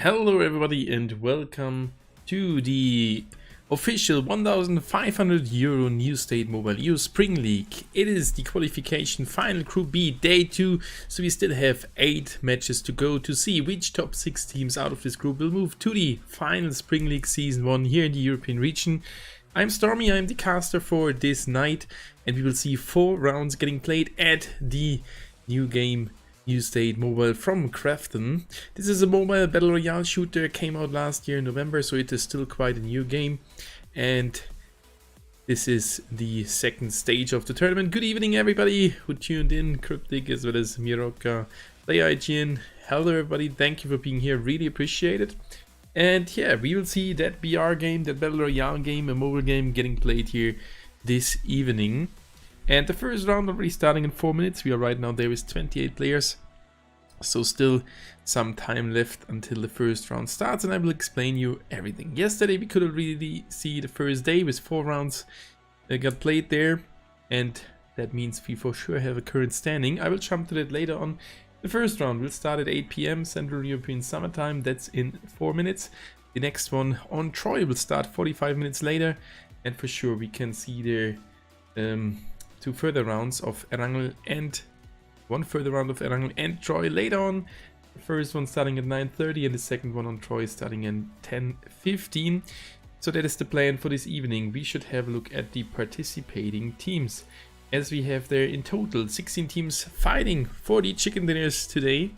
Hello everybody and welcome to the official 1500 euro New State Mobile EU Spring League. It is the qualification final Group B day 2, so we still have 8 matches to go to see which top 6 teams out of this group will move to the final Spring League Season 1 here in the European region. I'm Stormy, I'm the caster for this night, and we will see 4 rounds getting played at the new game New State Mobile from Crafton. This is a mobile battle royale shooter, came out last year in November, so it is still quite a new game. And this is the second stage of the tournament. Good evening everybody who tuned in, Cryptic as well as Miroka, PlayIGN. Hello everybody, thank you for being here, really appreciate it. And yeah, we will see that BR game, that battle royale game, a mobile game getting played here this evening. And the first round already starting in 4 minutes. We are right now there with 28 players. So still some time left until the first round starts, and I will explain you everything. Yesterday we could already see the first day with 4 rounds that got played there. And that means we for sure have a current standing. I will jump to that later on. The first round will start at 8 PM Central European Summertime. That's in 4 minutes. The next one on Troy will start 45 minutes later. And for sure we can see there 2 further rounds of Erangel and 1 further round of Erangel and Troy later on. The first one starting at 9:30 and the second one on Troy starting at 10:15. So that is the plan for this evening. We should have a look at the participating teams, as we have there in total 16 teams fighting for the chicken dinners today.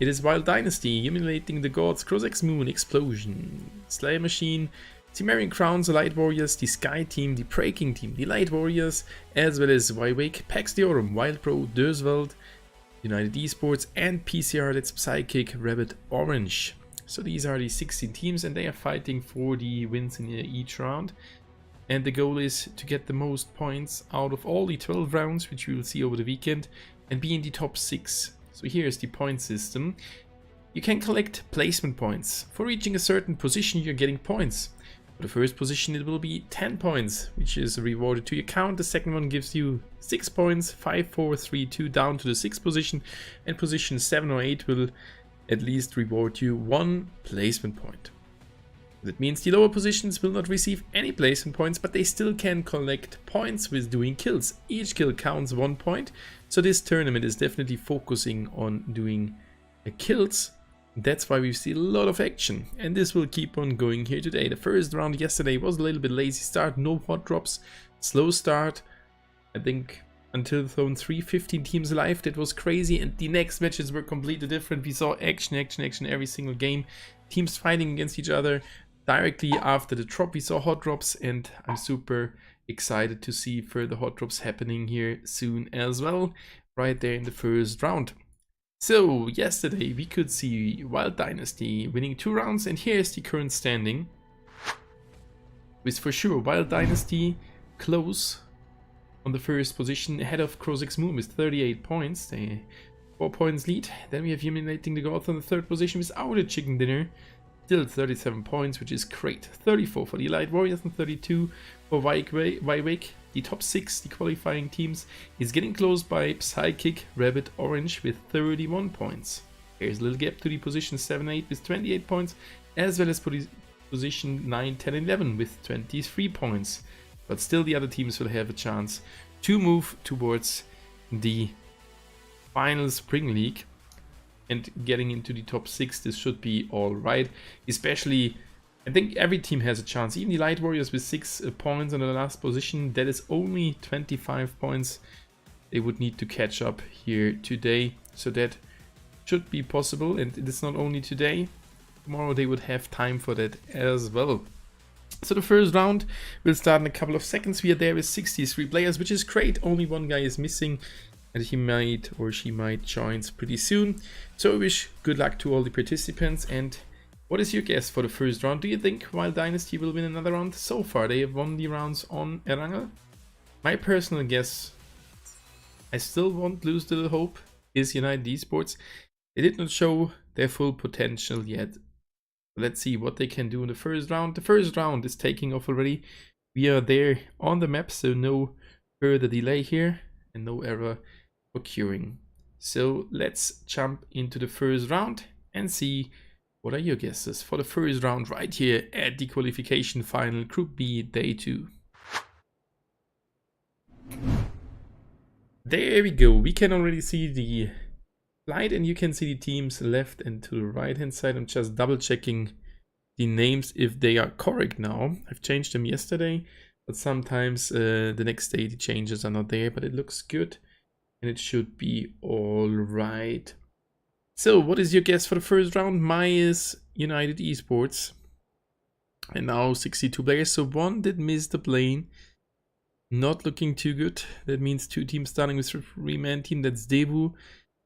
It is Wild Dynasty, Emulating the Gods, Crozex Moon, Explosion, Slayer Machine, Cimmerian Crowns, the Light Warriors, the Sky Team, the Breaking Team, the Light Warriors, as well as Y-Wake, Pax Deorum, Wild Pro, Dörswald, United Esports, and PCR, that's Psychic, Rabbit, Orange. So these are the 16 teams, and they are fighting for the wins in each round. And the goal is to get the most points out of all the 12 rounds, which we will see over the weekend, and be in the top 6. So here's the point system. You can collect placement points. For reaching a certain position, you're getting points. For the first position it will be 10 points, which is rewarded to your count. The second one gives you 6 points, 5, 4, 3, 2 down to the 6th position, and position 7 or 8 will at least reward you 1 placement point. That means the lower positions will not receive any placement points, but they still can collect points with doing kills. Each kill counts 1 point, so this tournament is definitely focusing on doing kills. That's why we see a lot of action, and this will keep on going here today. The first round yesterday was a little bit lazy start, no hot drops, slow start. I think until Zone 3, 15 teams alive, that was crazy, and the next matches were completely different. We saw action every single game, teams fighting against each other. Directly after the drop we saw hot drops, and I'm super excited to see further hot drops happening here soon as well, right there in the first round. So yesterday we could see Wild Dynasty winning 2 rounds, and here's the current standing. With for sure Wild Dynasty close on the first position, ahead of Crozex Moon with 38 points. They 4 points lead. Then we have Emulating the Gods on the 3rd position without a chicken dinner. Still 37 points, which is great. 34 for the Light Warriors and 32 for Y-Wake. The top 6, the qualifying teams, is getting close by Psychic, Rabbit, Orange with 31 points. Here's a little gap to the position 7, 8 with 28 points, as well as for the position 9, 10, 11 with 23 points. But still the other teams will have a chance to move towards the final Spring League. And getting into the top 6, this should be alright. Especially, I think every team has a chance. Even the Light Warriors with 6 points on the last position, that is only 25 points. They would need to catch up here today. So that should be possible. And it is not only today. Tomorrow they would have time for that as well. So the first round will start in a couple of seconds. We are there with 63 players, which is great. Only one guy is missing, and he might or she might join pretty soon. So I wish good luck to all the participants. And what is your guess for the first round? Do you think Wild Dynasty will win another round? So far they have won the rounds on Erangel. My personal guess, I still won't lose the hope, is United Esports. They did not show their full potential yet. Let's see what they can do in the first round. The first round is taking off already. We are there on the map, so no further delay here and no error occurring. So let's jump into the first round and see What are your guesses for the first round right here at the qualification final, Group B, Day 2? There we go. We can already see the flight and you can see the teams left and to the right hand side. I'm just double checking the names if they are correct now. I've changed them yesterday, but sometimes the next day the changes are not there, but it looks good and it should be all right. So what is your guess for the first round? Mine is United Esports. And now 62 players, so one did miss the plane. Not looking too good. That means two teams starting with 3-man team. That's Devu,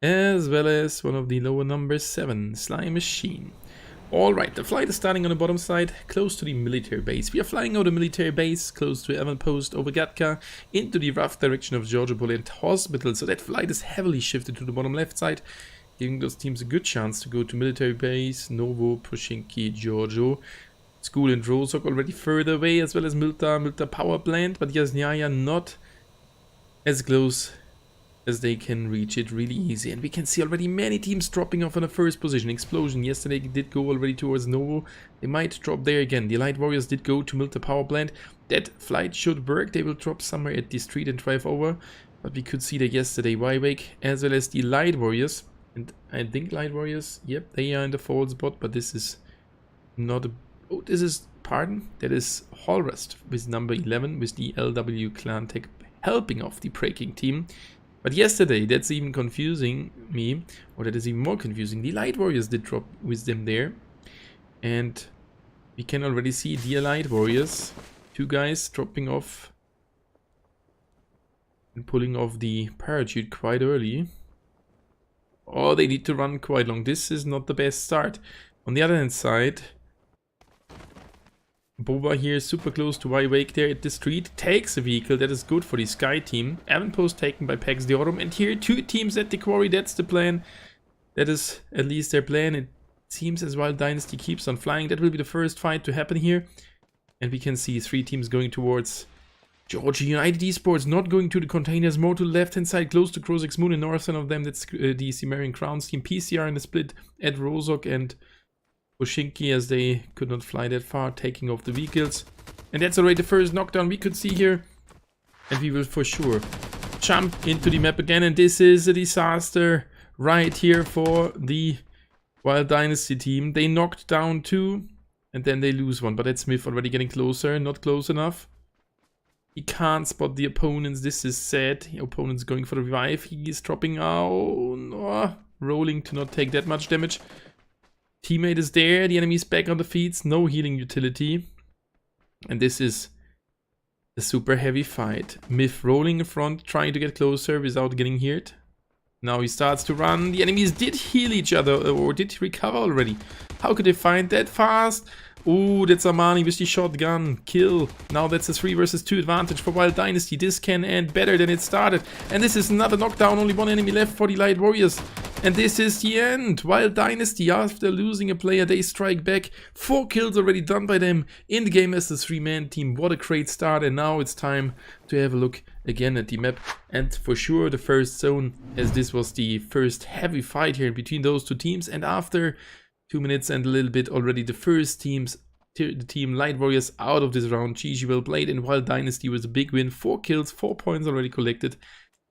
as well as one of the lower numbers, 7, Slime Machine. Alright, the flight is starting on the bottom side, close to the military base. We are flying out of the military base, close to Avonpost over Gatka, into the rough direction of Georgia Poland Hospital. So that flight is heavily shifted to the bottom left side, giving those teams a good chance to go to military base, Novo, Pushinki, Giorgio. School and Rozok already further away, as well as Milta power plant, but Yasnaya not as close as they can reach it really easy. And we can see already many teams dropping off on the first position. Explosion yesterday did go already towards Novo. They might drop there again. The Light Warriors did go to Milta power plant. That flight should work. They will drop somewhere at the street and drive over. But we could see that yesterday Wywake, as well as the Light Warriors. And I think Light Warriors, yep, they are in the forward spot, but this is not a... Oh, this is, pardon, that is Hallrust with number 11 with the LW Clan Tech helping off the breaking team. But yesterday, that's even confusing me, or that is even more confusing. The Light Warriors did drop with them there. And we can already see the Light Warriors, two guys dropping off and pulling off the parachute quite early. Oh, they need to run quite long. This is not the best start. On the other hand side, Boba here super close to Wywake there at the street, takes a vehicle. That is good for the Sky team. Avonpost taken by Pax Deorum, and here two teams at the quarry. That's the plan. That is at least their plan. It seems as Wild Dynasty keeps on flying. That will be the first fight to happen here. And we can see three teams going towards Georgia United Esports, not going to the containers, more to the left hand side, close to Krozik's Moon, and northern of them that's the Cimmerian Crowns team. PCR in the split at Rozok and Oshinki, as they could not fly that far, taking off the vehicles. And that's already the first knockdown we could see here. And we will for sure jump into the map again. And this is a disaster right here for the Wild Dynasty team. They knocked down two and then they lose one. But that's Smith already getting closer, not close enough. He can't spot the opponents. This is sad. The opponent's going for the revive. He is dropping out. No, rolling to not take that much damage. Teammate is there, the enemy is back on the feet, no healing utility. And this is a super heavy fight. Myth rolling in front, trying to get closer without getting hit. Now he starts to run. The enemies did heal each other, or did recover already. How could they find that fast? Ooh, that's Armani with the shotgun. Kill. Now that's a 3 versus 2 advantage for Wild Dynasty. This can end better than it started. And this is another knockdown. Only one enemy left for the Light Warriors. And this is the end. Wild Dynasty, after losing a player, they strike back. 4 kills already done by them in the game as a 3-man team. What a great start. And now it's time to have a look again at the map. And for sure the first zone, as this was the first heavy fight here between those two teams. And after 2 minutes and a little bit already, the first teams, the team Light Warriors out of this round. GG well played, and Wild Dynasty was a big win. 4 kills, 4 points already collected.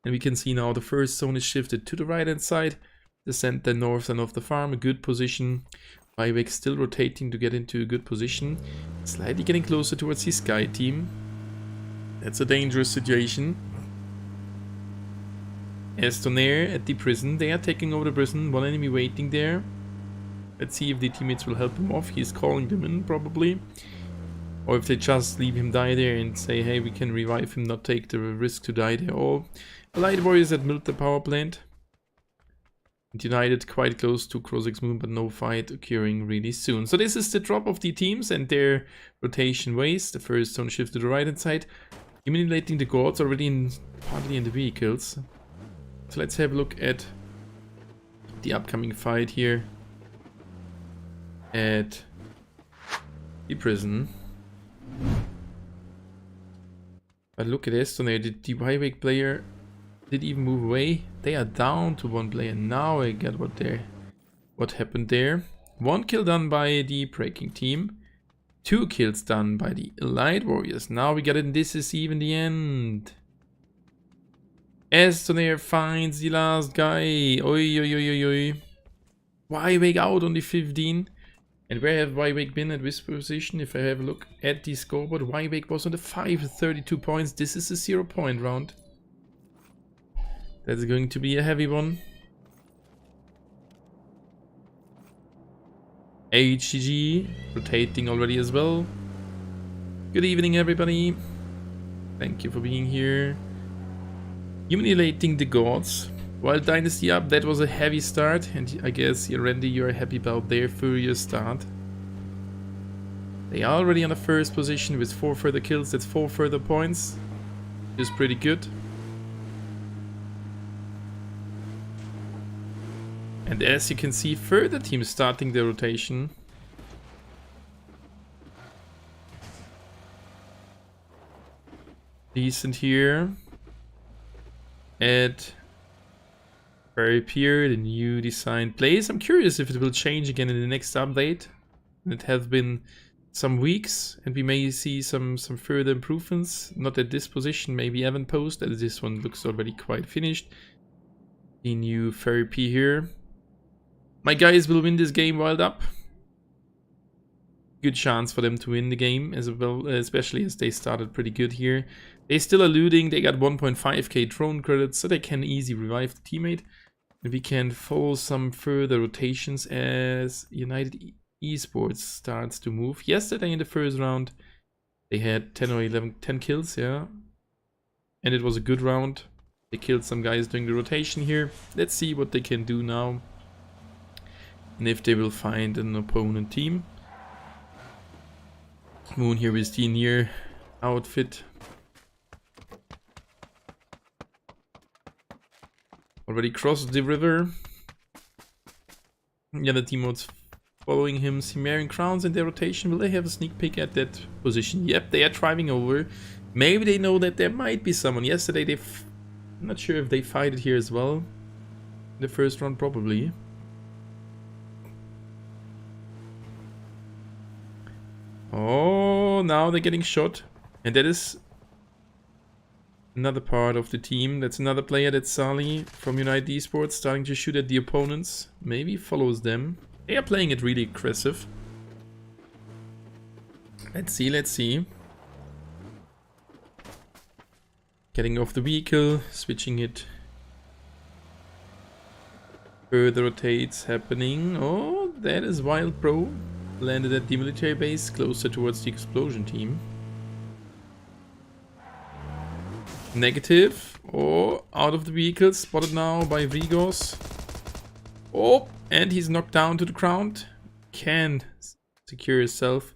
And we can see now the first zone is shifted to the right hand side. The center north and of the farm, a good position. Wywake still rotating to get into a good position. Slightly getting closer towards the Sky team. That's a dangerous situation. Estonair at the prison. They are taking over the prison. One enemy waiting there. Let's see if the teammates will help him off. He's calling them in, probably. Or if they just leave him die there and say, hey, we can revive him, not take the risk to die there. Or Light Warriors at Milta power plant. And United quite close to Krozik's Moon, but no fight occurring really soon. So this is the drop of the teams and their rotation ways. The first zone shift to the right hand side. Eliminating the gods already partly in the vehicles. So let's have a look at the upcoming fight here at the prison. But look at Estonair, the Wywake player did even move away. They are down to 1 player. Now I get what happened there. 1 kill done by the Breaking team. 2 kills done by the Elite Warriors. Now we got it, and this is even the end. Estonair finds the last guy. Oi, oi, oi, oi, oi. Wywake out on the 15. And where have Wywake been at this position? If I have a look at the scoreboard, Wywake was on the 5 with 32 points. This is a 0-point round. That's going to be a heavy one. HGG rotating already as well. Good evening, everybody. Thank you for being here. Humiliating the gods. While Dynasty up, that was a heavy start, and I guess, Randy, you're happy about their furious start. They are already on the first position with 4 further kills. That's 4 further points. Which is pretty good. And as you can see, further teams starting their rotation. Decent here. At Fairy Pier, the new design place. I'm curious if it will change again in the next update. It has been some weeks, and we may see some further improvements. Not at this position, maybe Avonpost, as this one looks already quite finished. The new Fairy Pier here. My guys will win this game wild up. Good chance for them to win the game as well, especially as they started pretty good here. They still are looting. They got 1.5k drone credits, so they can easily revive the teammate. And we can follow some further rotations as United Esports starts to move. Yesterday in the first round, they had 10 or 10 kills, yeah. And it was a good round. They killed some guys during the rotation here. Let's see what they can do now. And if they will find an opponent team. Moon here with the near outfit. Already crossed the river. The other team was following him. Cimmerian Crowns in their rotation. Will they have a sneak peek at that position? Yep, they are driving over. Maybe they know that there might be someone. Yesterday I'm not sure if they fight it here as well. The first round probably. Oh, now they're getting shot. And that is another part of the team. That's another player. That's Sali from United Esports starting to shoot at the opponents. Maybe follows them. They are playing it really aggressive. Let's see, let's see. Getting off the vehicle, switching it. Further rotates happening. Oh, that is Wild Pro. Landed at the military base, closer towards the explosion team. Negative. Oh, out of the vehicle. Spotted now by Vigos. Oh, and he's knocked down to the ground. Can secure himself.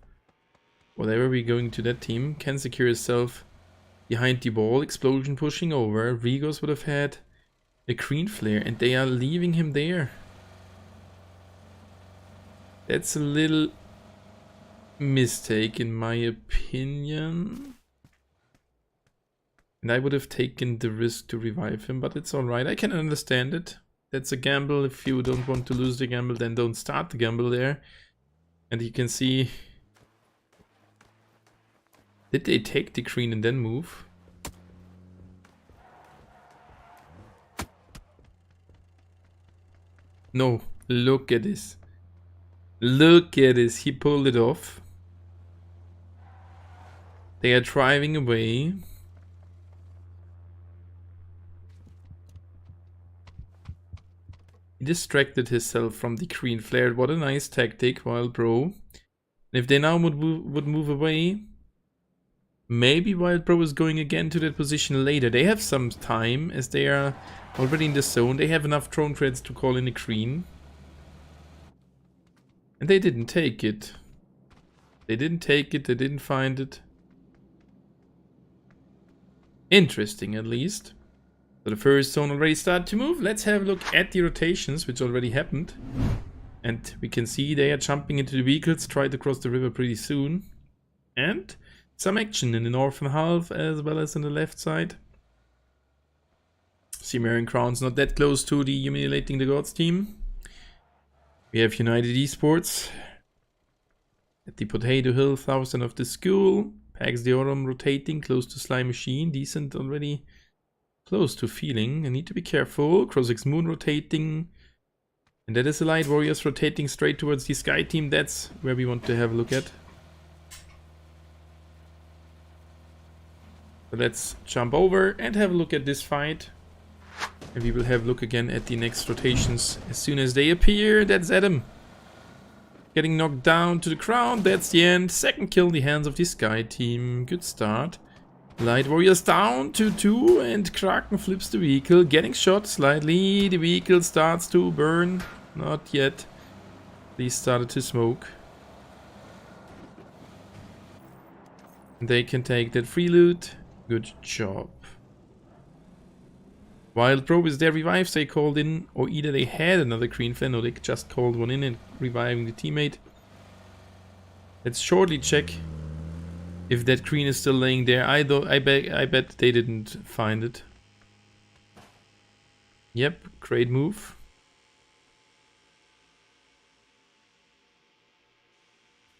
Whatever we're going to that team. Can secure himself behind the wall. Explosion pushing over. Vigos would have had a green flare, and they are leaving him there. That's a little mistake in my opinion. And I would have taken the risk to revive him, but it's alright. I can understand it. That's a gamble. If you don't want to lose the gamble, then don't start the gamble there. And you can see... Did they take the green and then move? No, look at this. Look at this, he pulled it off. They are driving away. He distracted himself from the green flare. What a nice tactic, Wild Bro. And if they now would move away, maybe Wild Bro is going again to that position later. They have some time as they are already in the zone. They have enough drone credits to call in a green. And they didn't take it. They didn't take it, they didn't find it. Interesting, at least. So the first zone already started to move. Let's have a look at the rotations, which already happened. And we can see they are jumping into the vehicles, try to cross the river pretty soon. And some action in the northern half as well as on the left side. Cimmerian Crown's not that close to the Humiliating the Gods team. We have United Esports at the Potato Hill 1000 of the school. Pax Deorum rotating close to Slime Machine. Decent already. Close to feeling. I need to be careful. Crossix Moon rotating. And that is the Light Warriors rotating straight towards the Sky Team. That's where we want to have a look at. So let's jump over and have a look at this fight. And we will have a look again at the next rotations as soon as they appear. That's Adam. Getting knocked down to the ground. That's the end. Second kill in the hands of the Sky Team. Good start. Light Warriors down to 2 and Kraken flips the vehicle. Getting shot slightly. The vehicle starts to burn. Not yet. These started to smoke. And they can take that free loot. Good job. Wild Probe is their revives they called in, or either they had another green flame or they just called one in and reviving the teammate. Let's shortly check if that green is still laying there. I bet they didn't find it. Yep, great move.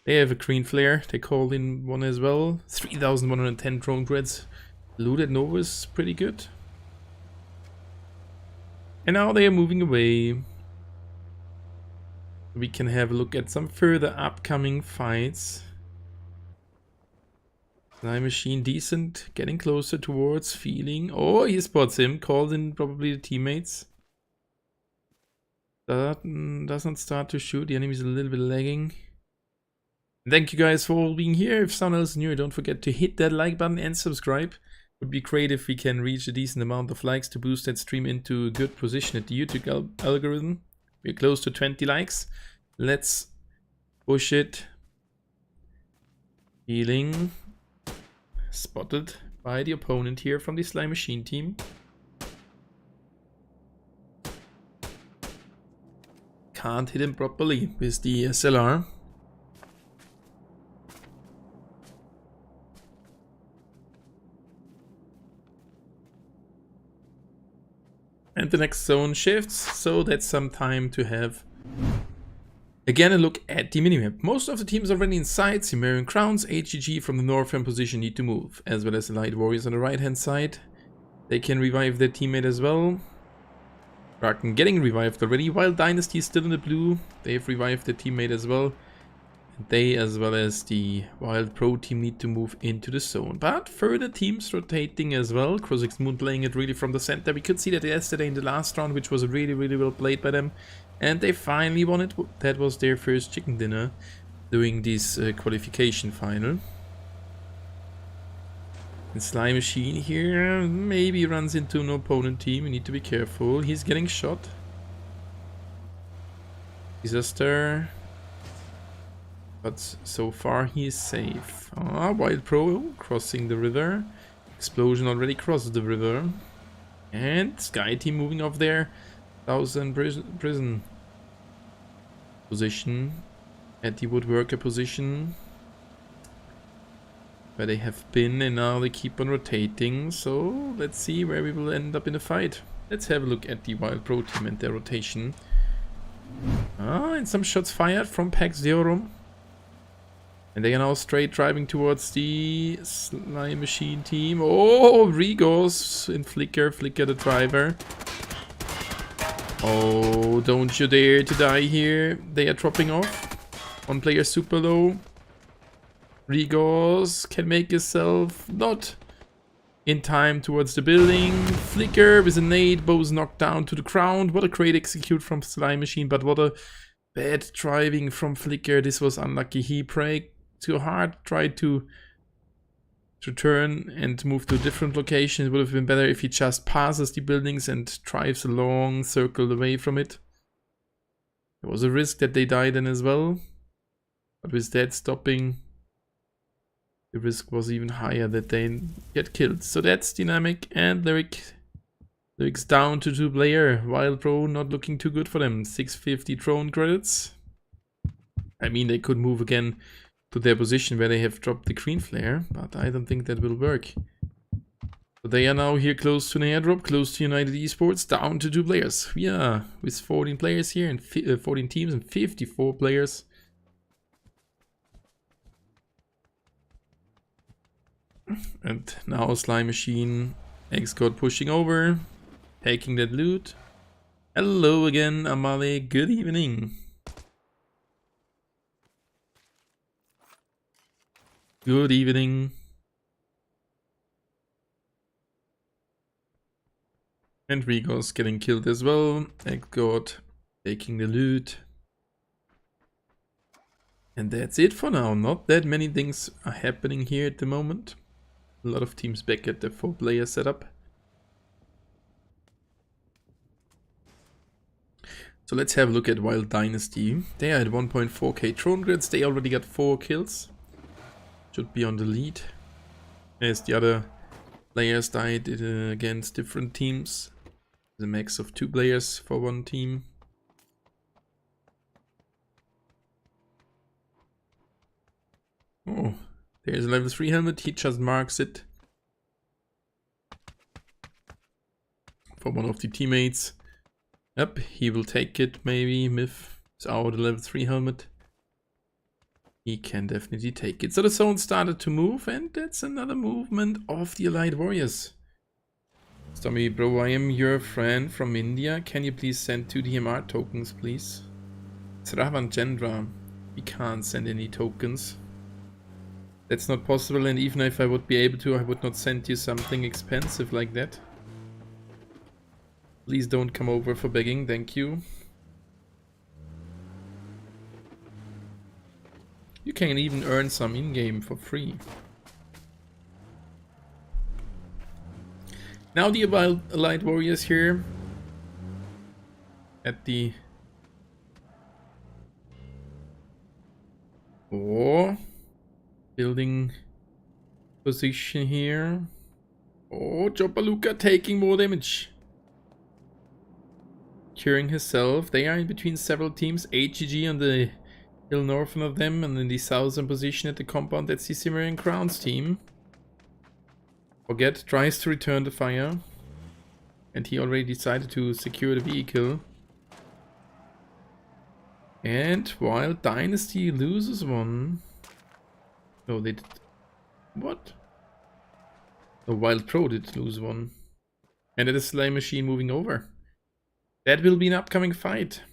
They have a green flare. They called in one as well. 3,110 drone grids. Looted Nova is pretty good. And now they are moving away. We can have a look at some further upcoming fights. Slime Machine decent, getting closer towards feeling. Oh, he spots him, calls in probably the teammates. That doesn't start to shoot, the enemy is a little bit lagging. Thank you guys for all being here. If someone else is new, don't forget to hit that like button and subscribe. Would be great if we can reach a decent amount of likes to boost that stream into a good position at the YouTube algorithm. We're close to 20 likes. Let's push it. Healing. Spotted by the opponent here from the Slime Machine team. Can't hit him properly with the SLR. And the next zone shifts, so that's some time to have again a look at the minimap. Most of the teams are already inside. Cimmerian Crowns, HGG from the northern position need to move, as well as the Light Warriors on the right hand side. They can revive their teammate as well. Kraken getting revived already, while Dynasty is still in the blue. They've revived their teammate as well. They, as well as the Wild Pro team, need to move into the zone. But further teams rotating as well. Crossix Moon playing it really from the center. We could see that yesterday in the last round, which was really well played by them. And they finally won it. That was their first chicken dinner doing this qualification final. And Slime Machine here maybe runs into an opponent team. You need to be careful. He's getting shot. Disaster. But so far he is safe. Ah, Wild Pro crossing the river. Explosion already crosses the river. And Sky Team moving off there. 1000 prison position. At the woodworker position. Where they have been, and now they keep on rotating. So let's see where we will end up in the fight. Let's have a look at the Wild Pro team and their rotation. Ah, and some shots fired from Pax Deorum. And they are now straight driving towards the Slime Machine team. Oh, Rigos in Flicker the driver. Oh, don't you dare to die here. They are dropping off. One player super low. Rigos can make himself not in time towards the building. Flicker with a nade. Bo's knocked down to the ground. What a great execute from Slime Machine, but what a bad driving from Flicker. This was unlucky. He braked too hard, tried to turn and move to a different location. It would have been better if he just passes the buildings and drives a long circle away from it. There was a risk that they died in as well, but with that stopping, the risk was even higher that they get killed. So that's Dynamic and Lyric's down to 2 player. Wild Pro not looking too good for them. 650 drone credits. I mean, they could move again to their position where they have dropped the green flare, but I don't think that will work. So they are now here close to an airdrop, close to United Esports, down to 2 players. Yeah, with 14 players here and 14 teams and 54 players. And now Slime Machine, X-God pushing over, taking that loot. Hello again, Amale, good evening. Good evening. And Rigo's getting killed as well. X-God taking the loot. And that's it for now. Not that many things are happening here at the moment. A lot of teams back at the 4-player setup. So let's have a look at Wild Dynasty. They are at 1.4k throne grids. They already got 4 kills. Should be on the lead. As the other players died against different teams. The max of 2 players for one team. Oh, there's a level 3 helmet. He just marks it for one of the teammates. Yep, he will take it maybe. Myth is out a level 3 helmet. He can definitely take it. So the zone started to move, and that's another movement of the Allied Warriors. Stormy bro, I am your friend from India. Can you please send 2 DMR tokens, please? It's Ravan Chandra. We can't send any tokens. That's not possible, and even if I would be able to, I would not send you something expensive like that. Please don't come over for begging, thank you. You can even earn some in-game for free. Now the Allied Warriors here at the... building position here. Oh, Jopaluka taking more damage. Curing herself. They are in between several teams. HGG on the hill northern of them, and in the southern position at the compound, that's the Cimmerian Crowns team. Forget tries to return the fire, and he already decided to secure the vehicle. And Wild Dynasty loses one. No, they did. What? The Wild Pro did lose one. And it is Slime Machine moving over. That will be an upcoming fight.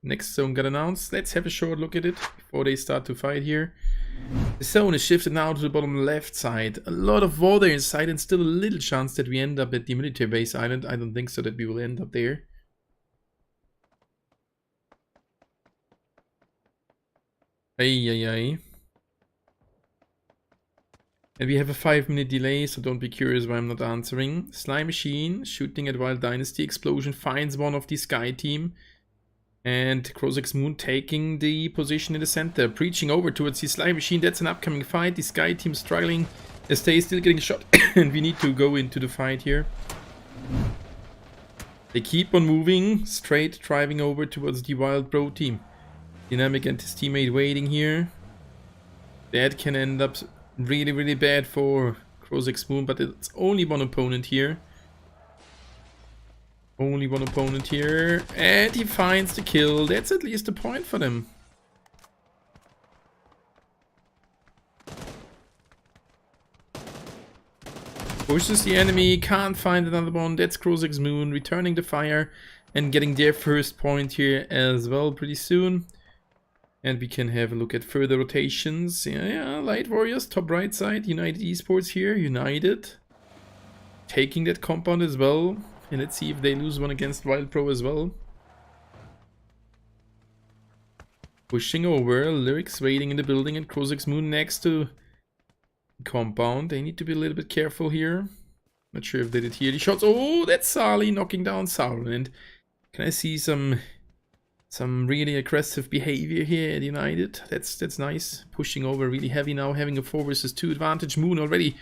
Next zone got announced. Let's have a short look at it before they start to fight here. The zone is shifted now to the bottom left side. A lot of water inside, and still a little chance that we end up at the military base island. I don't think so that we will end up there. Ay. And we have a 5-minute delay, so don't be curious why I'm not answering. Slime Machine shooting at Wild Dynasty. Explosion finds one of the Sky team. And Crozix Moon taking the position in the center. Preaching over towards the Slime Machine. That's an upcoming fight. The Sky team struggling as they still getting shot. And we need to go into the fight here. They keep on moving. Straight driving over towards the Wild Pro team. Dynamic and his teammate waiting here. That can end up really bad for Crozix Moon, but it's only one opponent here. Only one opponent here. And he finds the kill. That's at least a point for them. Pushes the enemy. Can't find another one. That's Crozix Moon returning the fire and getting their first point here as well pretty soon. And we can have a look at further rotations. Yeah, Light Warriors, top right side. United Esports here, United. Taking that compound as well. And let's see if they lose one against Wild Pro as well. Pushing over, Lyrics waiting in the building, and Crozix Moon next to compound. They need to be a little bit careful here. Not sure if they did hear the shots. Oh, that's Sali knocking down Sauron. And can I see some really aggressive behavior here at United? That's nice. Pushing over really heavy now, having a 4 versus 2 advantage. Moon already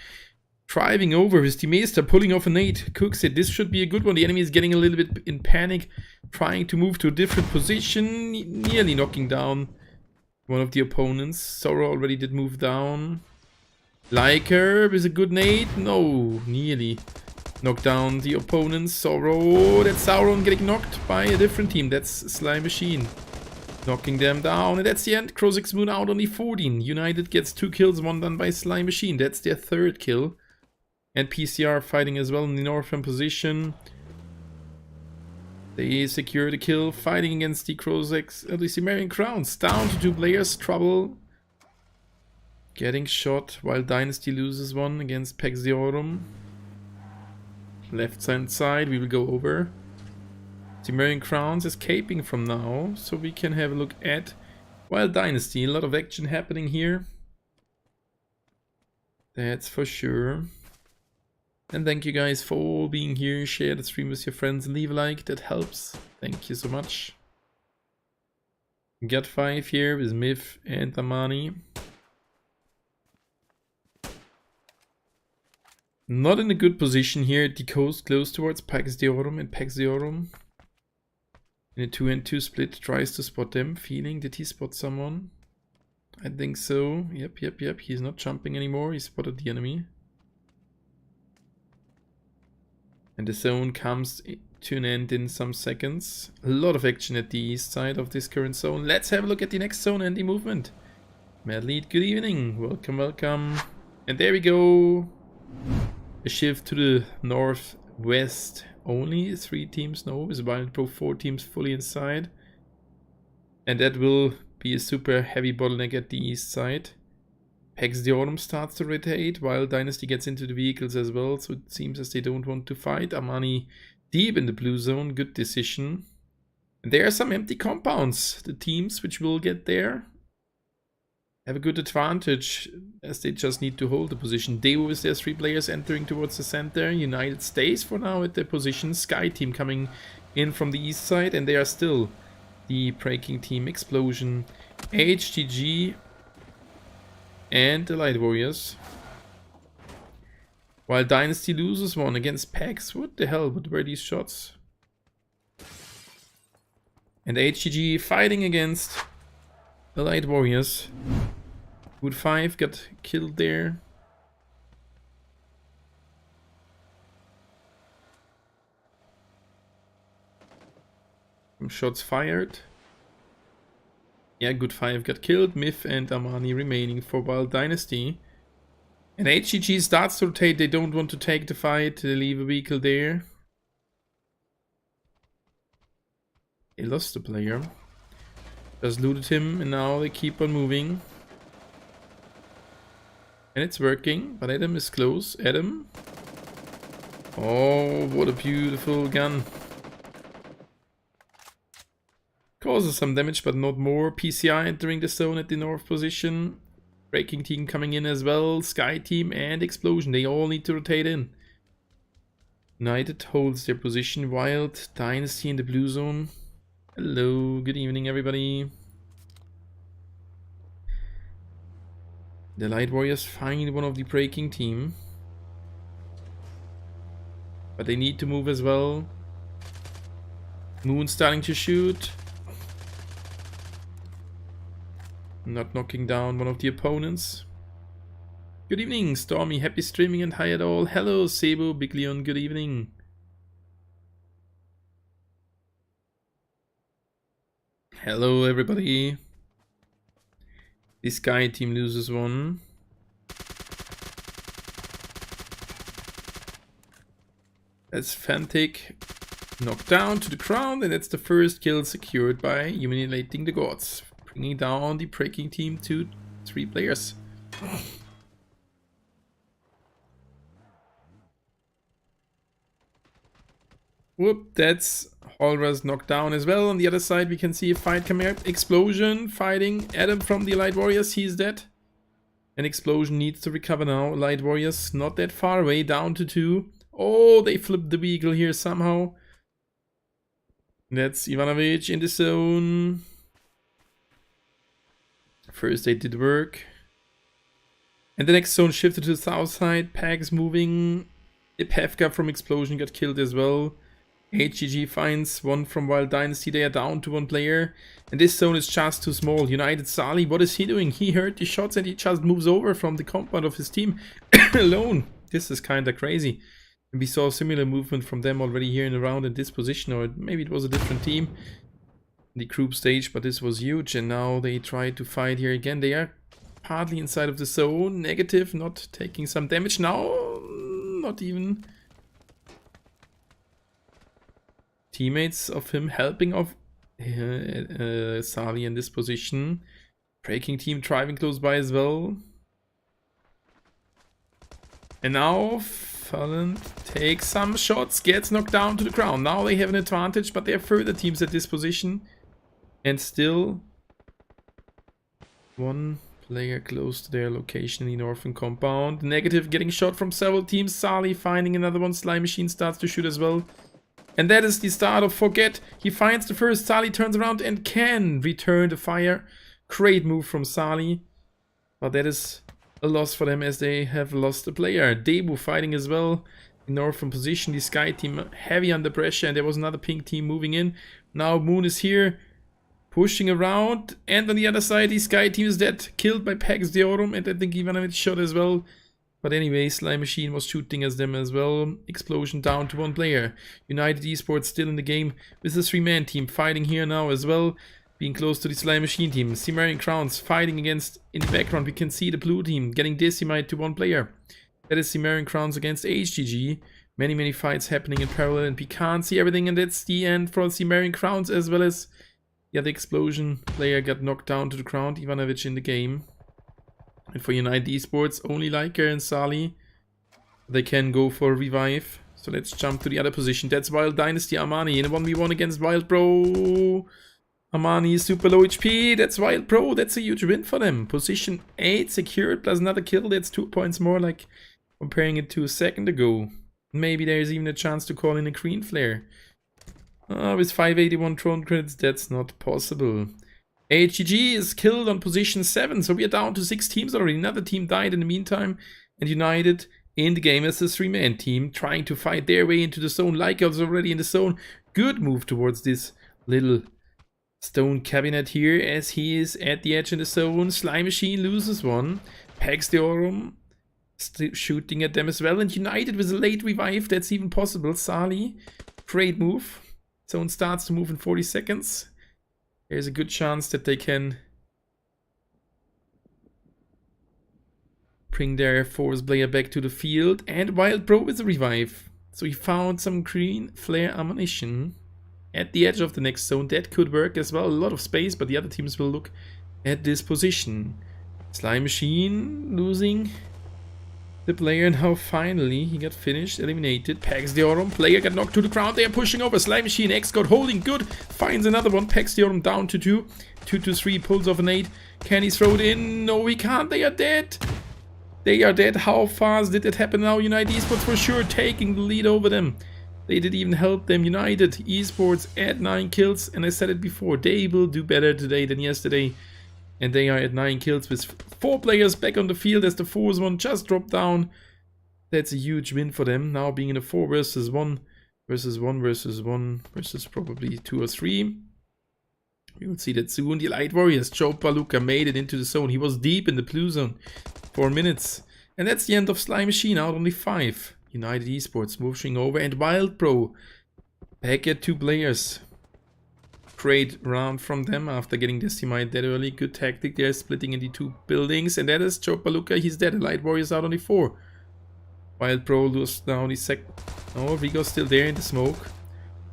driving over his teammates, pulling off a nade. Cooks it. This should be a good one. The enemy is getting a little bit in panic, trying to move to a different position, nearly knocking down one of the opponents. Sora already did move down. Liker is a good nade. No, nearly Knock down the opponent's Sorrow. That's Sauron getting knocked by a different team. That's Slime Machine. Knocking them down. And that's the end. Krozik's Moon out on the 14. United gets 2 kills, 1 done by Slime Machine. That's their 3rd kill. And PCR fighting as well in the northern position. They secure the kill. Fighting against the Krozik's, the Cimmerian Crowns. Down to 2 players. Trouble. Getting shot while Dynasty loses 1 against Pax Deorum. Left hand side, we will go over. Cimmerian Crowns escaping from now, so we can have a look at Wild Dynasty. A lot of action happening here. That's for sure. And thank you guys for all being here. Share the stream with your friends and leave a like, that helps. Thank you so much. Got 5 here with Myth and Amani. Not in a good position here at the coast, close towards Pax Deorum, and Pax Deorum in a 2-and-2 split tries to spot them. Feeling, did he spot someone? I think so. Yep. He's not jumping anymore. He spotted the enemy. And the zone comes to an end in some seconds. A lot of action at the east side of this current zone. Let's have a look at the next zone and the movement. Madlead, good evening. Welcome. And there we go. A shift to the northwest only. 3 teams now, with Wild Pro 4 teams fully inside. And that will be a super heavy bottleneck at the east side. Pax Deorum starts to rotate, while Dynasty gets into the vehicles as well, so it seems as they don't want to fight. Amani deep in the blue zone, good decision. And there are some empty compounds. The teams which will get there have a good advantage, as they just need to hold the position. Dewo with their 3 players entering towards the center. United stays for now at their position. Sky team coming in from the east side, and they are still the breaking team. Explosion, HTG, and the Light Warriors. While Dynasty loses 1 against Pax. What the hell? What were these shots? And HTG fighting against the Light Warriors. Wood 5 got killed there. Some shots fired. Yeah, Good 5 got killed. Myth and Amani remaining for Wild Dynasty. And HGG starts to rotate. They don't want to take the fight. They leave a vehicle there. They lost the player. Just looted him, and now they keep on moving. And it's working, but Adam is close. Adam. Oh, what a beautiful gun. Causes some damage, but not more. PCI entering the zone at the north position. Breaking team coming in as well. Sky team and Explosion. They all need to rotate in. United holds their position. Wild Dynasty in the blue zone. Hello, good evening everybody. The Light Warriors find one of the breaking team. But they need to move as well. Moon starting to shoot. Not knocking down one of the opponents. Good evening, Stormy. Happy streaming and hi at all. Hello, Sebo, Big Leon. Good evening. Hello, everybody. This Sky team loses 1. That's Fantic. Knocked down to the ground, and that's the first kill secured by Humiliating the Gods. Bringing down the breaking team to 3 players. Whoop, that's Holras knocked down as well. On the other side, we can see a fight coming up. Explosion fighting Adam from the Light Warriors. He's dead. And Explosion needs to recover now. Light Warriors not that far away, down to 2. Oh, they flipped the vehicle here somehow. That's Ivanovic in the zone. First aid did work. And the next zone shifted to the south side. Pags moving. Ipevka from Explosion got killed as well. HGG finds 1 from Wild Dynasty. They are down to 1 player. And this zone is just too small. United Sali, what is he doing? He heard the shots and he just moves over from the compound of his team alone. This is kinda crazy. We saw similar movement from them already here in the round in this position, or maybe it was a different team in the group stage, but this was huge. And now they try to fight here again. They are partly inside of the zone. Negative, not taking some damage now. Not even. Teammates of him helping off Sali in this position. Breaking team driving close by as well. And now Fallen takes some shots, gets knocked down to the ground. Now they have an advantage, but there are further teams at this position. And still one player close to their location in the Orphan compound. Negative getting shot from several teams. Sali finding another one. Slime Machine starts to shoot as well. And that is the start of Forget. He finds the first. Sali turns around and can return the fire. Great move from Sali. But that is a loss for them as they have lost a player. Debu fighting as well in Orphan position. The Sky team heavy under pressure. And there was another pink team moving in. Now Moon is here. Pushing around, and on the other side, the Sky team is dead, killed by Pax Deorum, and I think Ivanovic shot as well. But anyway, Slime Machine was shooting at them as well. Explosion down to one player. United Esports still in the game with the 3-man team fighting here now as well, being close to the Slime Machine team. Cimmerian Crowns fighting against, in the background, we can see the blue team getting decimated to one player. That is Cimmerian Crowns against HGG. Many fights happening in parallel, and we can't see everything, and that's the end for Cimmerian Crowns as well as. Yeah, the explosion player got knocked down to the ground. Ivanovic in the game. And for United Esports, only Leica and Sali. They can go for a revive. So let's jump to the other position. That's Wild Dynasty Armani in a 1v1 against Wild Pro. Armani is super low HP. That's Wild Pro. That's a huge win for them. Position 8 secured plus another kill. That's 2 points more, like comparing it to a second ago. Maybe there's even a chance to call in a green flare. With 581 drone credits, that's not possible. HGG is killed on position 7, so we are down to 6 teams already. Another team died in the meantime, and United in the game as a 3-man team, trying to fight their way into the zone. Leica is already in the zone. Good move towards this little stone cabinet here, as he is at the edge in the zone. Slime Machine loses one. Pax Deorum shooting at them as well, and United with a late revive, that's even possible. Sali, great move. Zone starts to move in 40 seconds. There's a good chance that they can bring their force player back to the field. And Wild Pro with a revive. So he found some green flare ammunition at the edge of the next zone. That could work as well. A lot of space, but the other teams will look at this position. Slime Machine losing the player, and how finally he got finished, eliminated. Pax Deorum, player got knocked to the ground. They are pushing over. Slime Machine, X-Code holding good, finds another one. Pax Deorum down to 2. 2 to 3, pulls off an 8. Can he throw it in? No, he can't. They are dead. They are dead. How fast did it happen now? United Esports for sure taking the lead over them. They didn't even help them. United Esports at 9 kills, and I said it before, they will do better today than yesterday. And they are at 9 kills with 4 players back on the field as the 4th one just dropped down. That's a huge win for them. Now being in a 4 versus 1 versus 1 versus 1 versus probably 2 or 3. We will see that soon. The Light Warriors, Joe Paluca made it into the zone. He was deep in the blue zone. 4 minutes. And that's the end of Slime Machine. Out only 5. United Esports moving over. And Wild Pro back at 2 players. Great round from them after getting decimated that early. Good tactic there, splitting into 2 buildings. And that is Joe Paluca. He's dead. Light Warriors out only 4. Wild Pro lost now the second. Oh, Rigo's still there in the smoke.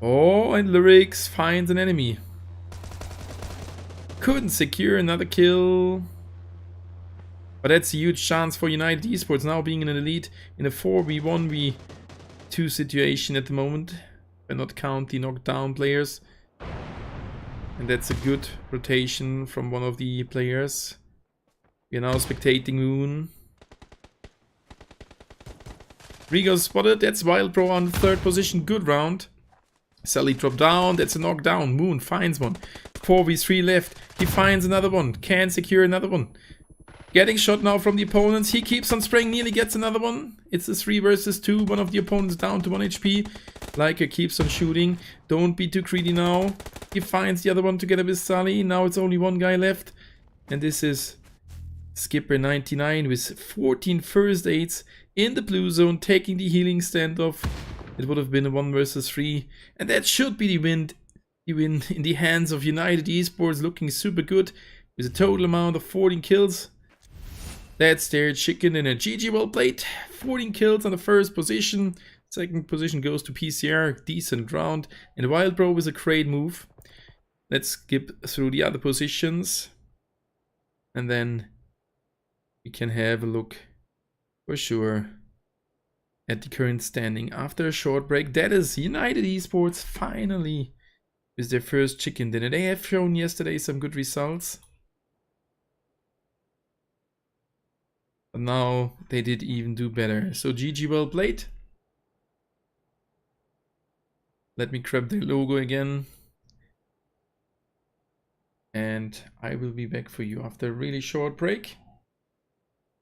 Oh, and Lyrics finds an enemy. Couldn't secure another kill. But that's a huge chance for United Esports now being in an elite in a 4v1v2 situation at the moment. But not count the knockdown players. And that's a good rotation from one of the players. We are now spectating Moon. Rigo spotted. That's Wild Pro on the 3rd position. Good round. Sally dropped down. That's a knockdown. Moon finds one. 4v3 left. He finds another one. Can secure another one. Getting shot now from the opponents. He keeps on spraying. Nearly gets another one. It's a 3 versus 2. One of the opponents down to 1 HP. Leica keeps on shooting. Don't be too greedy now. He finds the other one together with Sally. Now it's only one guy left. And this is Skipper 99 with 14 first aids in the blue zone, taking the healing standoff. It would have been a 1 versus 3, and that should be the win in the hands of United Esports, looking super good with a total amount of 14 kills. That's their chicken dinner. GG, well played. 14 kills on the first position. Second position goes to PCR, decent round. And Wild Bro is a great move. Let's skip through the other positions. And then we can have a look for sure at the current standing after a short break. That is United Esports finally with their first chicken dinner. They have shown yesterday some good results. But now they did even do better. So GG, well played. Let me grab their logo again. And I will be back for you after a really short break.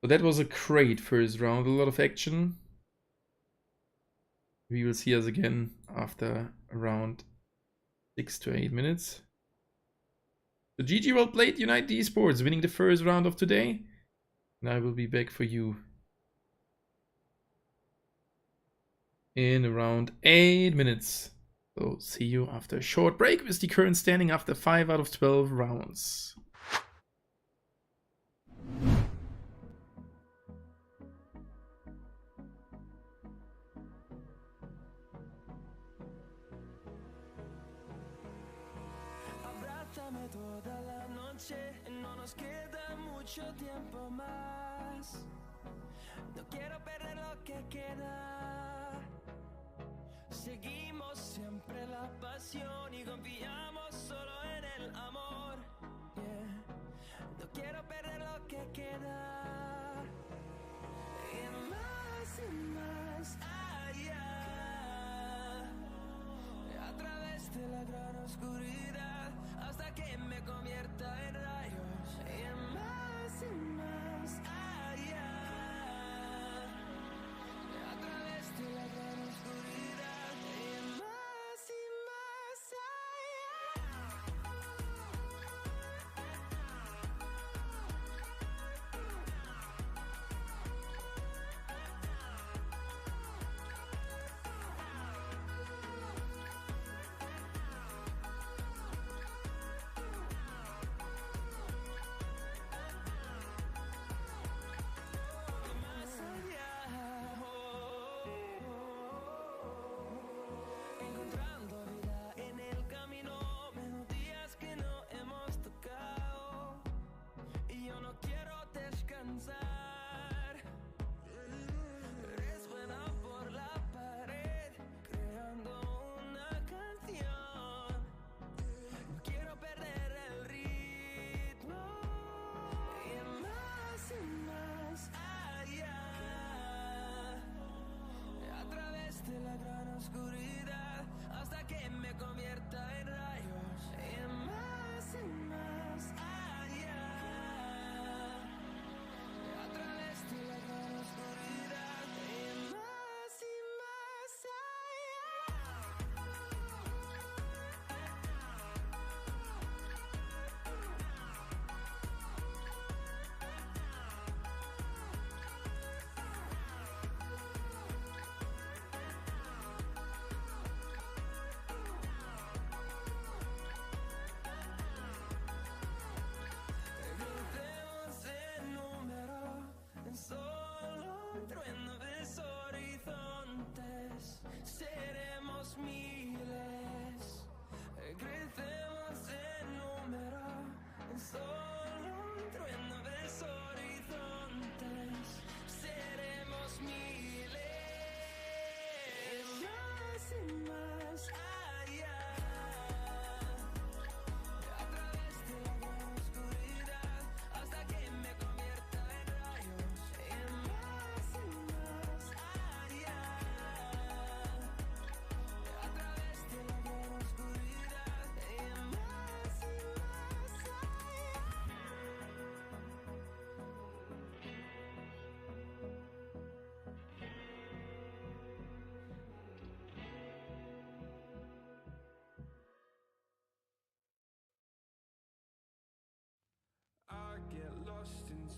So that was a great first round, a lot of action. We will see us again after around 6 to 8 minutes. So GG, well played, United Esports winning the first round of today. And I will be back for you in around 8 minutes. So see you after a short break with the current standing after 5 out of 12 rounds. Abrázame toda la noche, no nos queda mucho tiempo más. No quiero perder lo que queda. Seguimos siempre la pasión y confiamos solo en el amor. Yeah. No quiero perder lo que queda. Y más allá. A través de la gran oscuridad hasta que me convierta en rayos. Y más allá. A través de la gran oscuridad.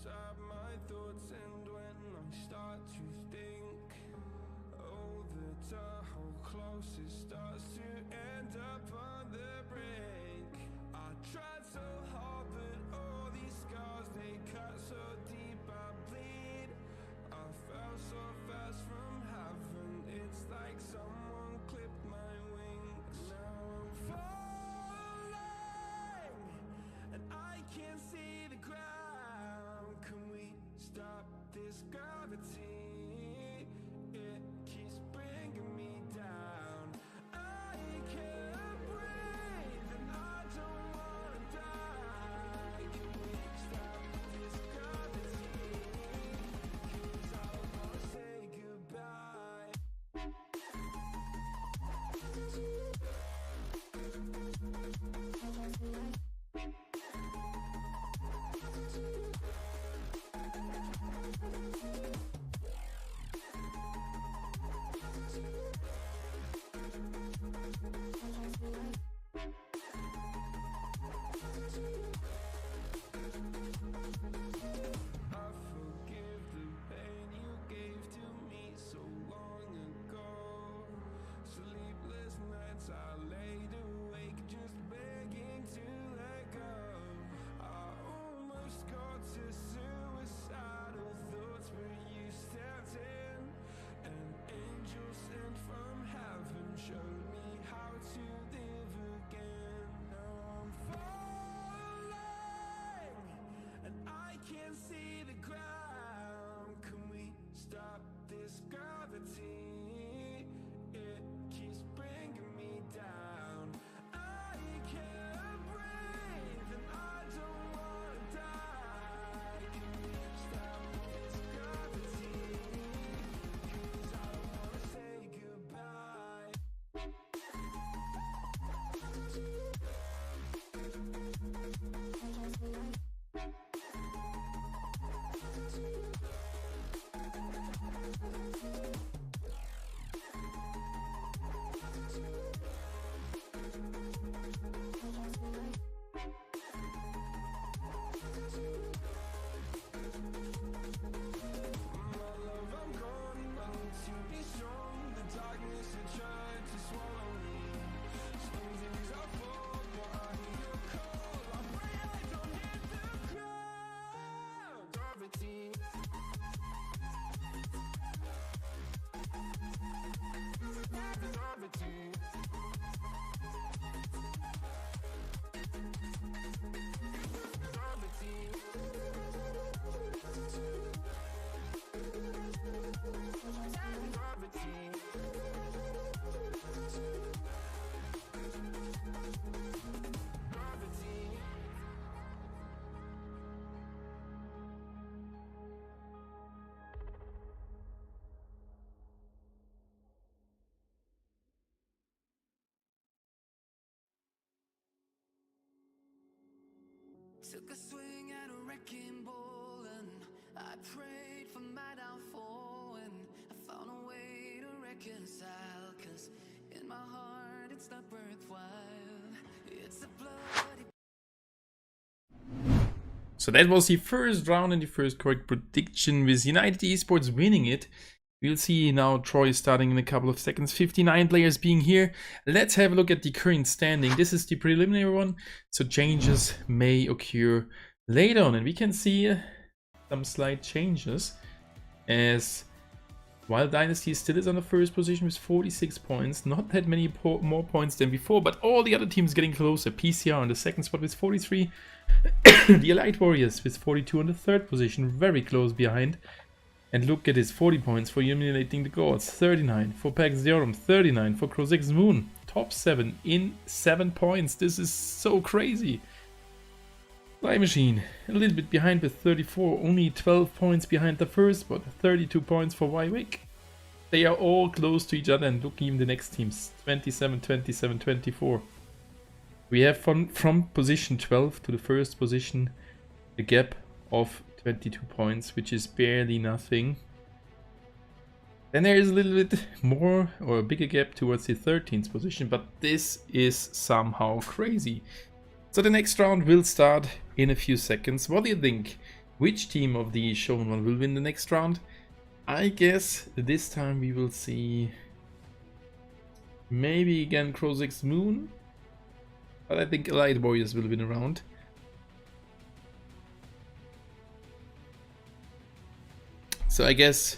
inside my thoughts, and when I start to think, oh, the hole closest starts to end up on the brink. I tried so hard, but all these scars, they cut so deep, I bleed. I fell so fast from heaven, it's like someone clipped my wings. Now I'm falling, and I can't see the ground. Can we stop this gravity? It keeps bringing me down. I can't breathe, and I don't wanna die. Can we stop this gravity? 'Cause I wanna say goodbye. I forgive the pain you gave to me so long ago. Sleepless nights I laid awake just begging to let go. I almost got to suicidal thoughts, but you stepped in. An angel sent from heaven showed me how to live again. Now I'm falling, and I can't see the ground. Can we stop this gravity? It keeps bringing me down. I can't breathe, and I don't wanna die. Can we stop this gravity? 'Cause I wanna say goodbye. My love, I'm gone. I need to be strong. The darkness had tried to swallow me. Some days I fall, but I hear your call. I pray I don't hit the ground. Gravity. Gravity. Took a swing at a wrecking ball, and I prayed for my downfall, and I found a way to reconcile, 'cause in my heart it's not worthwhile. It's a bloody. So that was the first round and the first correct prediction with United Esports winning it. We'll see now Troy starting in a couple of seconds. 59 players being here. Let's have a look at the current standing. This is the preliminary one, so changes may occur later on. And we can see some slight changes as Wild Dynasty still is on the first position with 46 points. Not that many more points than before, but all the other teams getting closer. PCR on the second spot with 43. The Elite Warriors with 42 on the third position, very close behind. And look at this, 40 points for Eliminating the Gods, 39 for Pax Theorum, 39 for Crozix Moon. Top 7 in 7 points. This is so crazy. Fly Machine, a little bit behind with 34, only 12 points behind the first spot, 32 points for Wywick. They are all close to each other, and look, even the next teams, 27, 27, 24. We have from position 12 to the first position a gap of 22 points, which is barely nothing. Then there is a little bit more or a bigger gap towards the 13th position, but this is somehow crazy. So the next round will start in a few seconds. What do you think? which team of the shown one will win the next round. I guess this time we will see maybe again Krozik's Moon, but I think Elite Warriors will win a round. So I guess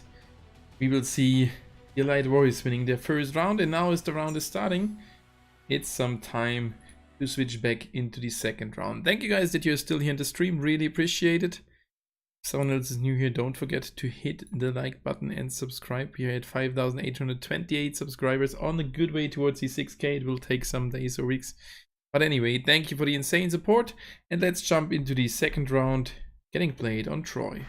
we will see the Elite Warriors winning their first round, and now as the round is starting, it's some time to switch back into the second round. Thank you guys that you're still here in the stream, really appreciate it. If someone else is new here, don't forget to hit the like button and subscribe. We're at 5,828 subscribers, on a good way towards the 6K. It will take some days or weeks. But anyway, thank you for the insane support, and let's jump into the second round, getting played on Troy.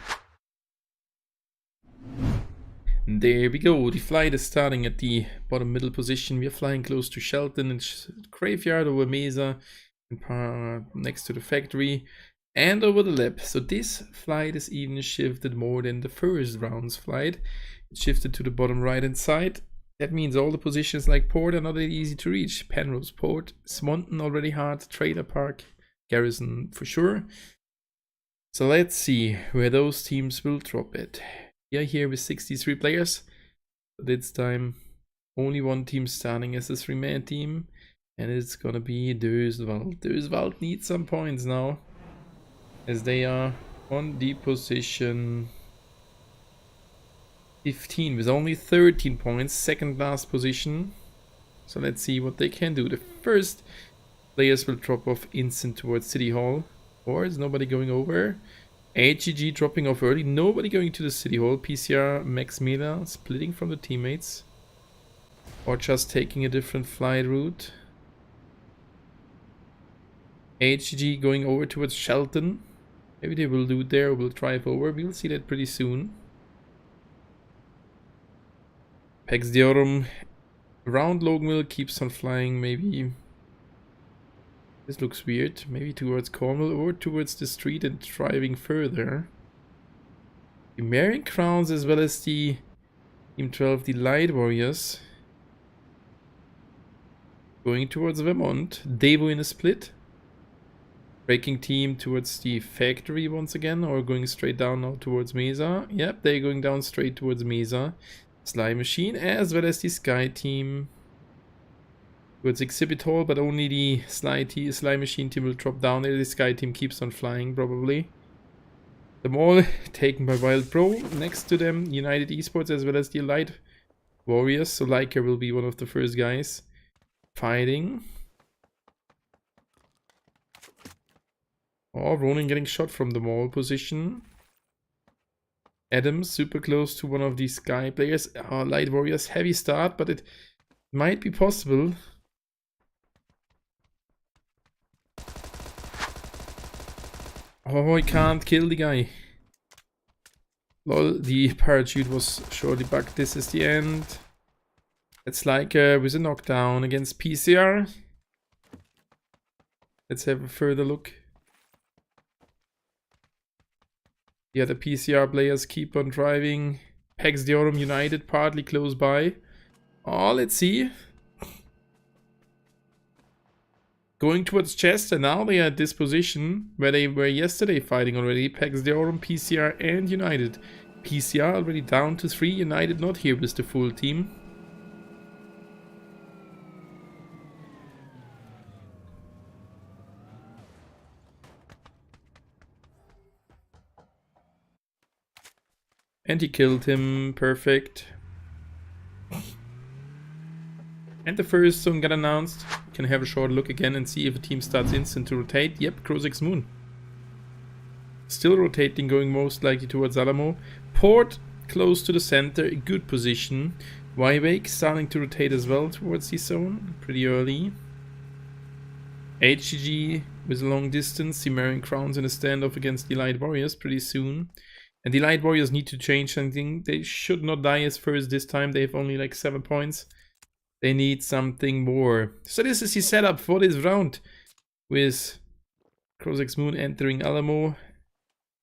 There we go, the flight is starting at the bottom middle position. We are flying close to Shelton and Graveyard, over Mesa, and next to the factory, and over the lab. So this flight is even shifted more than the first round's flight. It's shifted to the bottom right hand side. That means all the positions like Port are not that easy to reach. Penrose Port, Swanton already hard, Trailer Park, Garrison for sure. So let's see where those teams will drop it. We are here with 63 players. This time only one team starting as a 3-man team, and it's gonna be Döswald. Döswald needs some points now, as they are on the position 15 with only 13 points, second last position. So let's see what they can do. The first players will drop off instant towards City Hall, or is nobody going over? HGG dropping off early, nobody going to the City Hall. PCR, Max Mila splitting from the teammates, or just taking a different flight route. HGG going over towards Shelton. Maybe they will do it there, or will drive over. We'll see that pretty soon. Pax Diorum around Loganville keeps on flying, maybe. This looks weird. Maybe towards Cornwall or towards the street and driving further. The Marion Crowns as well as the Team 12, the Light Warriors, going towards Vermont. Devo in a split. Breaking team towards the factory once again, or going straight down now towards Mesa. Yep, they're going down straight towards Mesa. Sly Machine as well as the Sky team towards Exhibit Hall, but only the Sly Machine team will drop down there. The Sky team keeps on flying probably. The mall taken by Wild Pro. Next to them, United Esports as well as the Elite Warriors. So Leica will be one of the first guys fighting. Oh, Ronin getting shot from the mall position. Adams super close to one of these Sky players. Light Warriors, heavy start, but it might be possible. Oh, I can't kill the guy. Lol, the parachute was surely bugged. This is the end. It's like with a knockdown against PCR. Let's have a further look. Yeah, the PCR players keep on driving. Pax Diorum United partly close by. Oh, let's see. Going towards Chester, now they are at this position where they were yesterday fighting already. Pax Diorum, PCR and United. PCR already down to 3, United not here with the full team. And he killed him, perfect. And the first zone got announced. Can have a short look again and see if a team starts instant to rotate. Yep, Krozik's Moon. Still rotating, going most likely towards Alamo. Port close to the center, a good position. Wake starting to rotate as well towards the zone, pretty early. HGG with a long distance. The Marion Crowns in a standoff against the Light Warriors pretty soon. And the Light Warriors need to change something. They should not die as first this time. They have only like 7 points. They need something more. So this is the setup for this round, with Krozik's Moon entering Alamo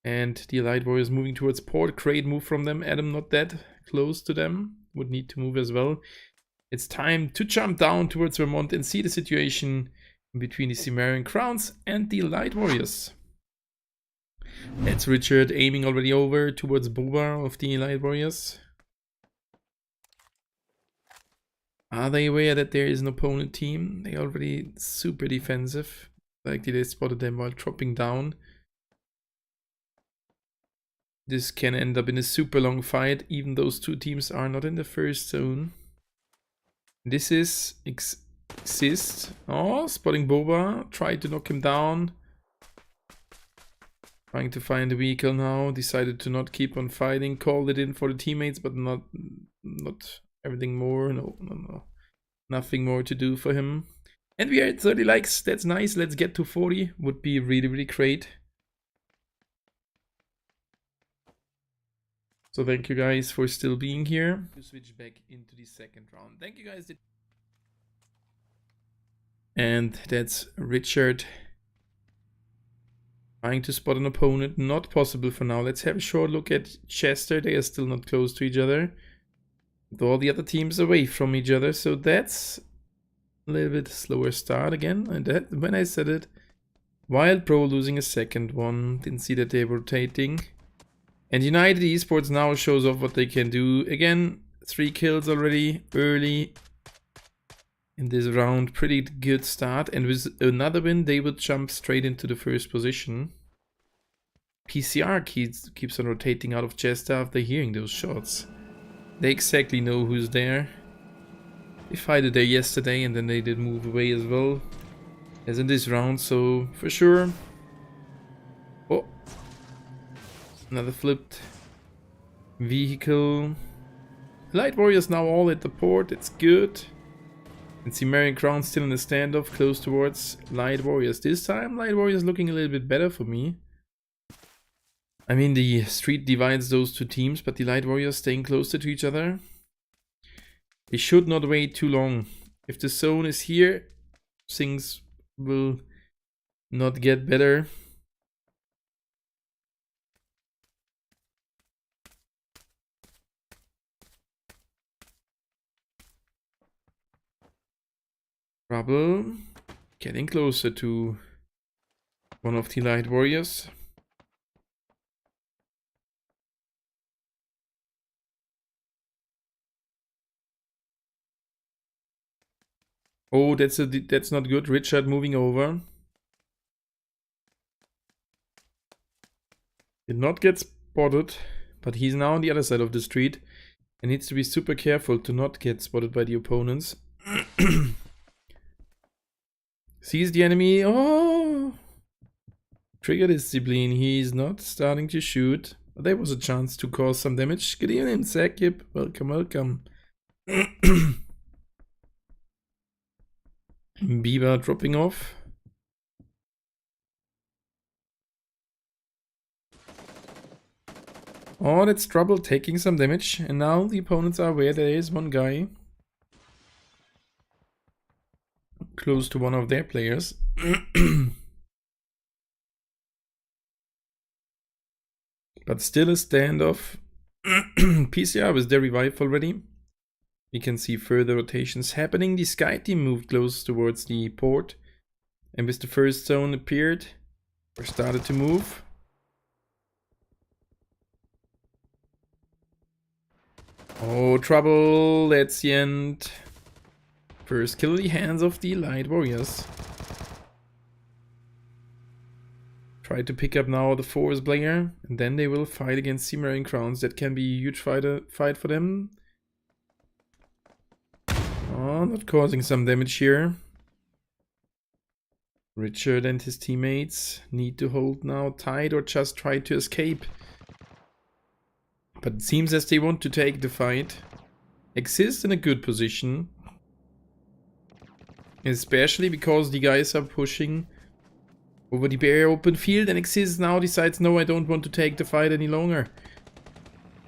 and the Light Warriors moving towards Port. Great move from them. Adam not that close to them. Would need to move as well. It's time to jump down towards Vermont and see the situation between the Cimmerian Crowns and the Light Warriors. That's Richard aiming already over towards Boba of the Light Warriors. Are they aware that there is an opponent team? They already super defensive. Likely they spotted them while dropping down. This can end up in a super long fight, even those two teams are not in the first zone. This is Exist. Oh, spotting Boba. Tried to knock him down. Trying to find a vehicle now. Decided to not keep on fighting. Called it in for the teammates, but not everything more. No. Nothing more to do for him. And we are at 30 likes. That's nice. Let's get to 40. Would be really, really great. So thank you guys for still being here. To switch back into the second round. Thank you guys. And that's Richard trying to spot an opponent. Not possible for now. Let's have a short look at Chester. They are still not close to each other. With all the other teams away from each other. So that's a little bit slower start again. And that, when I said it, Wild Pro losing a second one. Didn't see that they were rotating. And United Esports now shows off what they can do. Again, 3 kills already early in this round. Pretty good start. And with another win, they would jump straight into the first position. PCR keeps on rotating out of Chester after hearing those shots. They exactly know who's there. They fighted there yesterday and then they did move away as well as in this round. So for sure. Oh. Another flipped vehicle. Light Warriors now all at the port. It's good. And Cimmerian Crown still in the standoff close towards Light Warriors. This time Light Warriors looking a little bit better for me. I mean, the street divides those two teams, but the Light Warriors staying closer to each other. They should not wait too long. If the zone is here, things will not get better. Trouble. Getting closer to one of the Light Warriors. Oh, that's not good. Richard moving over. Did not get spotted, but he's now on the other side of the street and needs to be super careful to not get spotted by the opponents. Sees the enemy. Oh! Trigger discipline. He's not starting to shoot. But there was a chance to cause some damage. Good evening, Sakib. Welcome, welcome. Bieber dropping off. Oh, that's Trouble taking some damage. And now the opponents are aware there is one guy close to one of their players. But still a standoff. PCR was there revived already. We can see further rotations happening. The Sky team moved close towards the port. And with the first zone appeared, or started to move. Oh, Trouble. That's the end. First kill in the hands of the Light Warriors. Try to pick up now the Force player. And then they will fight against Cimmerian Crowns. That can be a huge fight for them. Oh, not causing some damage here. Richard and his teammates need to hold now tight or just try to escape. But it seems as they want to take the fight. Exist in a good position. Especially because the guys are pushing over the bare open field. And Exist now decides, no, I don't want to take the fight any longer.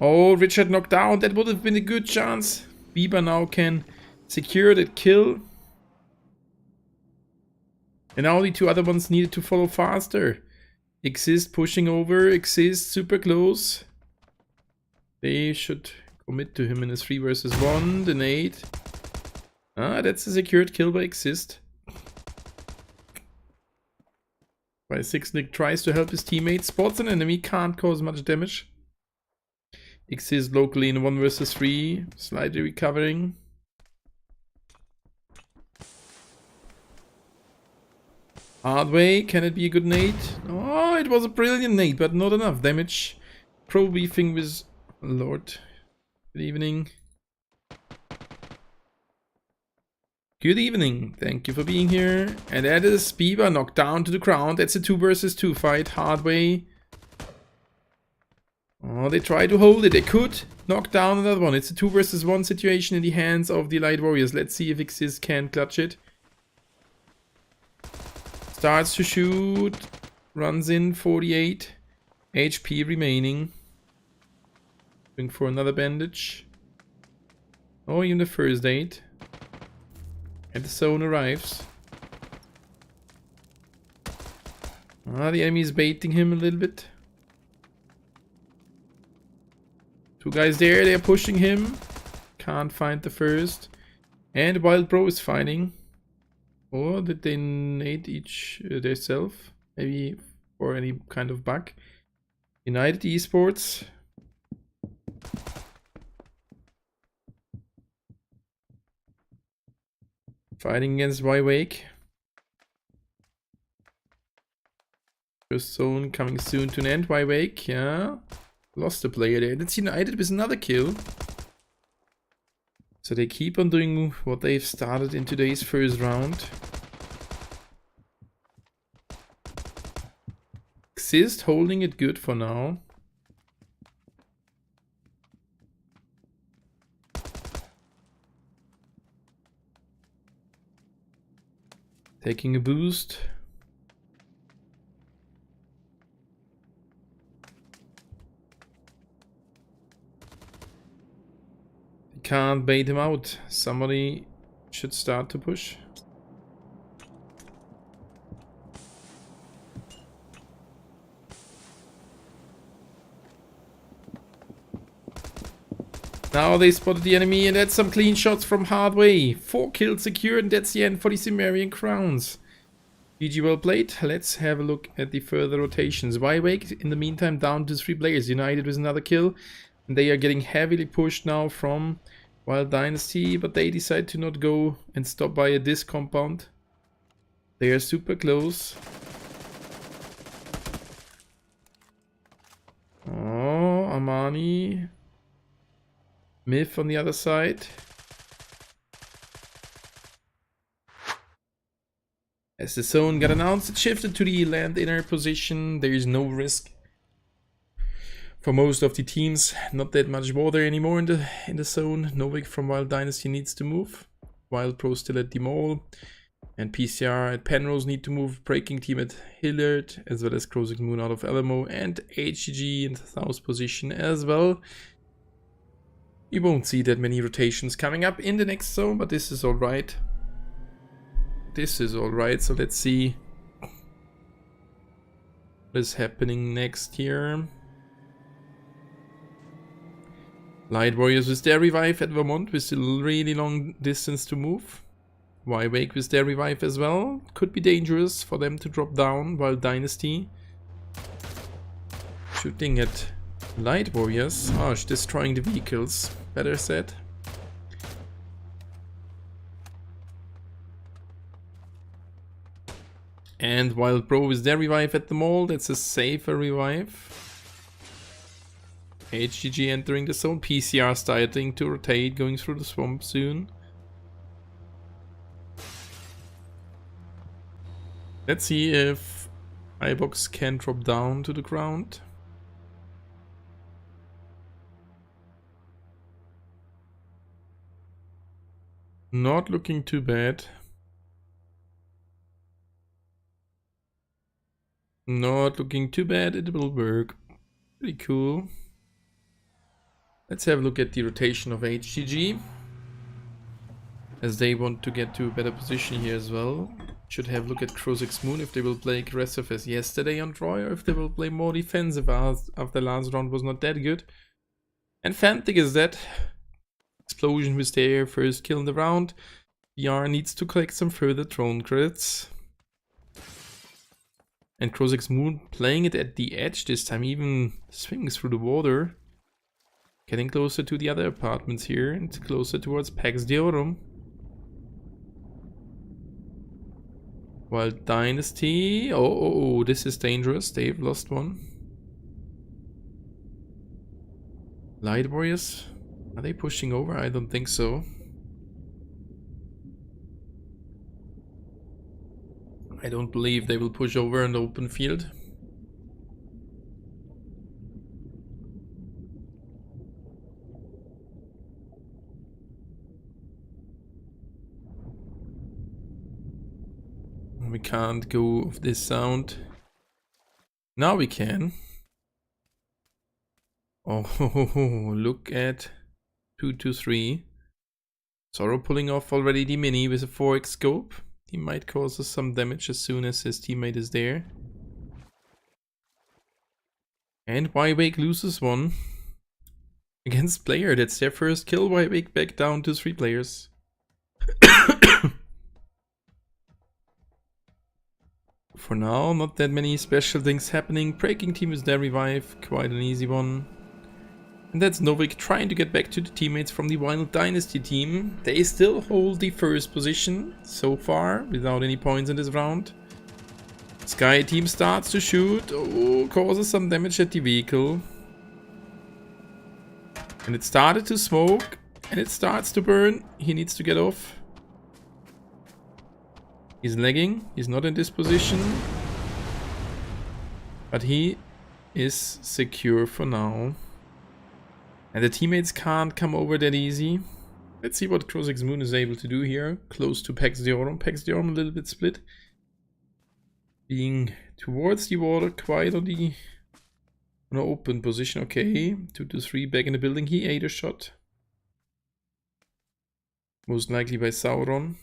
Oh, Richard knocked down. That would have been a good chance. Bieber now can secure that kill. And now the two other ones needed to follow faster. Exist pushing over. Exist super close. They should commit to him in a 3 versus 1. The nade. Ah, that's a secured kill by Exist. While Sixnick tries to help his teammates, spots an enemy, can't cause much damage. Exists locally in 1 versus 3, slightly recovering. Hardway, can it be a good nade? Oh, it was a brilliant nade, but not enough damage. Pro beefing with Lord. Good evening. Good evening, thank you for being here. And that is Bieber knocked down to the ground. That's a 2 versus 2 fight. Hardway. Oh, they try to hold it. They could knock down another one. It's a 2 versus 1 situation in the hands of the Light Warriors. Let's see if Xyz can clutch it. Starts to shoot. Runs in 48. HP remaining. Going for another bandage. Oh, even the first aid. And the zone arrives. Ah, the enemy is baiting him a little bit. 2 guys there, they are pushing him. Can't find the first. And Wild Bro is fighting. Or did they nade each themselves? Maybe for any kind of bug. United Esports. Fighting against Y-Wake. First zone coming soon to an end. Y-Wake, yeah. Lost a player there. That's United with another kill. So they keep on doing what they've started in today's first round. Xyz holding it good for now. Taking a boost. Can't bait him out. Somebody should start to push. Now they spotted the enemy, and that's some clean shots from Hardway. 4 kills secured, and that's the end for the Cimmerian Crowns. GG well played. Let's have a look at the further rotations. Y-Wake in the meantime down to 3 players. United with another kill. And they are getting heavily pushed now from Wild Dynasty, but they decide to not go and stop by a disc compound. They are super close. Oh, Armani. Myth on the other side. As the zone got announced, it shifted to the land inner position. There is no risk for most of the teams. Not that much water anymore in the zone. Novik from Wild Dynasty needs to move. Wild Pro still at the mall. And PCR at Penrose need to move. Breaking team at Hillard, as well as Closing Moon out of Alamo. And HGG in the south position as well. You won't see that many rotations coming up in the next zone, but this is alright. This is alright, so let's see what is happening next here. Light Warriors with their revive at Vermont with still really long distance to move. Y-Wake with their revive as well. Could be dangerous for them to drop down while Dynasty shooting at Light Warriors. Oh, destroying the vehicles, better said. And Wild Bro with their revive at the mall. That's a safer revive. HGG entering the zone. PCR starting to rotate, going through the swamp soon. Let's see if iBox can drop down to the ground. Not looking too bad. Not looking too bad, it will work. Pretty cool. Let's have a look at the rotation of HGG, as they want to get to a better position here as well. Should have a look at Crozix Moon if they will play aggressive as yesterday on Troy, or if they will play more defensive after last round was not that good. And Fantic is dead. Explosion was their first kill in the round. VR needs to collect some further drone credits. And Crozix Moon playing it at the edge this time, even swinging through the water. Getting closer to the other apartments here and closer towards Pax Diorum. Wild Dynasty. Oh, this is dangerous. They've lost one. Light Warriors. Are they pushing over? I don't think so. I don't believe they will push over an open field. We can't go with this sound. Now we can. Oh, look at 223. Zorro pulling off already the mini with a 4x scope. He might cause us some damage as soon as his teammate is there. And Wake loses one. Against player, that's their first kill. Wake back down to 3 players. For now, not that many special things happening. Breaking team is their revive, quite an easy one. And that's Novik trying to get back to the teammates from the Wild Dynasty team. They still hold the first position so far, without any points in this round. Sky team starts to shoot. Oh, causes some damage at the vehicle. And it started to smoke. And it starts to burn. He needs to get off. He's lagging. He's not in this position. But he is secure for now. And the teammates can't come over that easy. Let's see what Crozix Moon is able to do here. Close to Pax Diorum. Pax Diorum a little bit split. Being towards the water, quite on the open position. Okay, 2-3 back in the building. He ate a shot. Most likely by Sauron.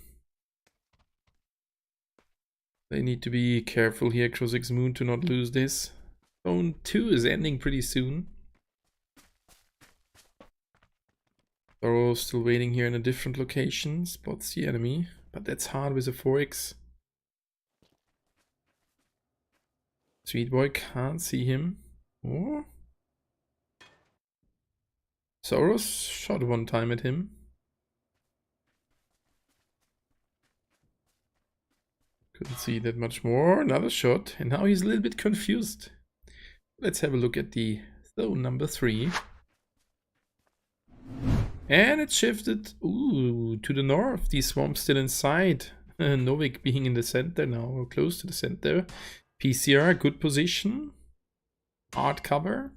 They need to be careful here, Crozix Moon, to not lose this. Zone 2 is ending pretty soon. Zorro still waiting here in a different location. Spots the enemy, but that's hard with a 4x. Sweet boy can't see him. Oh. Soros shot one time at him. Couldn't see that much more. Another shot. And now he's a little bit confused. Let's have a look at the zone number 3. And it shifted to the north. The swamp's still inside. Novik being in the center now, or close to the center. PCR, good position. Hard cover.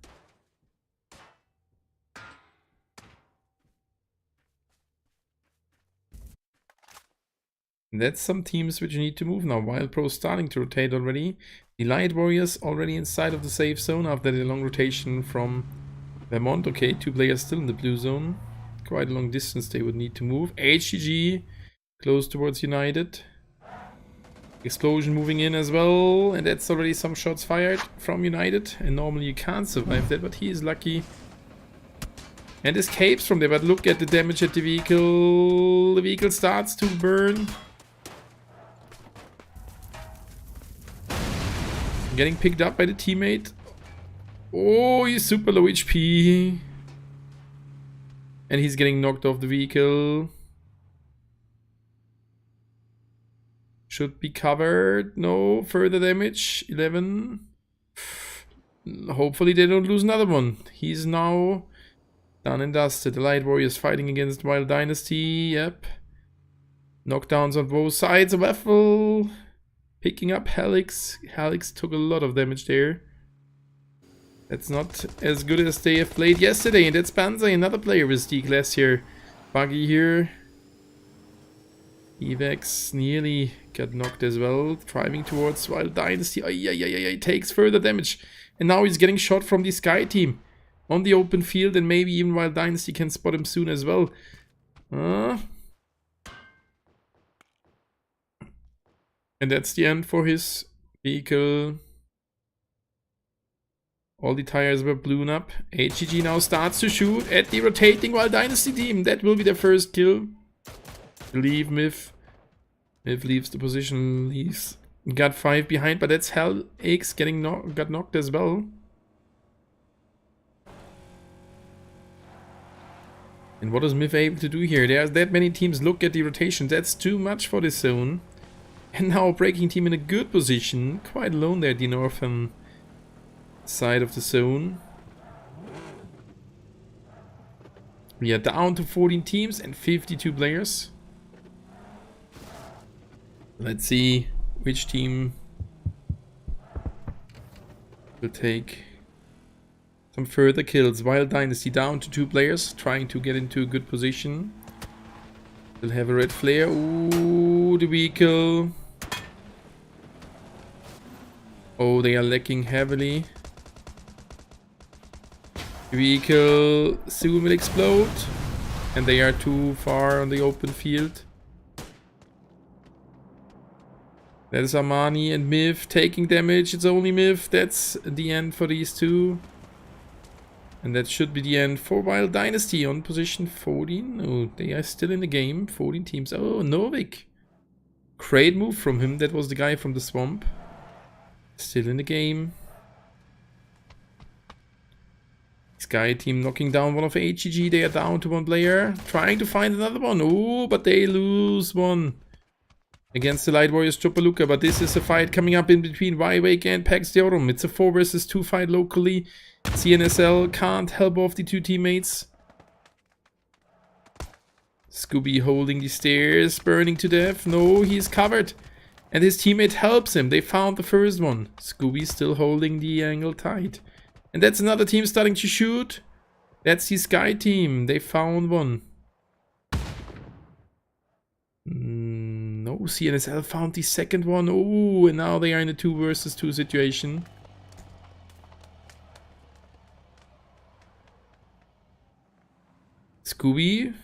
And that's some teams which need to move now. Wild Pro starting to rotate already. The Light Warriors already inside of the safe zone after the long rotation from Vermont. Okay, 2 players still in the blue zone. Quite a long distance they would need to move. HGG close towards United. Explosion moving in as well. And that's already some shots fired from United. And normally you can't survive that, but he is lucky. And escapes from there. But look at the damage at the vehicle. The vehicle starts to burn. Getting picked up by the teammate. Oh, he's super low HP. And he's getting knocked off the vehicle. Should be covered. No further damage. 11. Hopefully they don't lose another one. He's now done and dusted. The Light Warriors fighting against Wild Dynasty. Yep. Knockdowns on both sides. Waffle. Picking up Helix. Helix took a lot of damage there. That's not as good as they have played yesterday. And that's Banzai, another player with D-Class here. Buggy here. Evex nearly got knocked as well. Driving towards Wild Dynasty. Ay, takes further damage. And now he's getting shot from the Sky team. On the open field, and maybe even Wild Dynasty can spot him soon as well. And that's the end for his vehicle. All the tires were blown up. HGG now starts to shoot at the rotating Wild Dynasty team. That will be their first kill. I believe Myth leaves the position, leaves Got 5 behind, but that's Hell X getting got knocked as well. And what is Myth able to do here? There's that many teams look at the rotation. That's too much for this zone. And now Breaking Team in a good position. Quite alone there at the northern side of the zone. We are down to 14 teams and 52 players. Let's see which team will take some further kills. Wild Dynasty down to 2 players, trying to get into a good position. They'll have a red flare. Ooh, the vehicle. Oh, they are lacking heavily. The vehicle soon will explode. And they are too far on the open field. That is Armani and Myth taking damage. It's only Myth. That's the end for these two. And that should be the end for Wild Dynasty on position 14. Oh, they are still in the game. 14 teams. Oh, Novik. Great move from him. That was the guy from the swamp. Still in the game. Sky team knocking down one of HGG. They are down to 1 player. Trying to find another one. Oh, but they lose one. Against the Light Warriors Chopaluka, but this is a fight coming up in between Wake and Pax Deorum. It's a 4 versus 2 fight locally. CNSL can't help off the 2 teammates. Scooby holding the stairs, burning to death. No, he's covered. And his teammate helps him. They found the first one. Scooby still holding the angle tight. And that's another team starting to shoot. That's the Sky team. They found one. No, CNSL found the second one. Oh, and now they are in a 2 versus 2 situation. Scooby,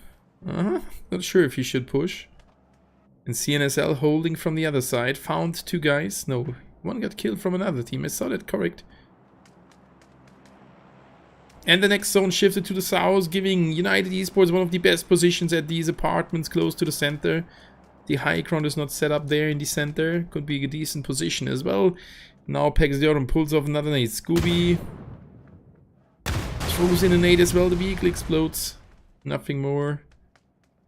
not sure if he should push. And CNSL holding from the other side. Found 2 guys. No, one got killed from another team. I saw that correct. And the next zone shifted to the south, giving United Esports one of the best positions at these apartments close to the center. The high ground is not set up there in the center. Could be a decent position as well. Now Pax Deorum pulls off another nade. Scooby throws in a nade as well. The vehicle explodes. Nothing more.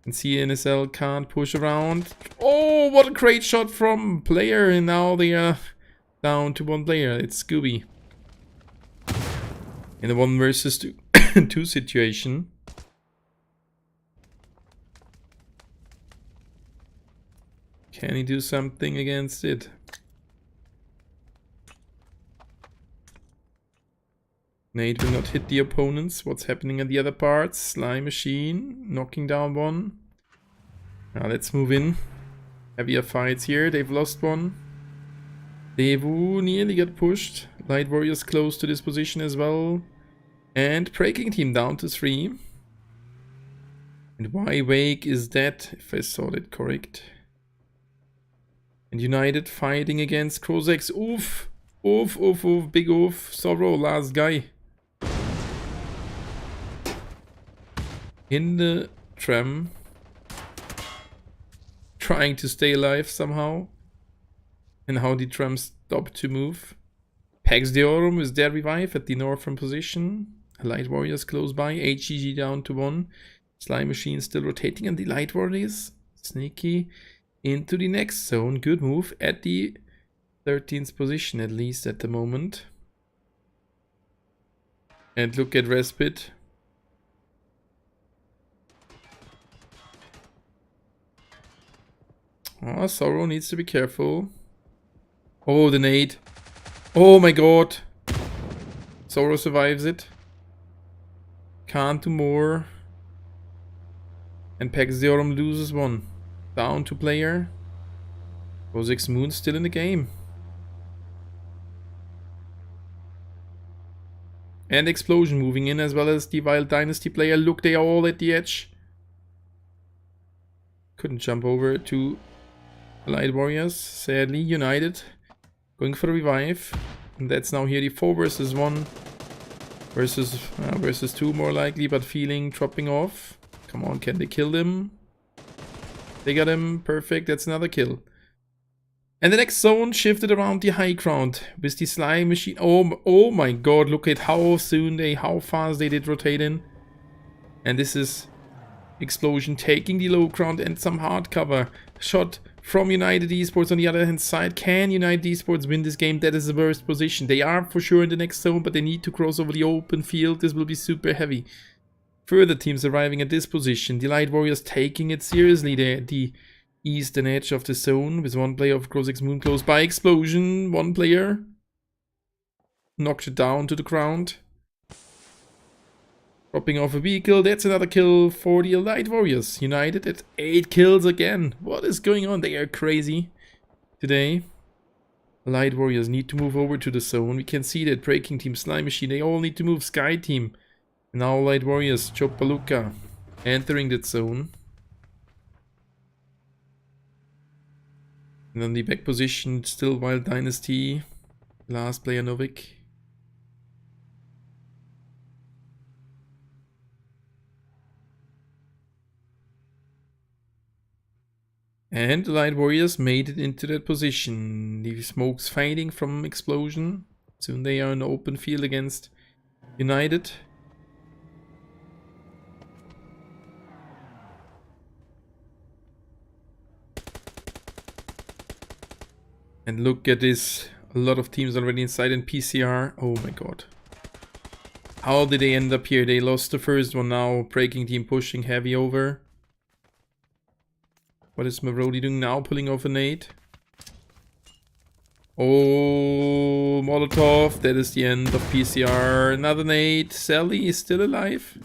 And CNSL can't push around. Oh, what a great shot from player. And now they are down to 1 player. It's Scooby. In a 1 versus 2 situation. Can he do something against it? Nade will not hit the opponents. What's happening at the other parts? Slime Machine knocking down one. Now let's move in. Heavier fights here. They've lost one. Devu nearly got pushed. Light Warriors close to this position as well. And Breaking Team down to 3. And Wake is dead, if I saw that correct. And United fighting against Crozex. Oof! Oof, oof, oof, big oof. Sorrow, last guy. In the tram. Trying to stay alive somehow. And how the tram stopped to move. Pax Deorum is their revive at the northern position. Light Warriors close by. HGG down to 1. Slime Machine still rotating. And the Light Warriors sneaky into the next zone. Good move at the 13th position, at least at the moment. And look at Respite. Oh, Sorrow needs to be careful. Oh, the nade. Oh my god. Sorrow survives it. Can't do more. And Pax Deorum loses 1. Down to player. Rosix Moon still in the game. And Explosion moving in, as well as the Wild Dynasty player. Look, they are all at the edge. Couldn't jump over to Light Warriors. Sadly, United going for the revive. And that's now here the 4 versus 1. Versus 2 more likely, but feeling dropping off. Come on, can they kill them? They got him. Perfect. That's another kill. And the next zone shifted around the high ground with the slime machine. Oh my god, look at how fast they did rotate in. And this is Explosion taking the low ground and some hard cover. Shot from United Esports on the other hand side. Can United Esports win this game? That is the worst position. They are for sure in the next zone, but they need to cross over the open field. This will be super heavy. Further teams arriving at this position. The Light Warriors taking it seriously. They're at the eastern edge of the zone with one player of Grosix Moon close by. Explosion. One player knocked it down to the ground. Dropping off a vehicle. That's another kill for the Light Warriors. United at 8 kills again. What is going on? They are crazy today. Light Warriors need to move over to the zone. We can see that Breaking Team, Slime Machine, they all need to move. Sky Team. Now Light Warriors, Chopaluka entering that zone. And on the back position, still Wild Dynasty. Last player Novik. And the Light Warriors made it into that position. The smoke's fading from Explosion. Soon they are in the open field against United. And look at this. A lot of teams already inside in PCR. Oh my god. How did they end up here? They lost the first one now. Breaking Team pushing heavy over. What is Marodi doing now? Pulling off a nade. Oh, Molotov. That is the end of PCR. Another nade. Sally is still alive.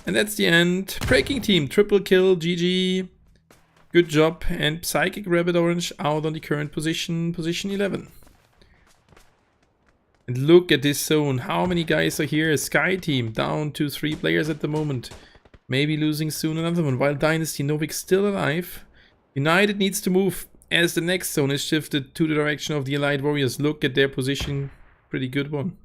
And that's the end. Breaking Team. Triple kill. GG. Good job. And Psychic Rabbit Orange out on the current position. Position 11. And look at this zone. How many guys are here? Sky Team down to 3 players at the moment. Maybe losing soon another one. Wild Dynasty, Novik still alive. United needs to move as the next zone is shifted to the direction of the Allied Warriors. Look at their position. Pretty good one.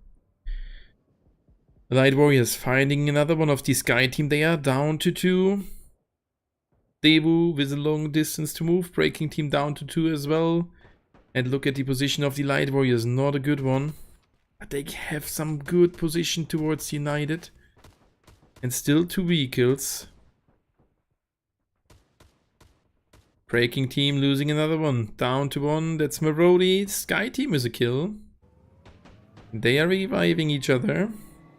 Allied Warriors finding another one of the Sky Team. They are down to 2. Debu with a long distance to move. Breaking Team down to 2 as well. And look at the position of the Light Warriors. Not a good one. But they have some good position towards United. And still 2 vehicles. Breaking Team losing another one. Down to 1. That's Marodi. Sky Team is a kill. They are reviving each other.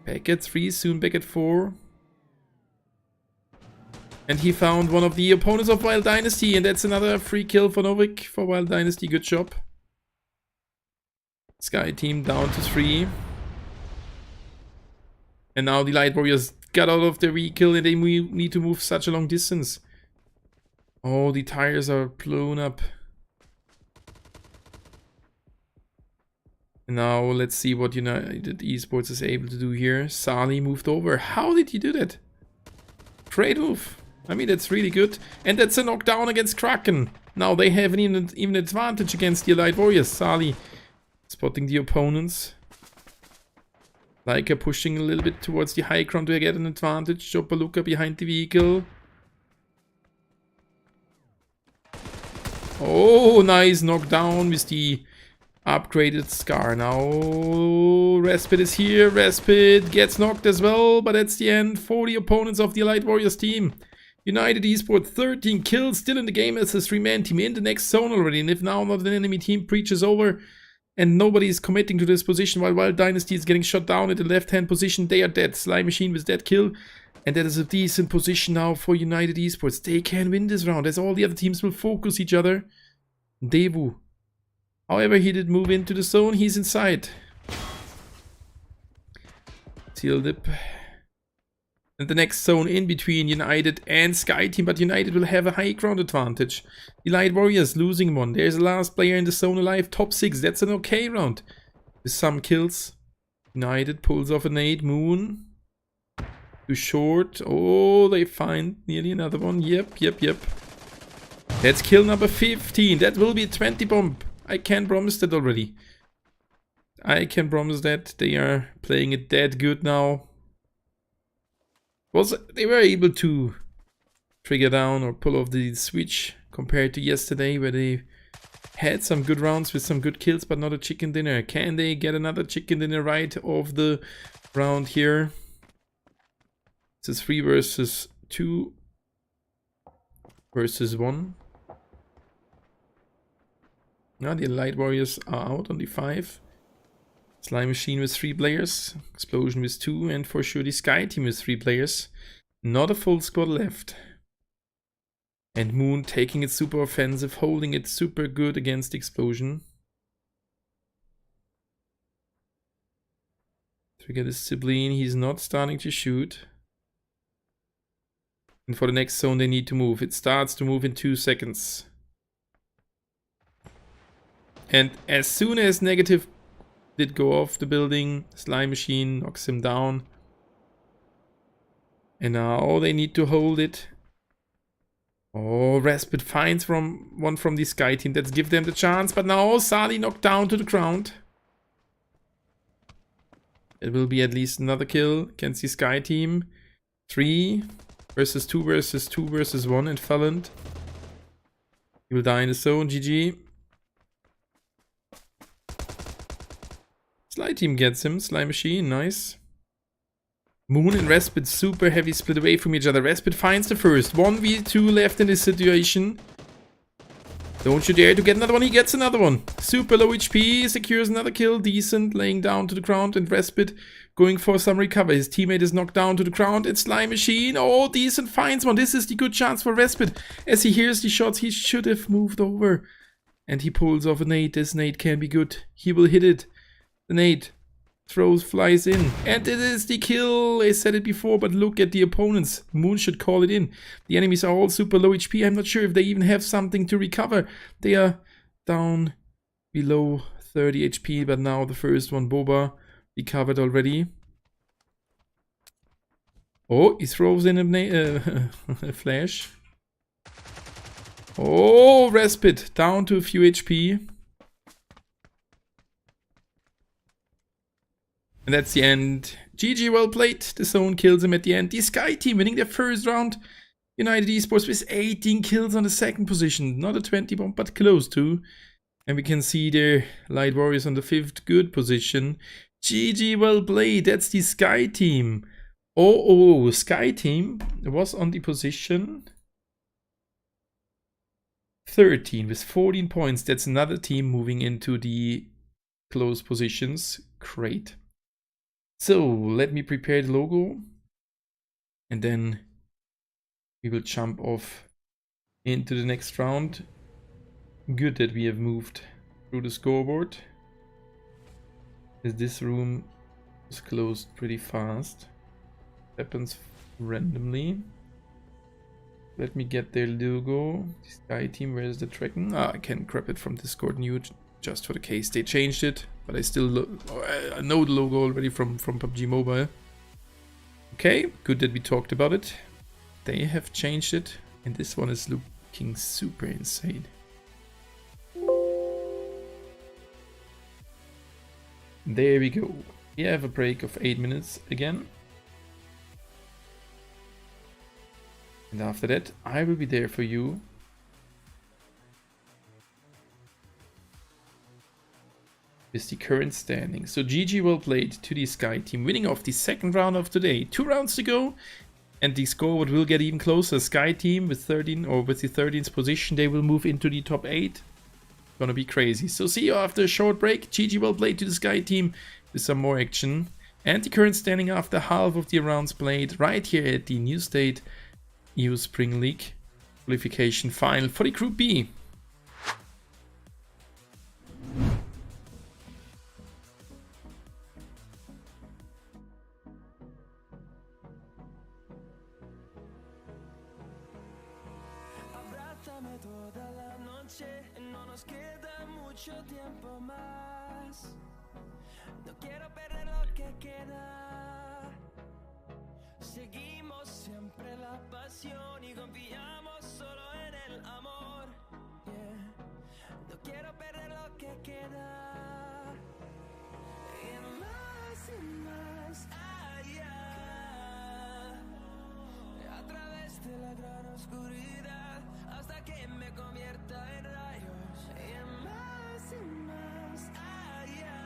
Back at 3, soon back at 4. And he found one of the opponents of Wild Dynasty. And that's another free kill for Novik for Wild Dynasty. Good job. Sky Team down to 3. And now the Light Warriors got out of their vehicle and they need to move such a long distance. Oh, the tires are blown up. And now let's see what United Esports is able to do here. Sali moved over. How did he do that? Great move. I mean, that's really good. And that's a knockdown against Kraken. Now they have an even advantage against the Allied Warriors. Sali spotting the opponents. Leica pushing a little bit towards the high ground to get an advantage. Chopaluka behind the vehicle. Oh, nice knockdown with the upgraded Scar. Now Respite is here. Respite gets knocked as well, but that's the end for the opponents of the Allied Warriors team. United Esports 13 kills, still in the game as a 3-man team in the next zone already. And if now not an enemy team breaches over and nobody is committing to this position while Wild Dynasty is getting shot down at the left-hand position, they are dead. Slime Machine with that kill. And that is a decent position now for United Esports. They can win this round as all the other teams will focus each other. Devu. However, he did move into the zone. He's inside. Seal dip. And the next zone in between United and Sky Team, but United will have a high ground advantage. The Light Warriors losing one. There's the last player in the zone alive, top 6. That's an okay round with some kills. United pulls off a nade. Moon. Too short. Oh, they find nearly another one. Yep. That's kill number 15. That will be a 20 bomb. I can promise that already. I can promise that. They are playing it that good now. They were able to trigger down or pull off the switch compared to yesterday, where they had some good rounds with some good kills, but not a chicken dinner. Can they get another chicken dinner right off the round here? This is 3 versus 2 versus 1. Now the Light Warriors are out on the 5. Slime Machine with 3 players, Explosion with 2, and for sure the Sky Team with 3 players. Not a full squad left. And Moon taking it super offensive, holding it super good against Explosion. Trigger the Sibling, he's not starting to shoot. And for the next zone they need to move. It starts to move in 2 seconds. And as soon as Negative did go off the building, Slime Machine knocks him down. And now they need to hold it. Oh, Respite finds one from the Sky Team. Let's give them the chance. But now Sadi knocked down to the ground. It will be at least another kill against the Sky Team. 3 versus 2 versus 2 versus 1 and Felland. He will die in the zone. GG. Sly Team gets him. Slime Machine, nice. Moon and Respite super heavy split away from each other. Respite finds the first. 1v2 left in this situation. Don't you dare to get another one. He gets another one. Super low HP. Secures another kill. Decent. Laying down to the ground. And Respite going for some recover. His teammate is knocked down to the ground. It's Slime Machine. Oh, Decent finds one. This is the good chance for Respite. As he hears the shots, he should have moved over. And he pulls off a nade. This nade can be good. He will hit it. The nade flies in, and it is the kill. I said it before, but look at the opponents. Moon should call it in. The enemies are all super low HP. I'm not sure if they even have something to recover. They are down below 30 HP, but now the first one, Boba, recovered already. Oh, he throws in a flash. Oh, Respite down to a few HP. And that's the end. GG, well played. The zone kills him at the end. The Sky Team winning their first round. United Esports with 18 kills on the second position. Not a 20 bomb, but close to. And we can see their Light Warriors on the 5th good position. GG, well played. That's the Sky Team. Oh, Sky Team was on the position 13 with 14 points. That's another team moving into the close positions. Great. So, let me prepare the logo, and then we will jump off into the next round. Good that we have moved through the scoreboard, as this room was closed pretty fast. Happens randomly. Let me get their logo. The Sky Team, where's the tracking? I can grab it from Discord new, just for the case they changed it. But I still I know the logo already from PUBG Mobile. Okay, good that we talked about it. They have changed it, and this one is looking super insane. There we go. We have a break of 8 minutes again. And after that, I will be there for you. Is the current standing. So GG well played to the Sky Team, winning off the second round of today. 2 rounds to go, and the scoreboard will get even closer. Sky Team with 13, or with the 13th position, they will move into the top 8. Gonna be crazy. So see you after a short break. GG well played to the Sky Team with some more action. And the current standing after half of the rounds played right here at the New State EU Spring League Qualification Final for the Group B. No nos queda mucho tiempo más. No quiero perder lo que queda. Seguimos siempre la pasión y confiamos solo en el amor. Yeah. No quiero perder lo que queda. Y más allá. A través de la gran oscuridad hasta que me convierta en rayos y más allá.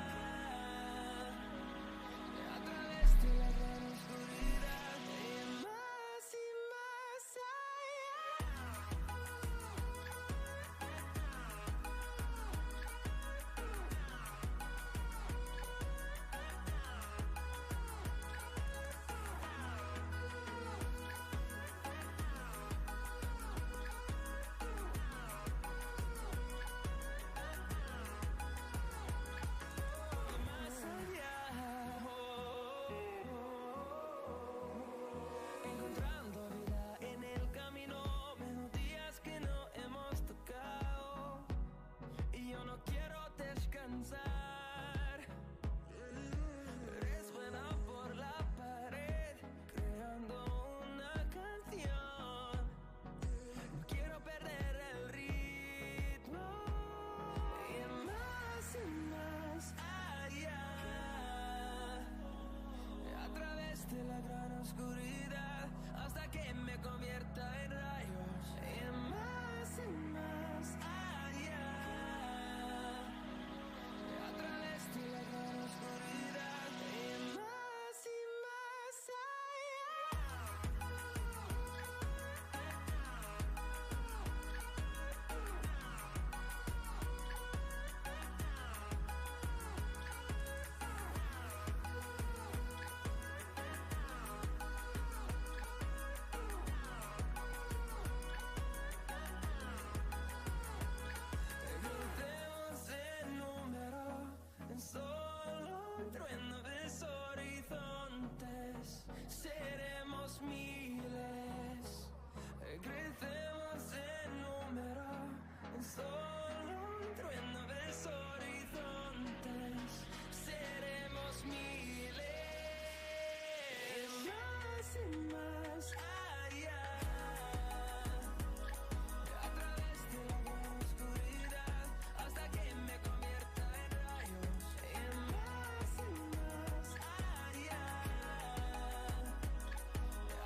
A través de la gran oscuridad y más encontrando vida en el camino, melodías que no hemos tocado y yo no quiero descansar. Eres buena por la pared, creando una canción. No quiero perder el ritmo y más allá. A través de la gran oscuridad hasta que me convierta en rayos y más allá. A través de la gran oscuridad y más Crucemos el número en solo un trueno de horizontes. Seremos miles. Crecemos en número en solo un trueno de horizontes. Seremos miles. Más allá. A través de la gran oscuridad hasta que me convierta en rayos y más allá.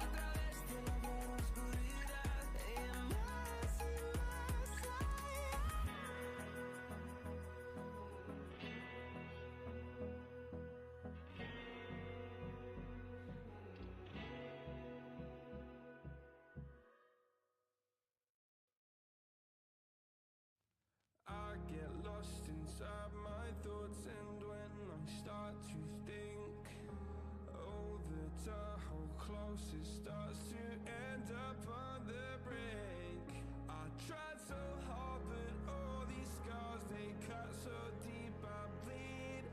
A través de la gran oscuridad y más I get lost inside my thoughts, and when I start to think, oh, the Tahoe close, it starts to end up on the brink. I tried so hard, but all these scars, they cut so deep, I bleed.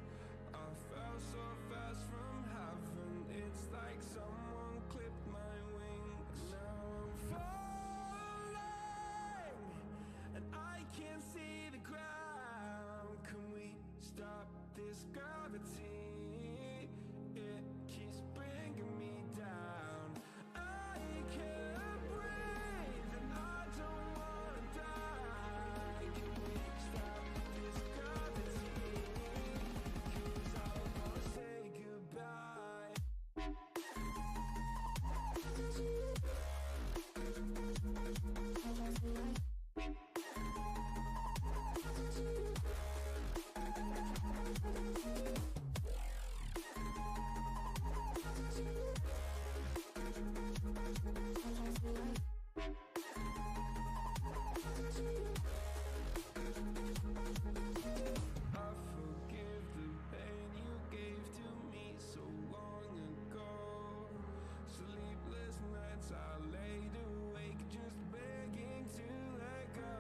I fell so fast from heaven, it's like someone clipped my wings. Now I'm falling, and I can't see the ground. Can we stop this gravity? It keeps bringing me down. I can't breathe and I don't wanna die. Can we stop this gravity? 'Cause I wanna say goodbye. I forgive the pain you gave to me so long ago. Sleepless nights I laid awake just begging to let go.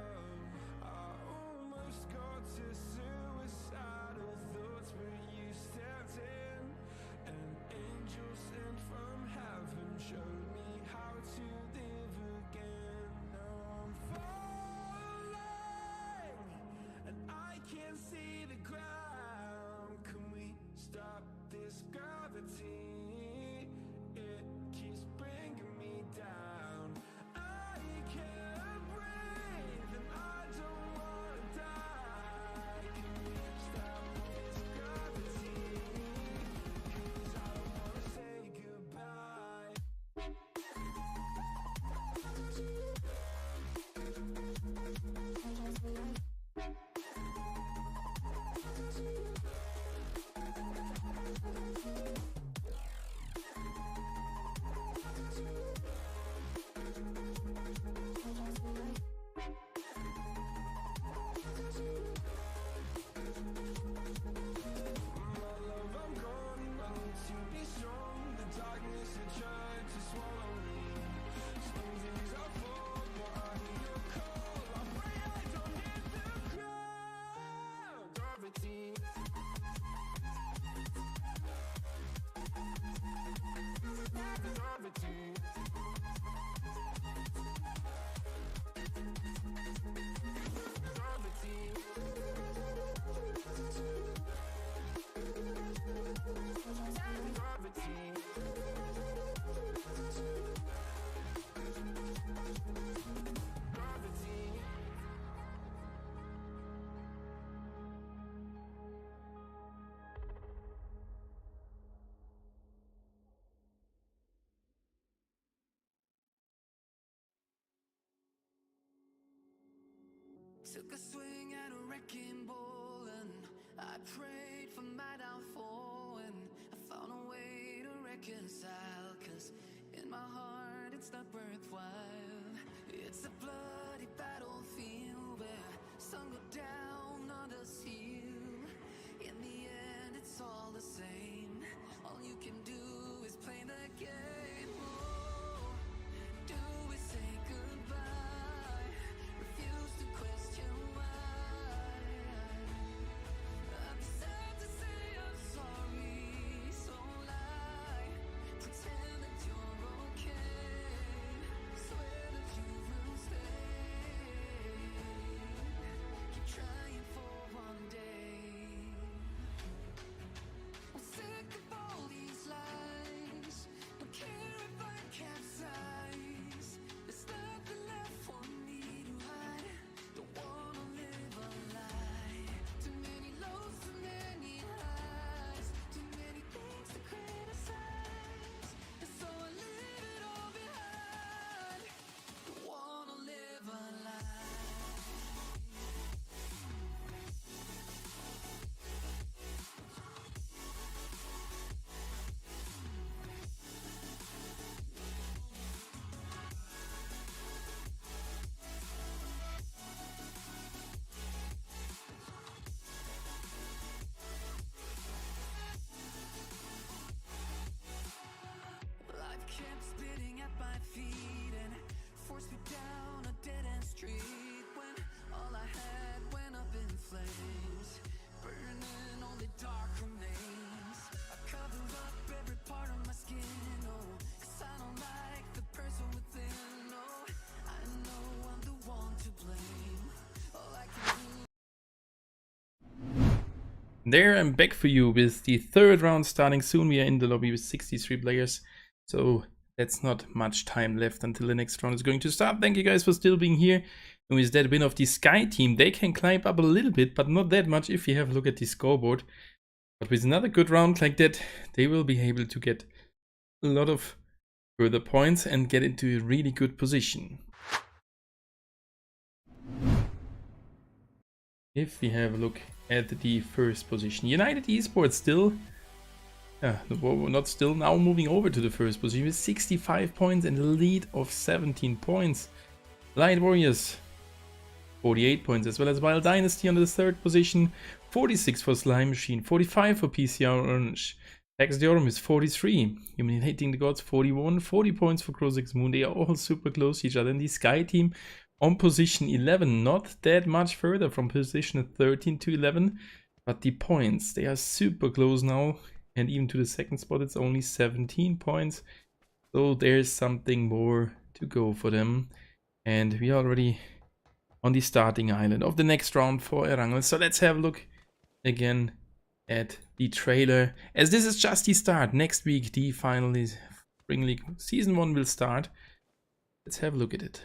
I almost got to suicidal thoughts, but you stepped in. An angel sent from heaven showed me how to live again. Now I'm falling, Took a swing at a wrecking ball and I prayed for my downfall, and I found a way to reconcile, 'cause in my heart it's not worthwhile. It's a bloody battlefield where some go down, others heal. In the end it's all the same. All you can do is play the game. Oh, do we say goodbye? Refuse to question why. I deserve to say I'm sorry, so lie. Pretend that you're okay. Swear that you will stay. Keep trying for one day. I'm sick of all these lies. Don't care if I capsize. There's nothing left for me to hide. Don't wanna live a lie. Too many lows, too many highs. Too many things to criticize. And so I leave it all behind. Don't wanna live a lie. Life kept spitting at my feet and forced me down a dead-end street, when all I had went up in flames, burning only dark remains. I covered up every part of my skin, oh, 'cause I don't like the person within. Oh, I know I'm the one to blame. All I can do. There, I'm back for you with the third round starting soon. We are in the lobby with 63 players, so that's not much time left until the next round is going to start. Thank you guys for still being here. And with that win of the Sky team, they can climb up a little bit, but not that much if you have a look at the scoreboard. But with another good round like that, they will be able to get a lot of further points and get into a really good position. If we have a look at the first position, United Esports still, not still, now moving over to the first position with 65 points and a lead of 17 points. Light Warriors, 48 points, as well as Wild Dynasty on the third position, 46 for Slime Machine, 45 for PCR Orange. Tax Deorum is 43, Humiliating the Gods 41, 40 points for Crozix Moon. They are all super close to each other. And the Sky team on position 11, not that much further from position 13 to 11, but the points, they are super close now, and even to the second spot it's only 17 points, so there's something more to go for them. And we are already on the starting island of the next round for Erangel, so let's have a look again at the trailer, as this is just the start. Next week the final is Spring League Season 1 will start. Let's have a look at it.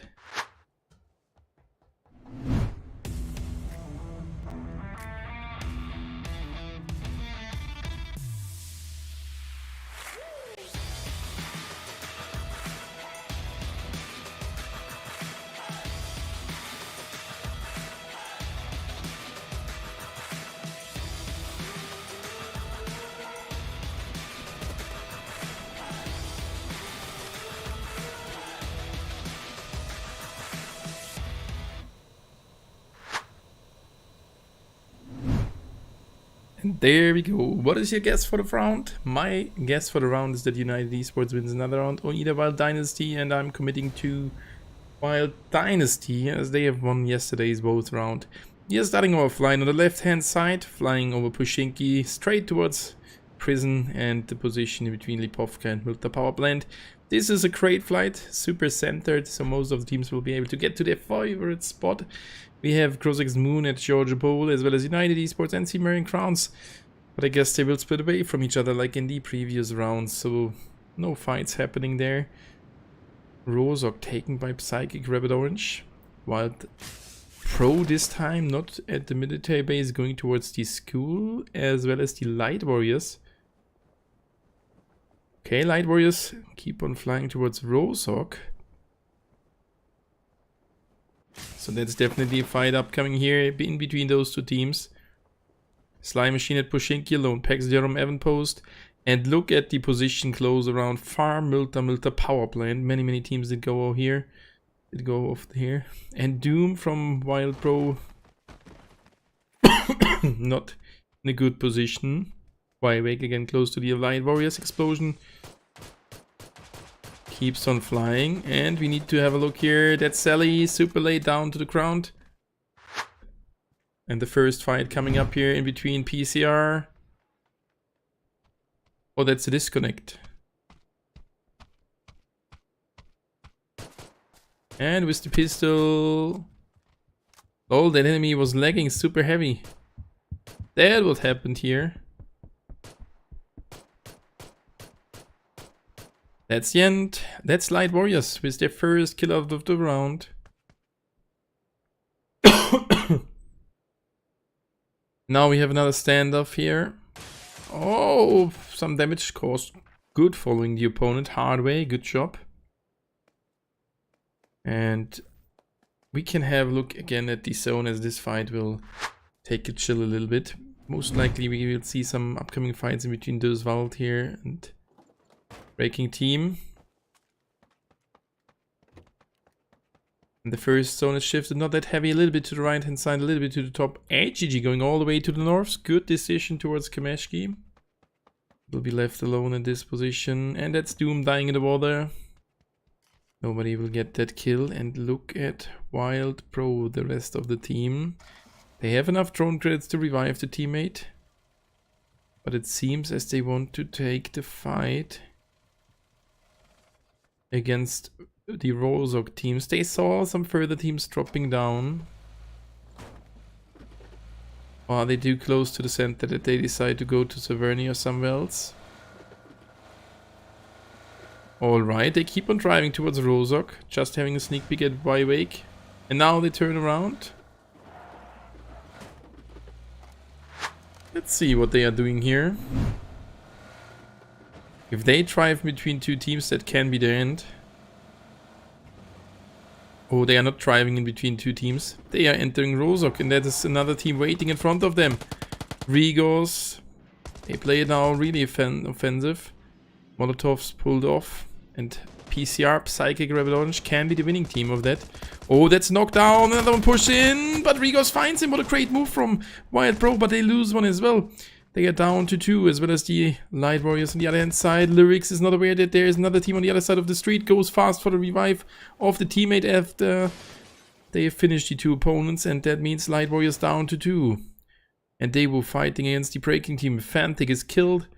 And there we go. What is your guess for the round? My guess for the round is that United Esports wins another round, or either Wild Dynasty, and I'm committing to Wild Dynasty as they have won yesterday's both round. We are starting our flying on the left hand side, flying over Pushinki straight towards Prison and the position in between Lipovka and Milta Power Plant. This is a great flight, super centered, so most of the teams will be able to get to their favorite spot. We have Crozix Moon at Georgia Bowl, as well as United Esports and Cimmerian Crowns. But I guess they will split away from each other like in the previous rounds, so no fights happening there. Rozok taken by Psychic Rabbit Orange. Wild Pro this time, not at the military base, going towards the school, as well as the Light Warriors. Okay, Light Warriors keep on flying towards Rozok. So that's definitely a fight upcoming here in between those two teams. Slime Machine at Pushinki alone, Pax Jerome Evan Post. And look at the position close around Farm, Milta Power Plant. Many teams did go here. Did go off here. And Doom from Wild Pro. Not in a good position. Wake again close to the Allied Warriors explosion. Keeps on flying. And we need to have a look here. That's Sally, super late down to the ground. And the first fight coming up here in between PCR. Oh, that's a disconnect. And with the pistol... Oh, that enemy was lagging super heavy. That's what happened here. That's the end. That's Light Warriors with their first kill out of the round. Now we have another standoff here. Oh, some damage caused. Good following the opponent. Hard way. Good job. And we can have a look again at the zone as this fight will take a chill a little bit. Most likely we will see some upcoming fights in between Doswald here and Breaking Team. And the first zone is shifted, not that heavy, a little bit to the right hand side, a little bit to the top. HGG going all the way to the north. Good decision towards Kameshki. Will be left alone in this position. And that's Doom dying in the water. Nobody will get that kill. And look at Wild Pro, the rest of the team. They have enough drone credits to revive the teammate. But it seems as they want to take the fight against the Rozok teams. They saw some further teams dropping down. Or are they too close to the center that they decide to go to Severny or somewhere else? Alright, they keep on driving towards Rozok, just having a sneak peek at Wake. And now they turn around. Let's see what they are doing here. If they drive between two teams, that can be the end. Oh, they are not driving in between two teams. They are entering Rozok, and that is another team waiting in front of them. Rigos. They play it now really offensive. Molotovs pulled off. And PCR, Psychic Avalanche, can be the winning team of that. Oh, that's knocked down. Another one push in. But Rigos finds him. What a great move from Wild Pro. But they lose one as well. They are down to 2, as well as the Light Warriors on the other hand side. Lyrics is not aware that there is another team on the other side of the street. Goes fast for the revive of the teammate after they have finished the 2 opponents. And that means Light Warriors down to 2. And they were fighting against the Breaking Team. Fantic is killed.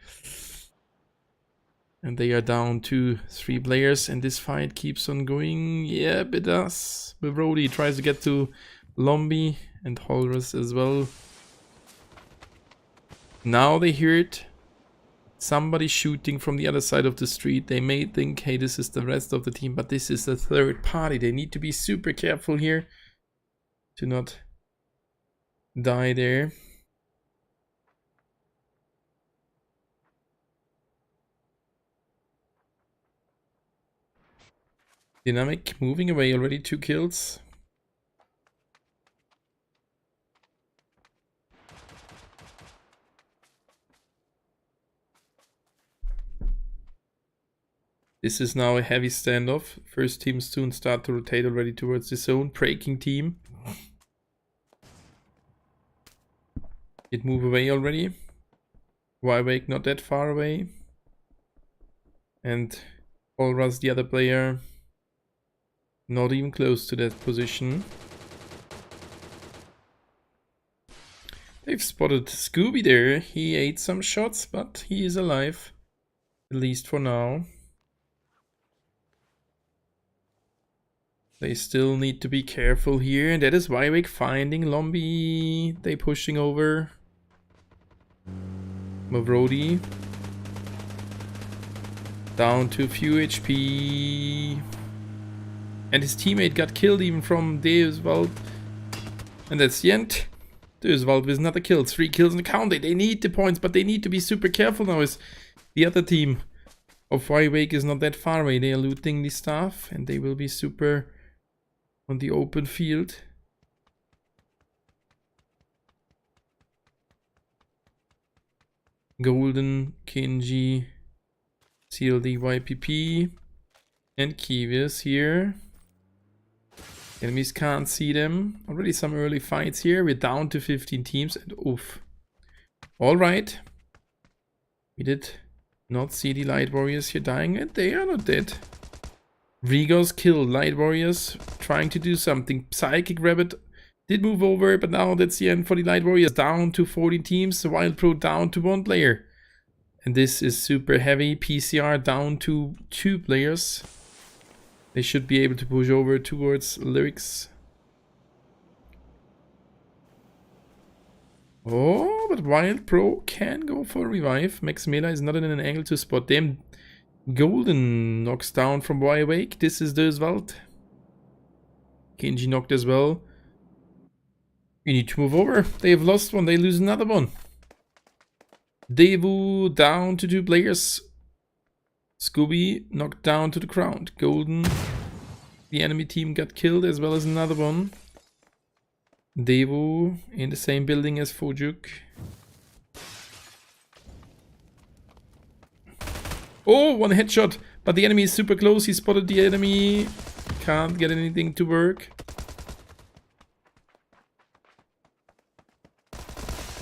And they are down to 3 players. And this fight keeps on going. Yep, it does. Brody tries to get to Lombi and Holrus as well. Now they heard somebody shooting from the other side of the street. They may think, hey, this is the rest of the team, but this is the third party. They need to be super careful here to not die there. Dynamic moving away already, 2 kills. This is now a heavy standoff. First team soon start to rotate already towards the zone. Breaking Team. It move away already. Wake not that far away. And Olraz, the other player, not even close to that position. They've spotted Scooby there. He ate some shots, but he is alive. At least for now. They still need to be careful here, and that is Wake finding Lombi. They pushing over. Mavrodi. Down to a few HP. And his teammate got killed even from Deuswald. And that's the end. Deuswald with another kill. 3 kills in the count. They need the points, but they need to be super careful now as the other team of Wake is not that far away. They are looting the stuff, and they will be super on the open field. Golden, Kenji, CLD, YPP, and Kivis here. Enemies can't see them. Already some early fights here. We're down to 15 teams and oof. Alright. We did not see the Light Warriors here dying and they are not dead. Rigos killed Light Warriors trying to do something. Psychic Rabbit did move over, but now that's the end for the Light Warriors. Down to 14 teams. Wild Pro down to 1 player. And this is super heavy. PCR down to 2 players. They should be able to push over towards Lyrics. Oh, but Wild Pro can go for a revive. Max Mela is not in an angle to spot them. Golden knocks down from Wide Awake. This is Döswald. Kenji knocked as well. You need to move over. They have lost one. They lose another one. Devu down to 2 players. Scooby knocked down to the ground. Golden, the enemy team got killed as well as another one. Devu in the same building as Fojuk. Oh, 1 headshot, but the enemy is super close. He spotted the enemy. Can't get anything to work.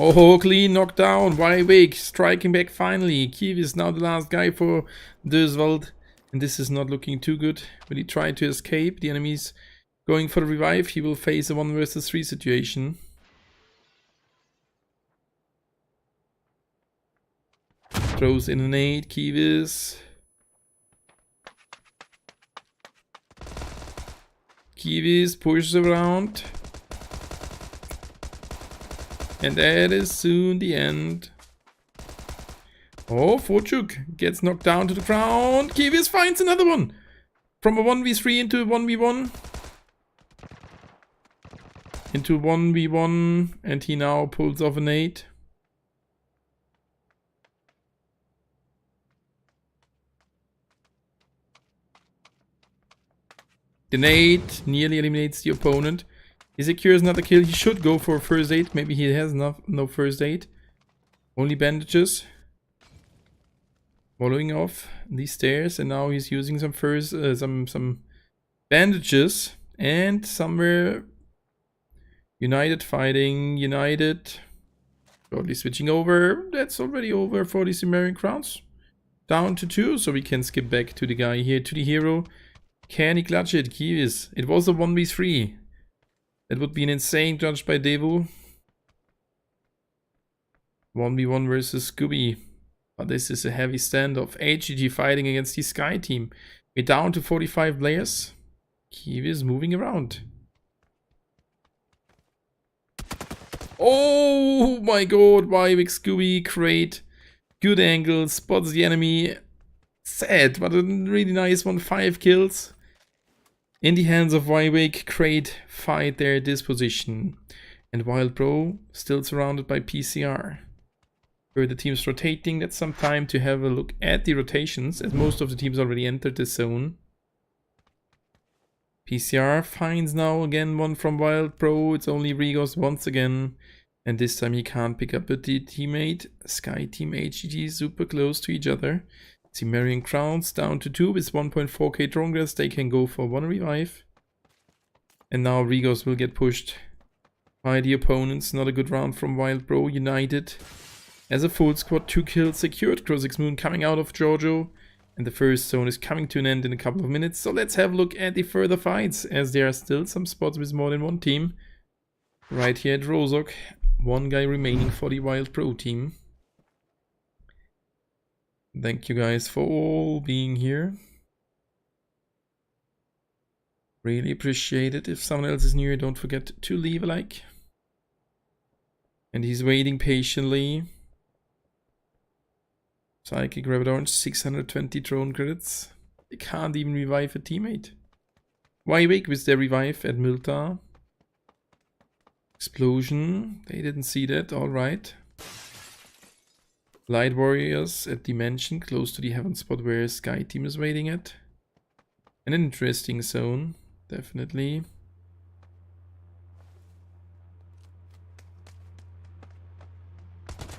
Oh, clean knockdown. Wide Awake striking back finally. Kiev is now the last guy for Döswald. And this is not looking too good. Will he try to escape? The enemy's going for the revive. He will face a 1 versus 3 situation. Throws in an 8. Kievis. Kievis pushes around. And that is soon the end. Oh, Fochuk gets knocked down to the ground. Kievis finds another one. From a 1v3 into a 1v1. Into 1v1. And he now pulls off an 8. The nade nearly eliminates the opponent. He secures another kill. He should go for a first aid. Maybe he has no first aid. Only bandages. Following off these stairs, and now he's using some some bandages. And somewhere United fighting. United shortly switching over. That's already over for the Sumerian crowns. Down to 2, so we can skip back to the guy here, to the hero. Can he clutch it? Kivis. It was a 1v3. That would be an insane judge by Devu. 1v1 versus Scooby. But this is a heavy standoff. HGG fighting against the Sky team. We're down to 45 players. Kiev is moving around. Oh my god, Wyvik Scooby, great. Good angle, spots the enemy. Sad, but a really nice one. 5 kills. In the hands of Wyvik, great fight there at this position. And Wild Pro still surrounded by PCR. Where the team's rotating, that's some time to have a look at the rotations, as most of the teams already entered the zone. PCR finds now again one from Wild Pro. It's only Rigos once again. And this time he can't pick up a teammate. Sky Team HGG super close to each other. Cimmerian Crowns down to 2 with 1.4k drone grass. They can go for 1 revive. And now Rigos will get pushed by the opponents. Not a good round from Wild Pro. United as a full squad. 2 kills secured. Crozix Moon coming out of Giorgio. And the first zone is coming to an end in a couple of minutes. So let's have a look at the further fights, as there are still some spots with more than one team. Right here at Rozok. 1 guy remaining for the Wild Pro team. Thank you guys for all being here. Really appreciate it. If someone else is new here, don't forget to leave a like. And he's waiting patiently. Psychic Rabbit Orange, 620 drone credits. They can't even revive a teammate. Wyvik with their revive at Milta. Explosion. They didn't see that. Alright. Light Warriors at Dimension, close to the Heaven spot where Sky Team is waiting at. An interesting zone, definitely.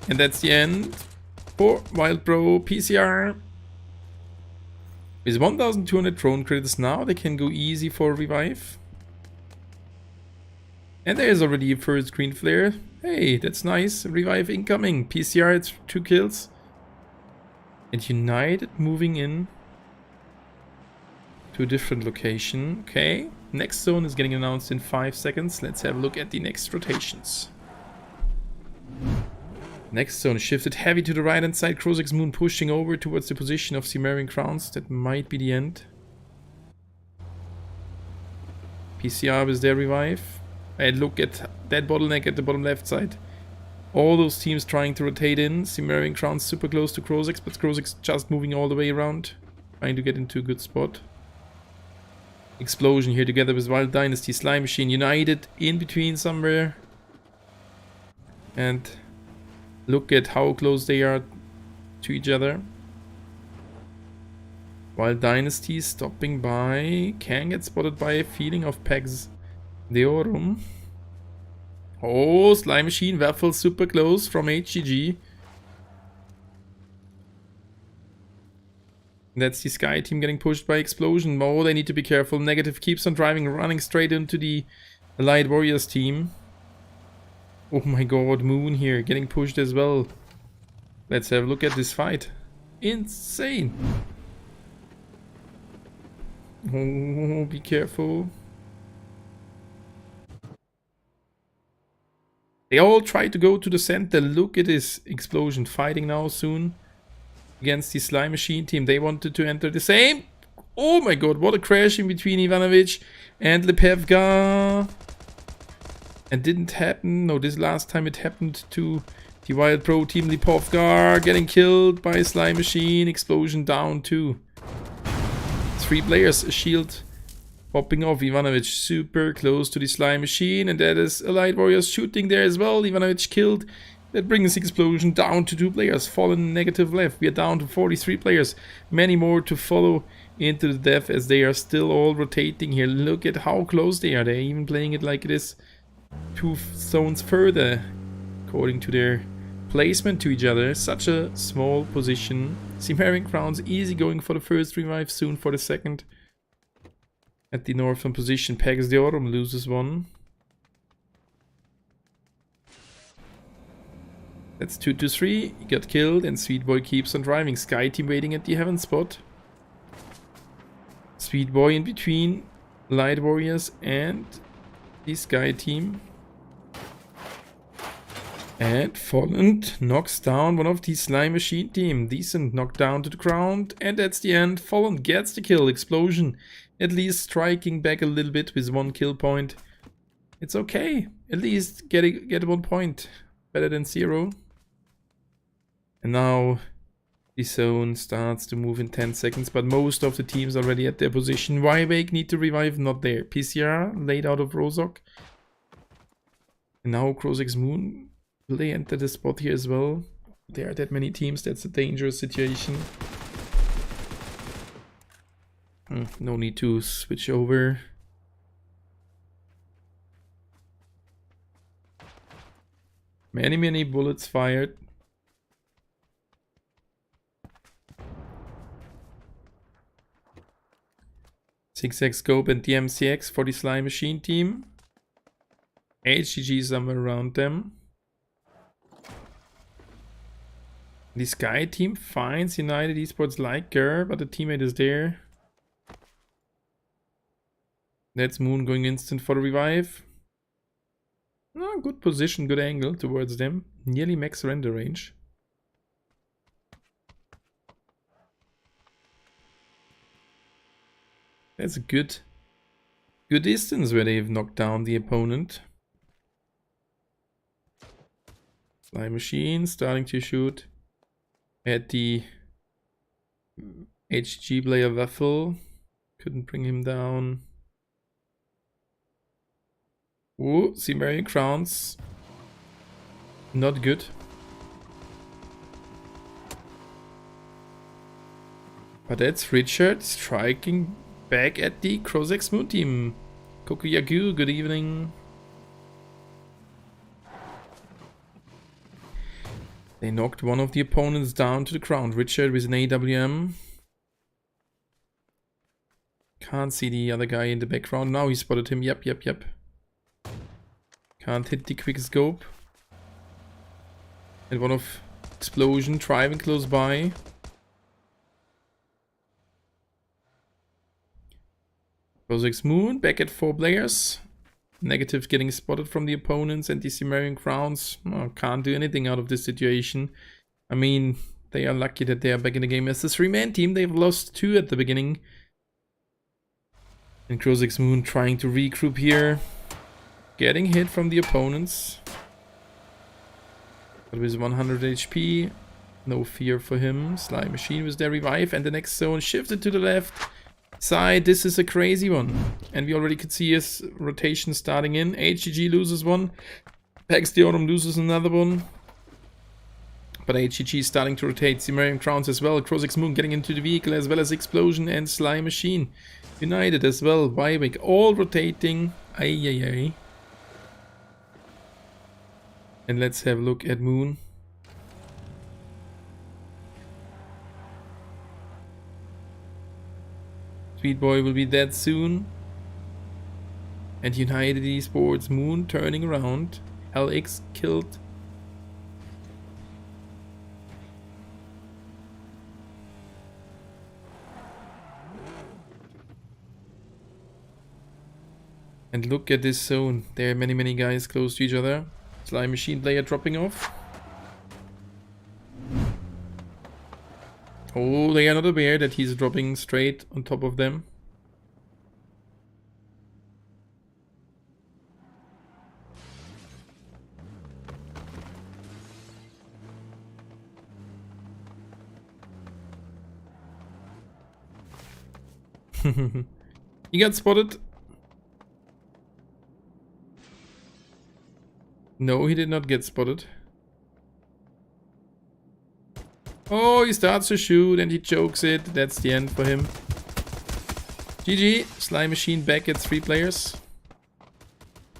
And that's the end for Wild Bro PCR. With 1200 drone credits now, they can go easy for revive. And there's already a first green flare. Hey, that's nice. Revive incoming. PCR, it's 2 kills. And United moving in to a different location. Okay, next zone is getting announced in 5 seconds. Let's have a look at the next rotations. Next zone shifted heavy to the right hand side. Crozek's Moon pushing over towards the position of Cimmerian Crowns. That might be the end. PCR is their revive. And look at that bottleneck at the bottom left side. All those teams trying to rotate in. Cimmerian Crowns super close to Crozek's, but Crozek's just moving all the way around. Trying to get into a good spot. Explosion here together with Wild Dynasty. Slime Machine United in between somewhere. And look at how close they are to each other. Wild Dynasty stopping by. Can get spotted by a feeling of Pax Deorum. Oh, Slime Machine Waffle super close from HGG. That's the Sky team getting pushed by Explosion. Oh, they need to be careful. Negative keeps on driving, running straight into the Allied Warriors team. Oh my god, Moon here getting pushed as well. Let's have a look at this fight. Insane. Oh, be careful. They all try to go to the center. Look at this Explosion fighting now soon against the Slime Machine team. They wanted to enter the same. Oh my god, what a crash in between Ivanovic and Lepevka. And didn't happen. No, this last time it happened to the Wild Pro team. Lipovgar getting killed by Slime Machine. Explosion down too. 3 players. A shield popping off. Ivanovic super close to the Slime Machine. And that is Allied Warriors shooting there as well. Ivanovic killed. That brings Explosion down to 2 players. Fallen negative left. We are down to 43 players. Many more to follow into the death as they are still all rotating here. Look at how close they are. They're even playing it like it is 2 zones further according to their placement to each other. Such a small position. Cimmerian Crowns easy going for the first revive, soon for the second. At the northern position, Pax Deorum loses 1. That's 2 to 3. He got killed and Sweet Boy keeps on driving. Sky team waiting at the heaven spot. Sweet Boy in between Light Warriors and the Sky team. And Fallen knocks down one of the Slime Machine team. Decent knockdown to the ground. And that's the end. Fallen gets the kill. Explosion at least striking back a little bit with 1 kill point. It's okay. At least get 1 point. Better than 0. And now the zone starts to move in 10 seconds. But most of the teams are already at their position. Wywake need to revive. Not there. PCR laid out of Rozok. And now Crozek's Moon. Will they enter the spot here as well? There are that many teams. That's a dangerous situation. No need to switch over. Many bullets fired. Zigzag Scope and DMCX for the Slime Machine team. HGG somewhere around them. The Sky team finds United Esports like Ger, but the teammate is there. That's Moon going instant for the revive. Oh, good position, good angle towards them. Nearly max render range. That's a good distance where they've knocked down the opponent. Slime Machine starting to shoot at the HG player Waffle. Couldn't bring him down. Oh, Cimmerian Crowns. Not good. But that's Richard striking back at the Crozek's Moon team. Kokuyagu, good evening. They knocked one of the opponents down to the ground. Richard with an AWM. Can't see the other guy in the background. Now he spotted him. Yep. Can't hit the quick scope. And one of explosion driving close by. Rosix Moon back at 4 players. Negative getting spotted from the opponents, and the Cimmerian Crowns can't do anything out of this situation. I mean, they are lucky that they are back in the game as a 3-man team. They've lost 2 at the beginning. And Rosix Moon trying to regroup here. Getting hit from the opponents. But with 100 HP, no fear for him. Slime Machine with their revive, and the next zone shifted to the left side. This is a crazy one, and we already could see his rotation starting in. HGG loses one, Pax Deorum loses another one, but HGG is starting to rotate. Cimmerian Crowns as well. Crozix Moon getting into the vehicle, as well as Explosion and Slime Machine United as well. Wywick all rotating. Ay. And let's have a look at Moon. Sweet Boy will be dead soon. And United Esports Moon turning around. LX killed. And look at this zone. There are many guys close to each other. Slime Machine player dropping off. Oh, they are not aware that he's dropping straight on top of them. He got spotted. No, he did not get spotted. Oh, he starts to shoot and he chokes it. That's the end for him. GG. Slime Machine back at 3 players.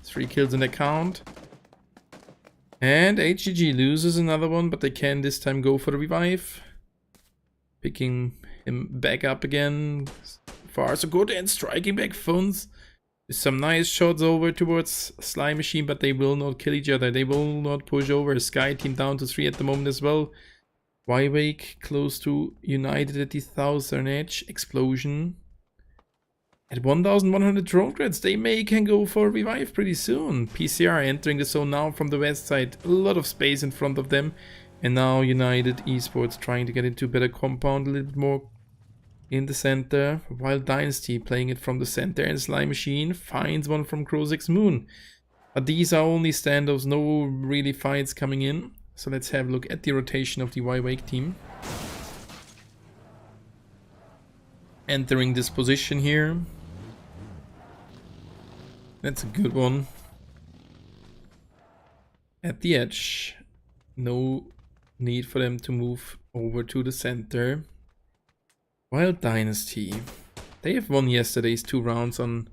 3 kills in the count. And HGG loses another one, but they can this time go for the revive. Picking him back up again. Far so good, and striking back Funds. Some nice shots over towards Slime Machine, but they will not kill each other. They will not push over. Sky Team down to 3 at the moment as well. Wywick close to United at the 1000 edge. Explosion. At 1100 drone credits, they can go for a revive pretty soon. PCR entering the zone now from the west side. A lot of space in front of them. And now United Esports trying to get into a better compound, a little bit more in the center. Wild Dynasty playing it from the center, and Slime Machine finds one from Crozix Moon. But these are only standoffs, no really fights coming in. So let's have a look at the rotation of the Wywick team. Entering this position here. That's a good one. At the edge. No need for them to move over to the center. Wild Dynasty. They have won yesterday's 2 rounds on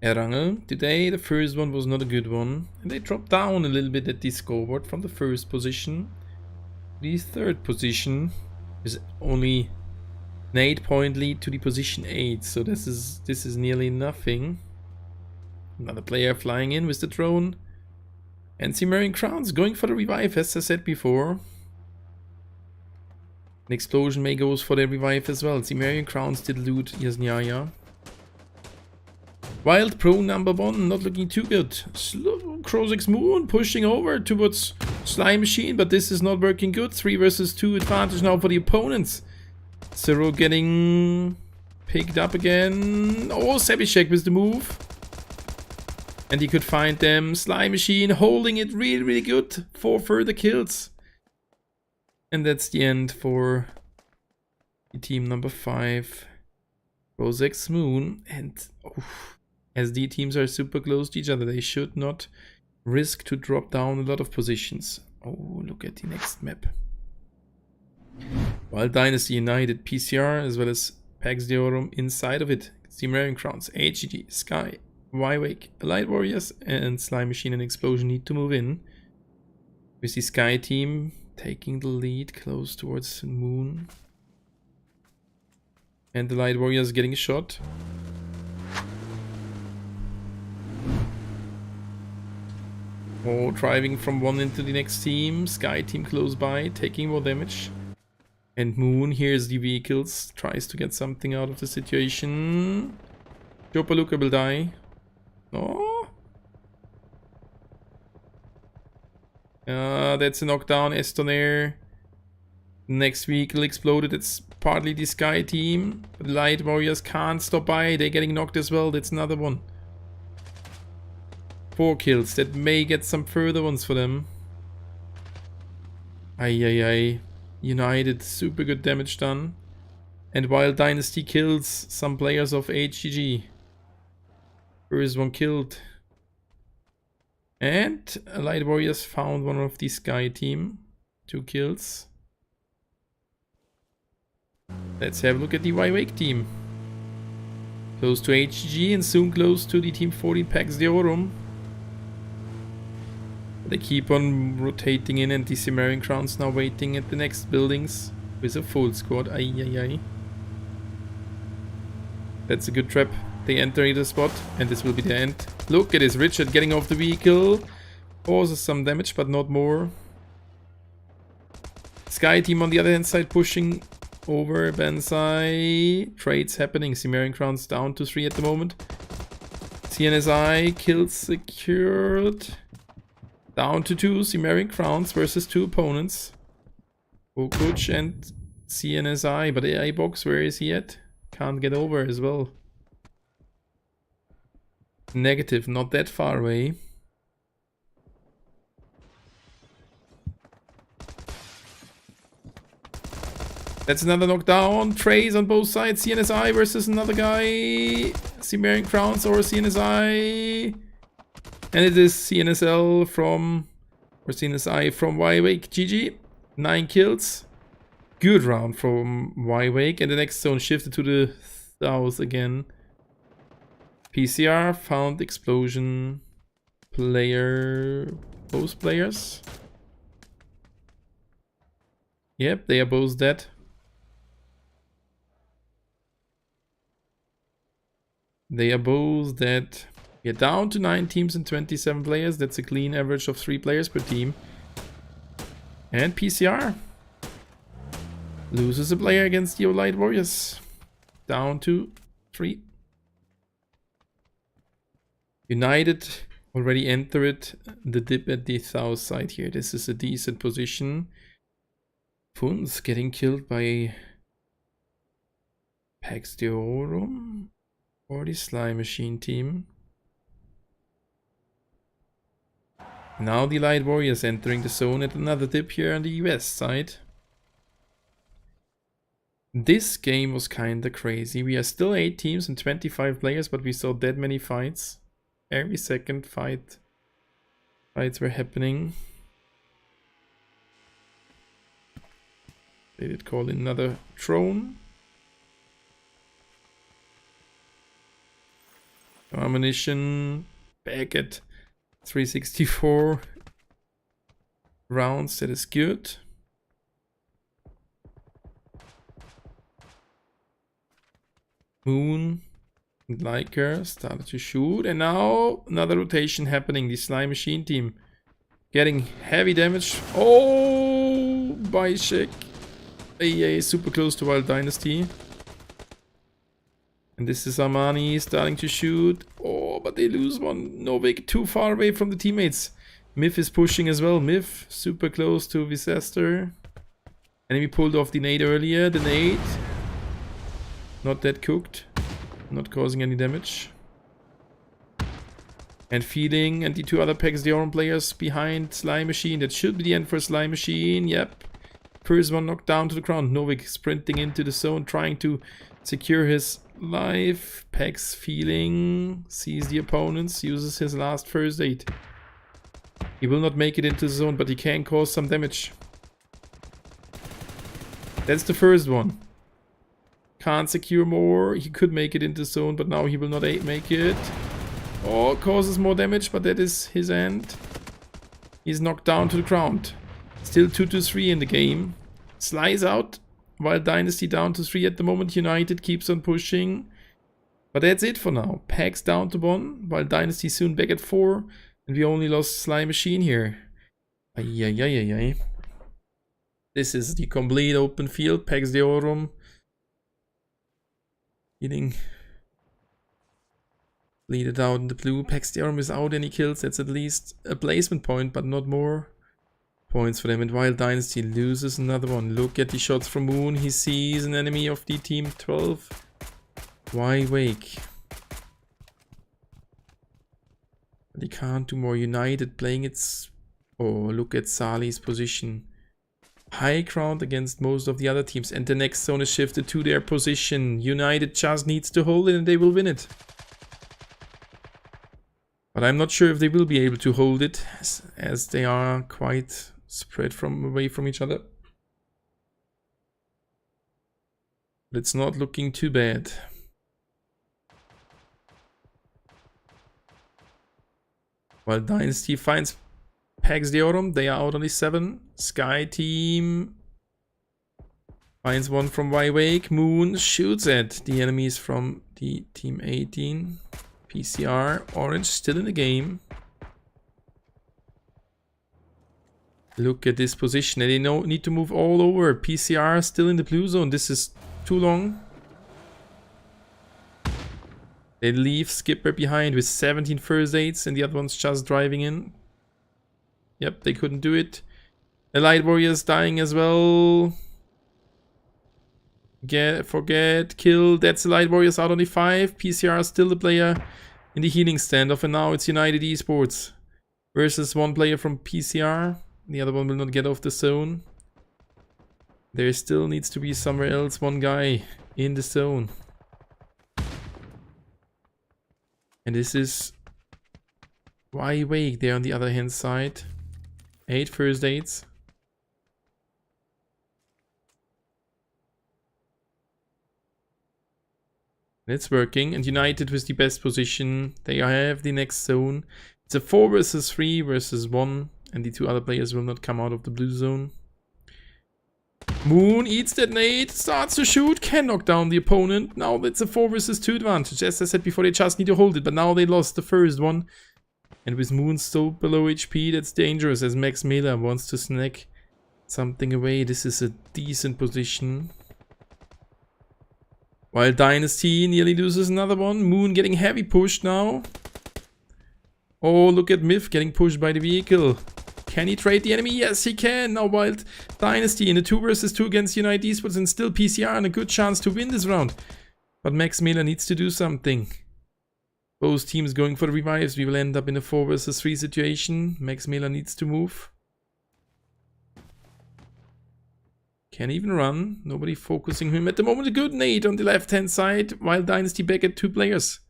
Erangel. Today the first one was not a good one. And they dropped down a little bit at the scoreboard from the first position. The third position is only an 8-point lead to the position 8. So this is nearly nothing. Another player flying in with the drone. And Cimmerian Crowns going for the revive, as I said before. An Explosion may goes for the revive as well. Cimmerian Crowns did loot Yasnyaya. Wild Pro number 1, not looking too good. Crozix Moon pushing over towards Slime Machine, but this is not working good. 3 versus 2 advantage now for the opponents. Zero getting picked up again. Oh, Sebishek with the move. And he could find them. Slime Machine holding it really good. 4 further kills. And that's the end for the team number 5. Crozix Moon. And SD teams are super close to each other. They should not risk to drop down a lot of positions. Oh, look at the next map. Wild Dynasty United, PCR, as well as Pax Deorum inside of it. Cimmerian Crowns, HGG, Sky, Wywick, Light Warriors, and Slime Machine and Explosion need to move in. With the Sky team taking the lead close towards Moon. And the Light Warriors getting a shot. Oh, driving from one into the next team. Sky team close by, taking more damage. And Moon hears the vehicles, tries to get something out of the situation. Jopaluka will die. Oh. That's a knockdown. Estonair. Next vehicle exploded. It's partly the Sky team. But Light Warriors can't stop by. They're getting knocked as well. That's another one. 4 kills. That may get some further ones for them. Ay. United. Super good damage done. And while Dynasty kills some players of HGG. First one killed. And Light Warriors found one of the Sky team. 2 kills. Let's have a look at the Y-Wake team. Close to HGG and soon close to the Team 14 Pax Deorum. They keep on rotating in, and the Cimmerian Crowns now waiting at the next buildings with a full squad. Ay. That's a good trap. They enter either spot, and this will be the end. Look at this, Richard getting off the vehicle. Causes some damage, but not more. Sky team on the other hand side pushing over Banzai. Trades happening. Cimmerian Crowns down to 3 at the moment. CNSI kills secured. Down to 2. Cimmerian Crowns versus 2 opponents. Okuch and CNSI. But AI box, where is he at? Can't get over as well. Negative, not that far away. That's another knockdown. Trays on both sides. CNSI versus another guy. Cimmerian Crowns or CNSI. And it is CNSL from... or CNSI from Y-Wake. GG. 9 kills. Good round from Y-Wake. And the next zone shifted to the south again. PCR found explosion. Player... both players. Yep, they are both dead. They are both dead. We are down to 9 teams and 27 players. That's a clean average of 3 players per team. And PCR loses a player against the Light Warriors. Down to 3. United already entered the dip at the south side here. This is a decent position. Fun's getting killed by Pax Deorum or the Slime Machine team. Now the Light Warriors entering the zone at another dip here on the west side. This game was kinda crazy. We are still 8 teams and 25 players, but we saw that many fights. Every second fights were happening. They did call in another drone. Ammunition back at 364 rounds. That is good. Moon and Liker started to shoot, and now another rotation happening. The Slime Machine team getting heavy damage. Oh, Bishek. AA super close to Wild Dynasty. And this is Armani starting to shoot. Oh, but they lose one. Novik too far away from the teammates. Myth is pushing as well. Myth super close to Visester. Enemy pulled off the nade earlier. The nade. Not that cooked. Not causing any damage. And Feeding and the 2 other Pax Deorum players behind Slime Machine. That should be the end for Slime Machine. Yep. First one knocked down to the ground. Novik sprinting into the zone, trying to secure his life. Pax Feeling sees the opponents, uses his last first aid. He will not make it into the zone, but he can cause some damage. That's the first one. Can't secure more. He could make it into the zone, but now he will not make it. Oh, causes more damage, but that is his end. He's knocked down to the ground. Still 2-3 in the game. Slice out, while Dynasty down to 3 at the moment. United keeps on pushing. But that's it for now. Pags down to 1, while Dynasty soon back at 4. And we only lost Sly Machine here. Ay. This is the complete open field. Pags Deorum. Hitting. Lead it out in the blue. Pags Deorum without any kills. That's at least a placement point, but not more points for them. And while Dynasty loses another one. Look at the shots from Moon. He sees an enemy of the team 12. Why wake? But he can't do more. United playing its... Oh, look at Sally's position. High ground against most of the other teams. And the next zone is shifted to their position. United just needs to hold it and they will win it. But I'm not sure if they will be able to hold it, as they are quite spread away from each other. But it's not looking too bad. While Dynasty finds Pags Deorum, they are out on the 7. Sky Team finds one from Y-Wake. Moon shoots at the enemies from the Team 18. PCR, Orange still in the game. Look at this position, and they need to move all over. PCR still in the blue zone. This is too long. They leave Skipper behind with 17 first aids, and the other one's just driving in. Yep, they couldn't do it. The Light Warrior's dying as well. Forget, kill. That's the Light Warriors out on the 5. PCR still the player in the healing standoff, and now it's United Esports versus one player from PCR. The other one will not get off the zone. There still needs to be somewhere else one guy in the zone. And this is why wake there on the other hand side. 8 first aids. It's working, and United with the best position. They have the next zone. It's a 4 versus 3 versus 1, and the 2 other players will not come out of the blue zone. Moon eats that nade, starts to shoot, can knock down the opponent. Now it's a 4 versus 2 advantage. As I said before, they just need to hold it, but now they lost the first one. And with Moon still below HP, that's dangerous, as Max Miller wants to snack something away. This is a decent position. While Dynasty nearly loses another one. Moon getting heavy pushed now. Oh, look at Myth getting pushed by the vehicle. Can he trade the enemy? Yes, he can. Now Wild Dynasty in a 2 versus 2 against United Esports, and still PCR and a good chance to win this round. But Max Miller needs to do something. Both teams going for the revives. We will end up in a 4 versus 3 situation. Max Miller needs to move. Can't even run. Nobody focusing him at the moment. A good nade on the left hand side. Wild Dynasty back at 2 players.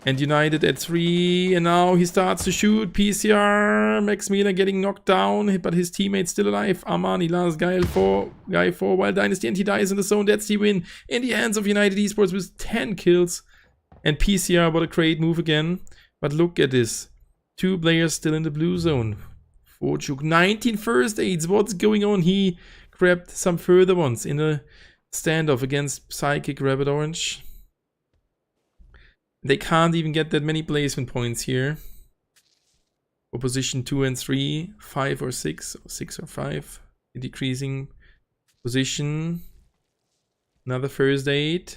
And United at 3. And now he starts to shoot. PCR. Max Miller getting knocked down. But his teammate's still alive. Armani, last guy for Wild Dynasty. And he dies in the zone. That's the win. In the hands of United Esports with 10 kills. And PCR, what a great move again. But look at this. 2 players still in the blue zone. Forchuk, 19 first aids. What's going on? He grabbed some further ones in a standoff against Psychic Rabbit Orange. They can't even get that many placement points here. For position 2 and 3, 5 or 6, or 6 or 5. Decreasing position. Another first aid.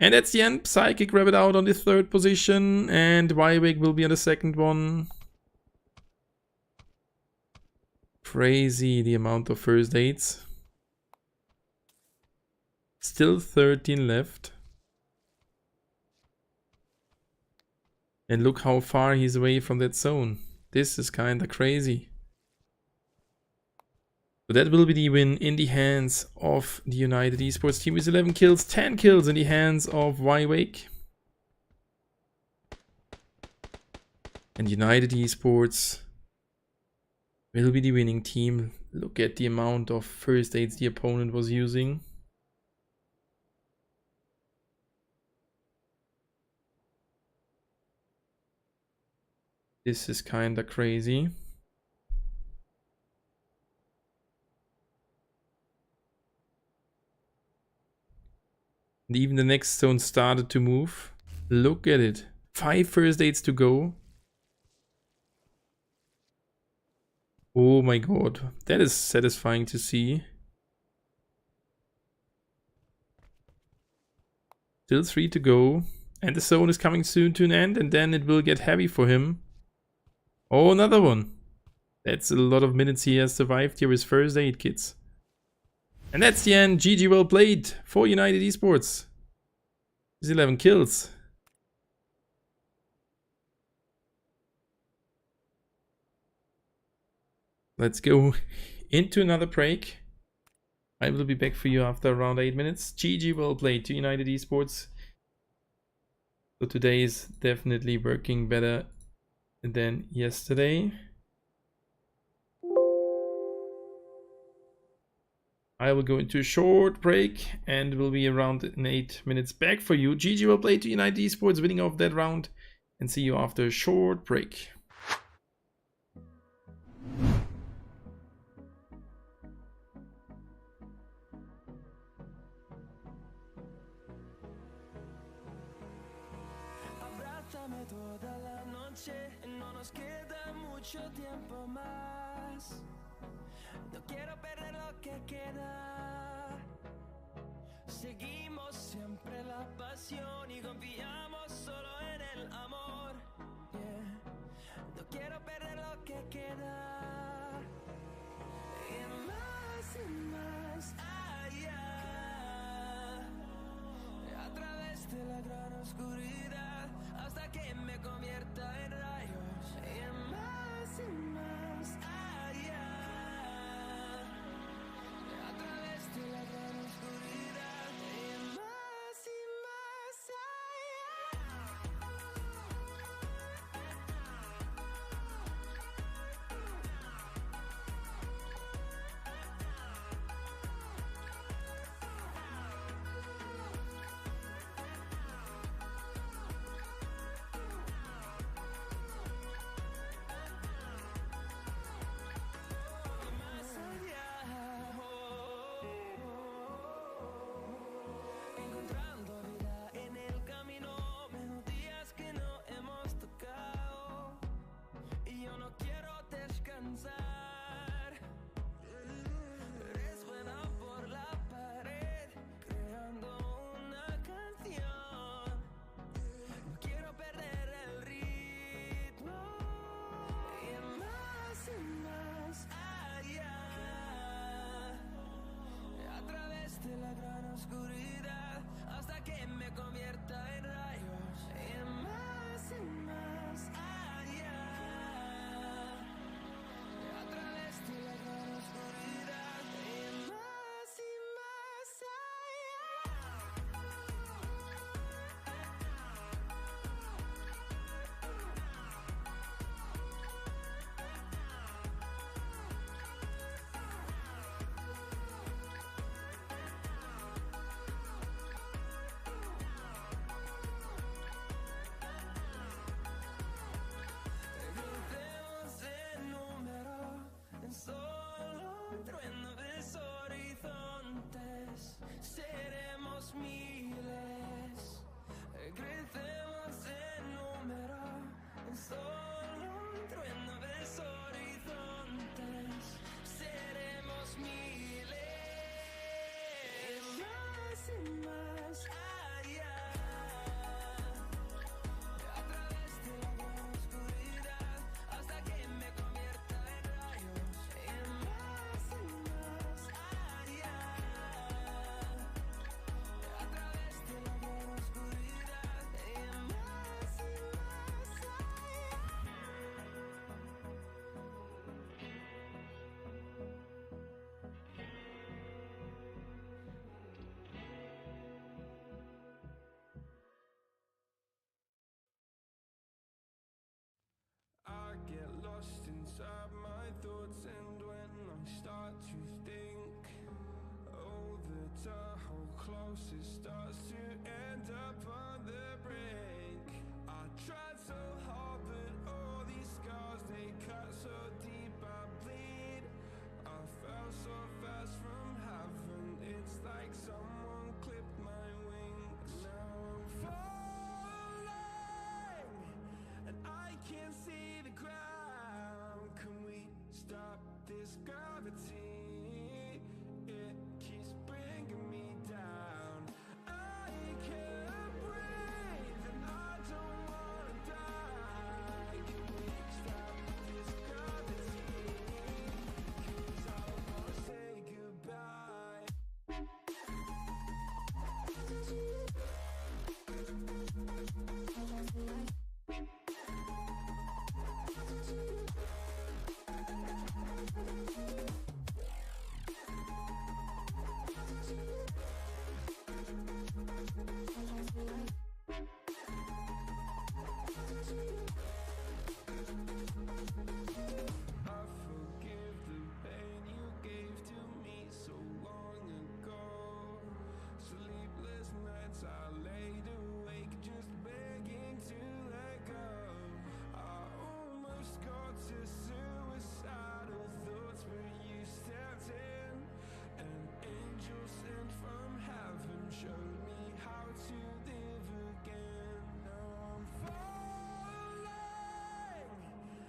And that's the end. Psychic Rabbit out on the 3rd position. And Wywig will be on the 2nd one. Crazy the amount of first aids. Still 13 left. And look how far he's away from that zone. This is kinda crazy. So that will be the win in the hands of the United Esports team with 11 kills, 10 kills in the hands of Wywake. And United Esports will be the winning team. Look at the amount of first aids the opponent was using. This is kinda crazy. And even the next zone started to move. Look at it. 5 first aids to go. Oh my god. That is satisfying to see. Still 3 to go. And the zone is coming soon to an end. And then it will get heavy for him. Oh, another one. That's a lot of minutes he has survived here with first aid kits. And that's the end. GG, well played for United Esports. He's 11 kills. Let's go into another break. I will be back for you after around 8 minutes. GG, well played to United Esports. So today is definitely working better than yesterday. I will go into a short break and will be around in 8 minutes back for you. GG, well played to United Esports, winning off that round. And see you after a short break. Abrázame toda la noche, no nos queda mucho tiempo más. No quiero perder lo que queda. Seguimos siempre la pasión y confiamos solo en el amor. Yeah. No quiero perder lo que queda. Y más allá. A través de la gran oscuridad hasta que me convierta en rayos. Y más allá. A través de la gran oscuridad y más encontrando vida en el camino, melodías que no hemos tocado y yo no quiero descansar. Resuena por la pared, creando una canción. No quiero perder el ritmo y más allá. A través de la gran oscuridad hasta que me convierta en rayos y más allá. A través de la gran oscuridad y más Crucemos el número en solo un trueno de horizontes. Seremos miles. Crecemos en número en solo un trueno de horizontes. Seremos miles. Más allá. A través de la gran oscuridad hasta que me convierta en rayos y más allá. A través de la gran oscuridad y más allá. I get lost inside my thoughts, and when I start to think, oh, the hold close, it starts to end up on the brink. I tried so hard, but all these scars, they cut so deep, I bleed. I fell so fast from heaven, it's like someone clipped my wings. this gravity, it keeps bringing me down. I can't breathe and I don't wanna die. Can we stop this gravity? 'Cause I wanna say goodbye. I forgive the pain you gave to me so long ago. Sleepless nights I laid awake just begging to let go. I almost got to suicidal thoughts, but you stepped in. An angel sent from heaven showed me how to live again. Now I'm falling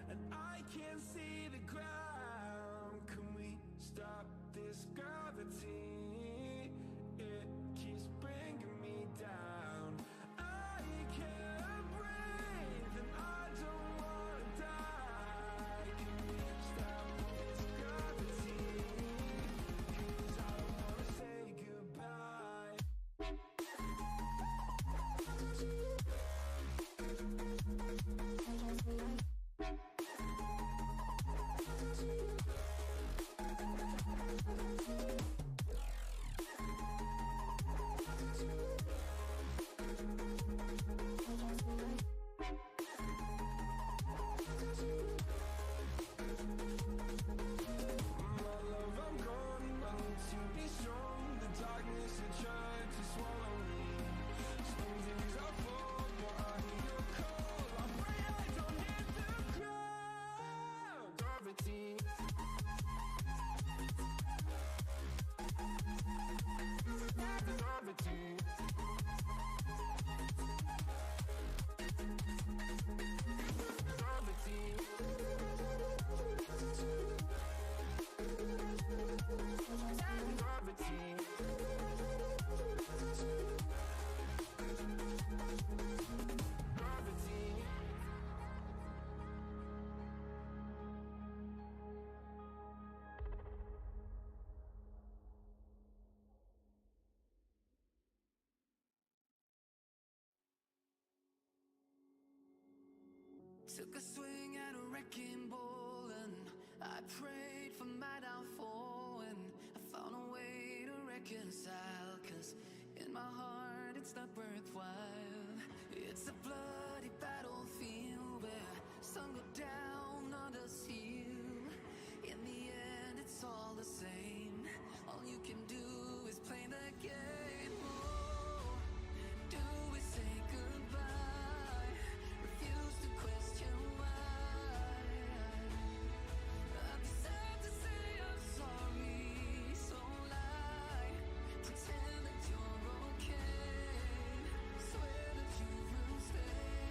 and I can't see the ground. Can we stop this gravity? It keeps bringing me down. I can't breathe and I don't wanna die. Can we stop this gravity? 'Cause I wanna say goodbye. My love, I'm gone. I need to be strong. The darkness it tried to swallow me. Some days I fall, but I hear your call. I pray I don't hit the ground. Gravity. Gravity. Gravity. Gravity. Gravity. Took a swing at a wrecking ball and I prayed for my downfall, and I found a way to reconcile, 'cause in my heart it's not worthwhile. It's a bloody battlefield where sun go down, others heal. In the end it's all the same. All you can do is play the game. Oh, do we say goodbye? Refuse to question why. I deserve to say I'm sorry, so lie. Pretend that you're okay. Swear that you will stay.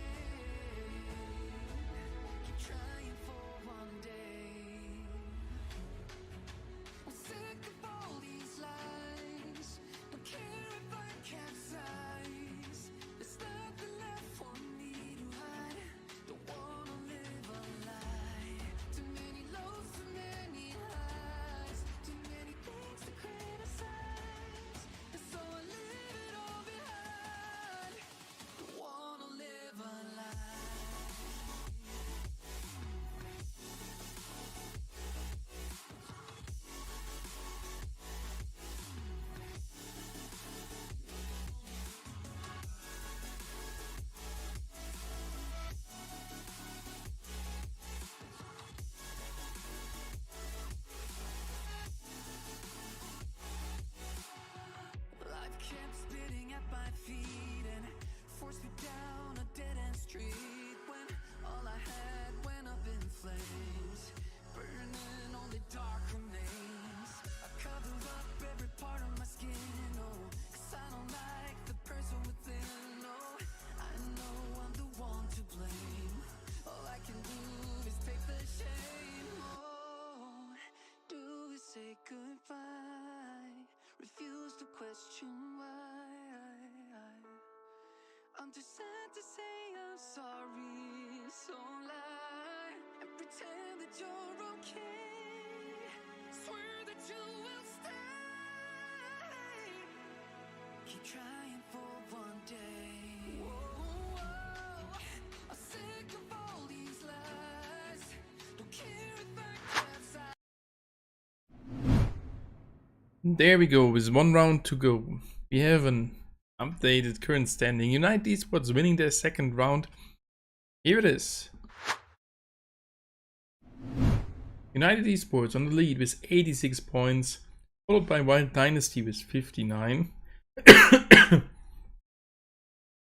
question why. I'm too sad to say I'm sorry, so lie and pretend that you're okay. Swear that you will stay. Keep trying for one day. Whoa, I'm sick of all these lies. Don't care if I capsize. There we go, with one round to go. We have an updated current standing. United Esports winning their second round. Here it is. United Esports on the lead with 86 points, followed by Wild Dynasty with 59.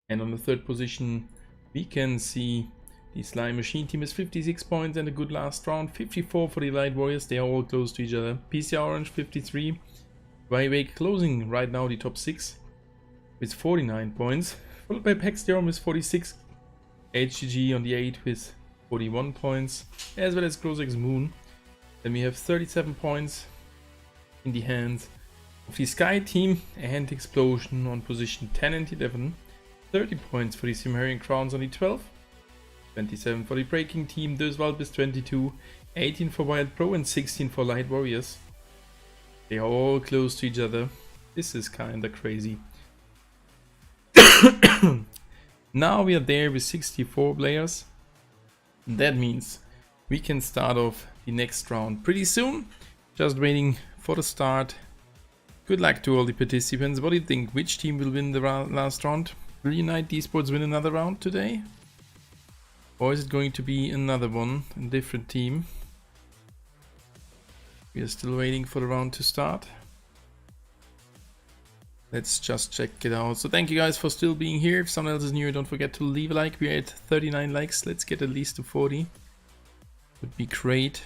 And on the third position, we can see the Slime Machine team with 56 points and a good last round. 54 for the Light Warriors, they are all close to each other. PC Orange 53. Wake closing right now the top 6 with 49 points, followed by Paxdium with 46, HGG on the 8 with 41 points, as well as Grozex Moon. Then we have 37 points in the hands of the Sky team and Explosion on position 10 and 11. 30 points for the Cimmerian Crowns on the 12. 27 for the Breaking team, Döswald with 22, 18 for Wild Pro and 16 for Light Warriors. They are all close to each other. This is kinda crazy. Now we are there with 64 players. That means we can start off the next round pretty soon. Just waiting for the start. Good luck to all the participants. What do you think? Which team will win the last round? Will United Esports win another round today? Or is it going to be another one, a different team? We are still waiting for the round to start. Let's just check it out. So thank you guys for still being here. If someone else is new, don't forget to leave a like. We're at 39 likes. Let's get at least to 40. Would be great.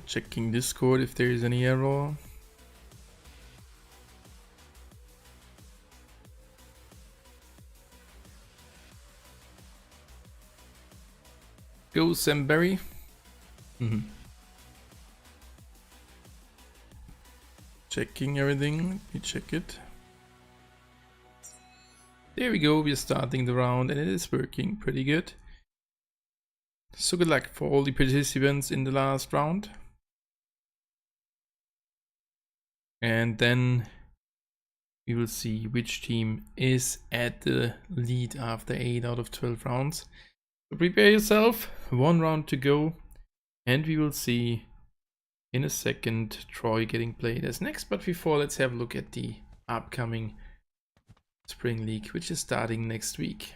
Checking Discord if there is any error. Go Samberry. Checking everything. Let me check it. There we go. We're starting the round and it is working pretty good. So good luck for all the participants in the last round. And then we will see which team is at the lead after 8 out of 12 rounds. So prepare yourself, one round to go, and we will see in a second Troy getting played as next. But before, let's have a look at the upcoming Spring League, which is starting next week.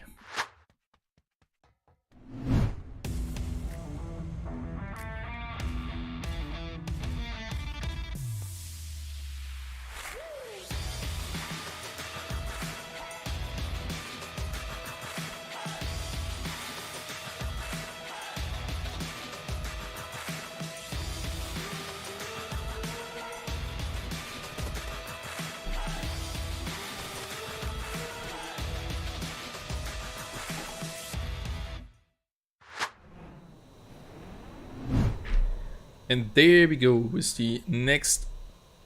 And there we go with the next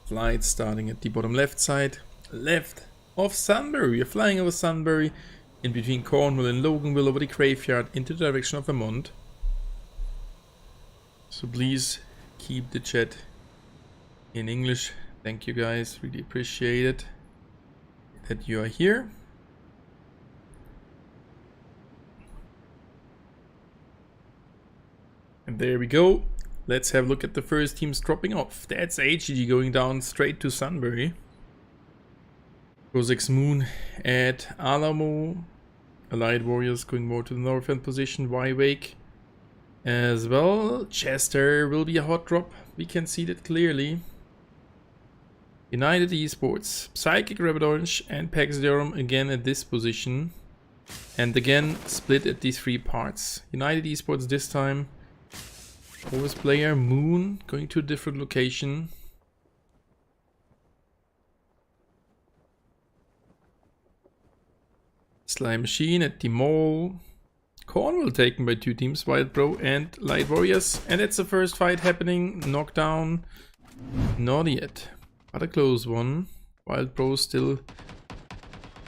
flight starting at the bottom left side, left of Sunbury. We are flying over Sunbury in between Cornwall and Loganville over the graveyard into the direction of Vermont. So please keep the chat in English. Thank you guys, really appreciate it that you are here. And there we go. Let's have a look at the first teams dropping off. That's HGG going down straight to Sunbury. Grozex Moon at Alamo. Allied Warriors going more to the northern position. Wake as well. Chester will be a hot drop. We can see that clearly. United Esports, Psychic, Rabbit Orange and Paxdium again at this position. And again split at these 3 parts. United Esports this time. Always player Moon going to a different location. Slime Machine at the mall. Cornwall taken by 2 teams, Wild Pro and Light Warriors. And it's the first fight happening. Knockdown. Not yet. But a close one. Wild Pro still.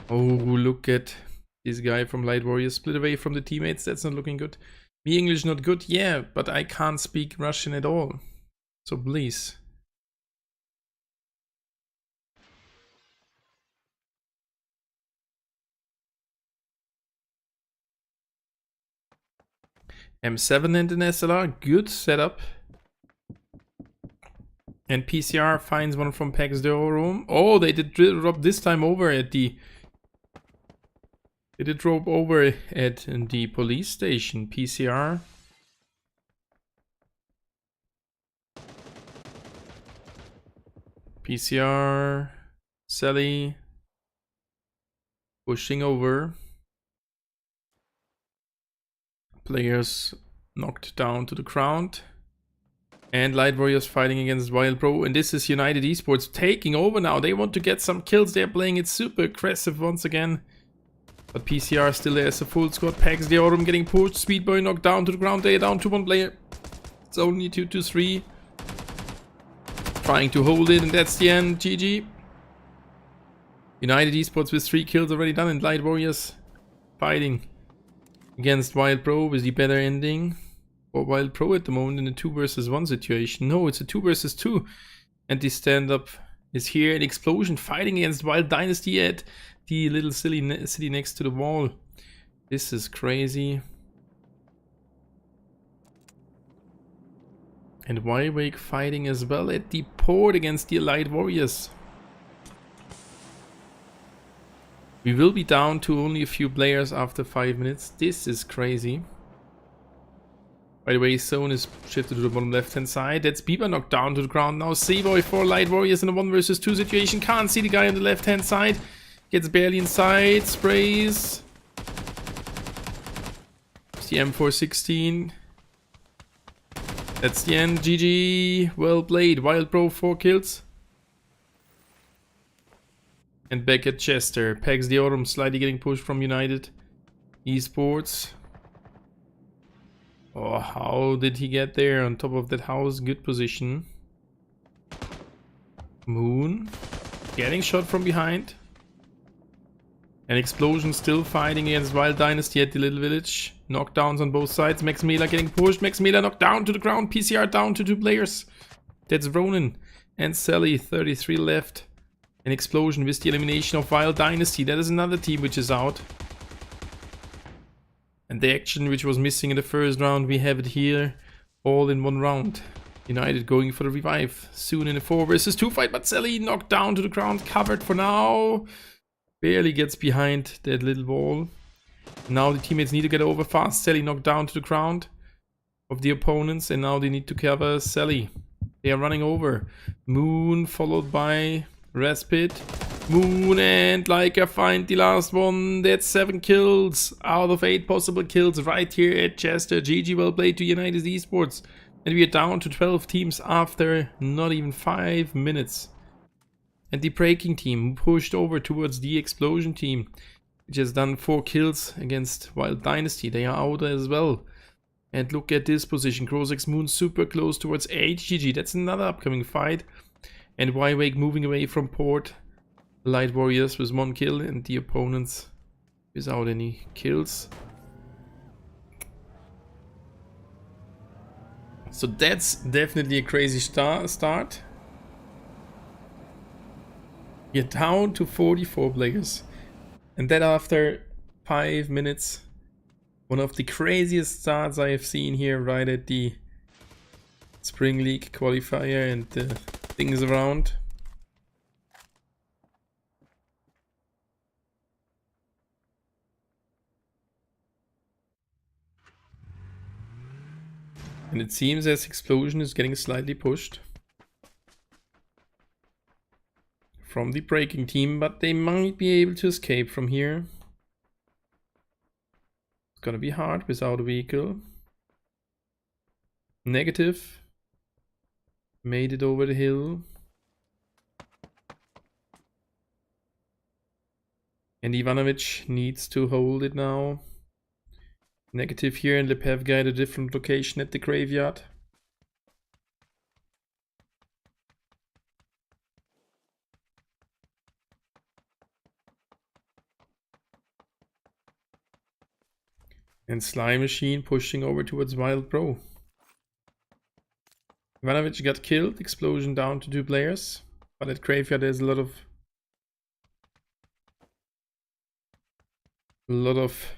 Oh, look at this guy from Light Warriors. Split away from the teammates. That's not looking good. Me English not good? Yeah, but I can't speak Russian at all. So please. M7 and an SLR. Good setup. And PCR finds one from Pax de Oro. Oh, they did drop this time over at the... They did drop over at the police station. PCR. PCR. Sally. Pushing over. Players knocked down to the ground. And Light Warriors fighting against Wild Pro. And this is United Esports taking over now. They want to get some kills. They're playing it super aggressive once again. But PCR still there as a full squad. Pax the Autumn getting pushed. Speedboy knocked down to the ground. They are down to one player. It's only 2-3. Trying to hold it. And that's the end. GG. United Esports with 3 kills already done. And Light Warriors fighting against Wild Pro with the better ending. For Wild Pro at the moment in a 2 versus 1 situation. No, it's a 2 versus 2. And the stand-up is here. An explosion fighting against Wild Dynasty at the little silly city next to the wall. This is crazy. And Wake fighting as well at the port against the Light Warriors. We will be down to only a few players after 5 minutes. This is crazy. By the way, zone is shifted to the bottom left hand side. That's Bieber knocked down to the ground. Now Seaboy for Light Warriors in a 1 versus 2 situation. Can't see the guy on the left hand side. Gets barely inside. Sprays. It's the M416. That's the end. GG. Well played. Wild Pro 4 kills. And back at Chester. Pax the Autumn slightly getting pushed from United Esports. Oh, how did he get there on top of that house? Good position. Moon. Getting shot from behind. An explosion still fighting against Wild Dynasty at the little village. Knockdowns on both sides. Max Mela getting pushed. Max Mela knocked down to the ground. PCR down to 2 players. That's Ronan and Sally. 33 left. An explosion with the elimination of Wild Dynasty. That is another team which is out. And the action which was missing in the first round, we have it here all in 1 round. United going for the revive soon in a 4 versus 2 fight, but Sally knocked down to the ground, covered for now. Barely gets behind that little wall. Now the teammates need to get over fast. Sally knocked down to the ground of the opponents, and now they need to cover Sally. They are running over. Moon followed by Respit. Moon and Leica find the last one. That's 7 kills out of 8 possible kills right here at Chester. GG, well played to United Esports. And we are down to 12 teams after not even 5 minutes. And the breaking team pushed over towards the explosion team, which has done 4 kills against Wild Dynasty. They are out as well. And look at this position. Crozex Moon super close towards 8. GG, that's another upcoming fight. And Wake moving away from port. Light Warriors with 1 kill and the opponents without any kills. So that's definitely a crazy start. We're down to 44 players. And that after 5 minutes. One of the craziest starts I have seen here right at the Spring League qualifier and the things around. And it seems as Explosion is getting slightly pushed from the breaking team, but they might be able to escape from here. It's gonna be hard without a vehicle. Negative. Made it over the hill. And Ivanovic needs to hold it now. Negative here, and Lepev got a different location at the graveyard. And Slime Machine pushing over towards Wild Pro. Ivanovic got killed, explosion down to 2 players. But at Graveyard there's a lot of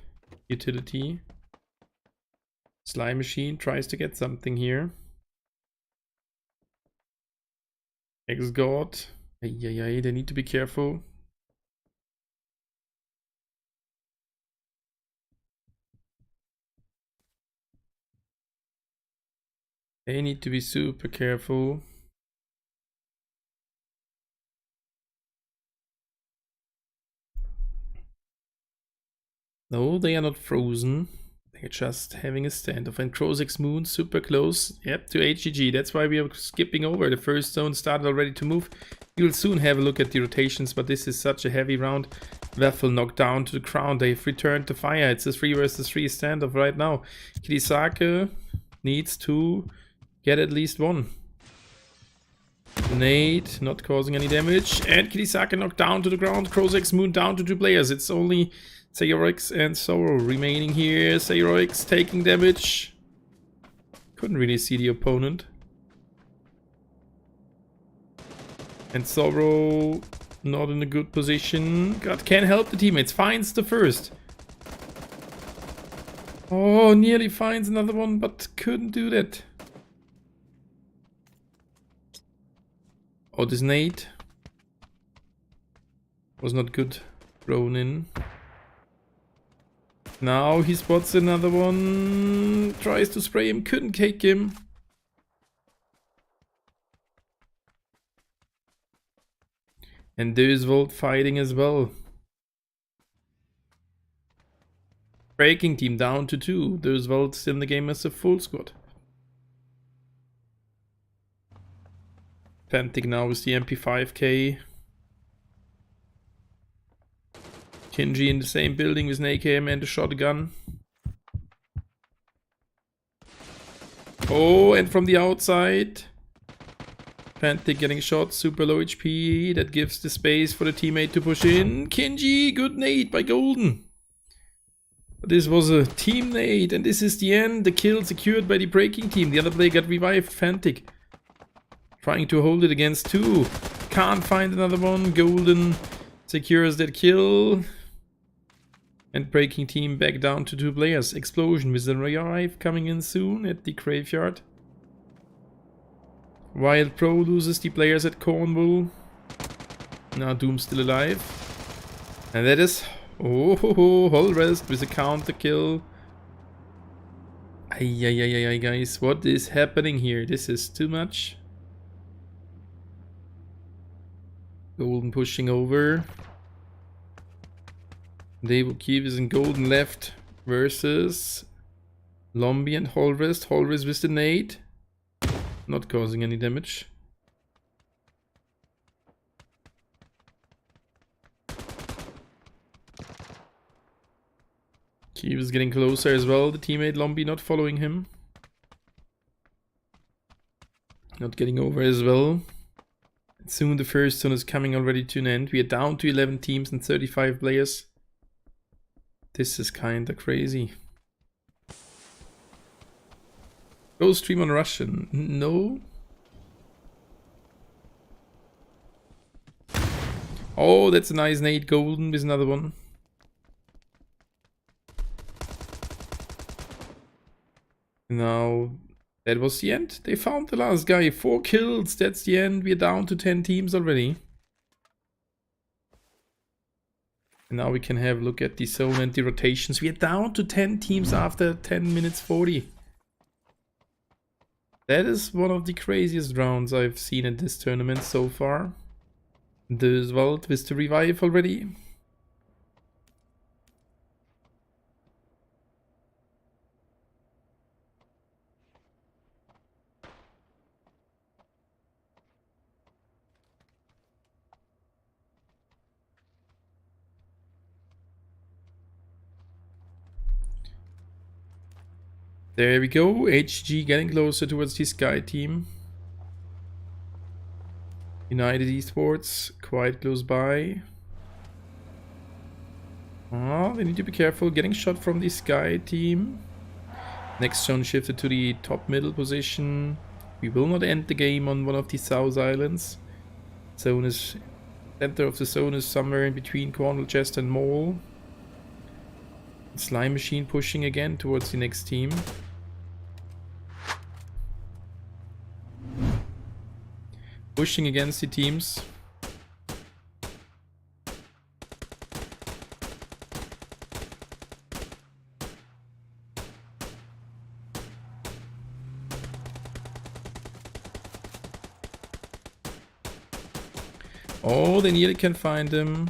utility. Slime Machine tries to get something here. Ex-God. They need to be careful. They need to be super careful. No, they are not frozen. They're just having a standoff. And Crozek's Moon super close. Yep, to HGG. That's why we are skipping over. The first zone started already to move. You'll soon have a look at the rotations, but this is such a heavy round. Waffle knocked down to the ground. They've returned to fire. It's a 3 versus 3 standoff right now. Kirisake needs to get at least one. Nade not causing any damage. And Kirisake knocked down to the ground. Crozek's Moon down to 2 players. It's only Sayorox and Sorrow remaining here. Sayorox taking damage. Couldn't really see the opponent. And Sorrow not in a good position. God can't help the teammates. Finds the first. Oh, nearly finds another one, but couldn't do that. Oh, this nade was not good. Thrown in. Now he spots another one. Tries to spray him. Couldn't cake him. And there's Volt fighting as well. Breaking team down to 2. There's Volt still in the game as a full squad. Fantic now with the MP5K. Kinji in the same building with an AKM and a shotgun. Oh, and from the outside. Fantic getting shot, super low HP. That gives the space for the teammate to push in. Kinji, good nade by Golden. But this was a team nade, and this is the end. The kill secured by the breaking team. The other player got revived. Fantic trying to hold it against 2. Can't find another one. Golden secures that kill. And breaking team back down to 2 players. Explosion with a revive coming in soon at the Graveyard. Wild Pro loses the players at Cornwall. Now Doom's still alive. And that is Holrest with a counter kill. Ay, guys, what is happening here? This is too much. Golden pushing over. Devokivs and Golden left versus Lombi and Holrest. Holrest with the nade. Not causing any damage. He was getting closer as well. The teammate Lombi not following him. Not getting over as well. Soon the first zone is coming already to an end. We are down to 11 teams and 35 players. This is kinda crazy. Go stream on Russian. No. Oh, that's a nice nade. Golden with another one. Now, that was the end. They found the last guy. 4 kills. That's the end. We're down to 10 teams already. And now we can have a look at the zone and the rotations. We are down to 10 teams after 10 minutes 40. That is one of the craziest rounds I've seen in this tournament so far. There's Wald with the revive already. There we go, HG getting closer towards the Sky team. United Esports, quite close by. Oh, they need to be careful. Getting shot from the Sky team. Next zone shifted to the top middle position. We will not end the game on one of the South Islands. Zone is... Center of the zone is somewhere in between Cornwall, Chest and Mole. Slime Machine pushing again towards the next team. Pushing against the teams. Oh, they nearly can find him.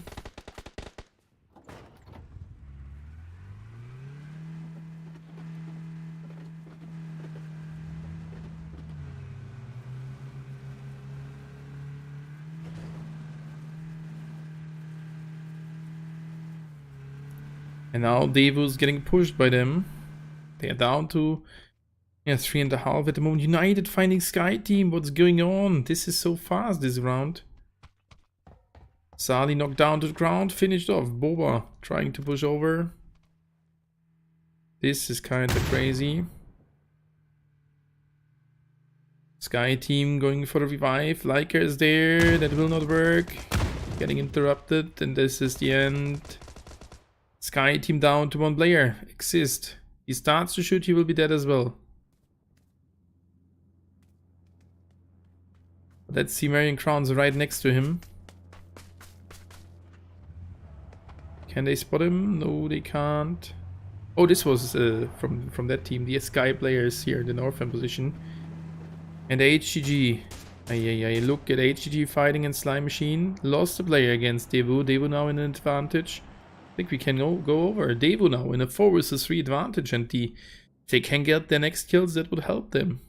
And now Devu's getting pushed by them. They are down to 3.5 at the moment. United finding Sky Team. What's going on? This is so fast this round. Sali knocked down to the ground, finished off. Boba trying to push over. This is kind of crazy. Sky Team going for a revive. Liker is there. That will not work. Getting interrupted. And this is the end. Sky Team down to one player. Exist. He starts to shoot, he will be dead as well. Let's see Marion Crowns right next to him. Can they spot him? No, they can't. Oh, this was from that team. The Sky players here in the northern position. And HGG. Look at HGG fighting in Slime Machine. Lost a player against Devu. Devu now in an advantage. I think we can go over. Devu now in a 4 versus 3 advantage. And they can get their next kills. That would help them.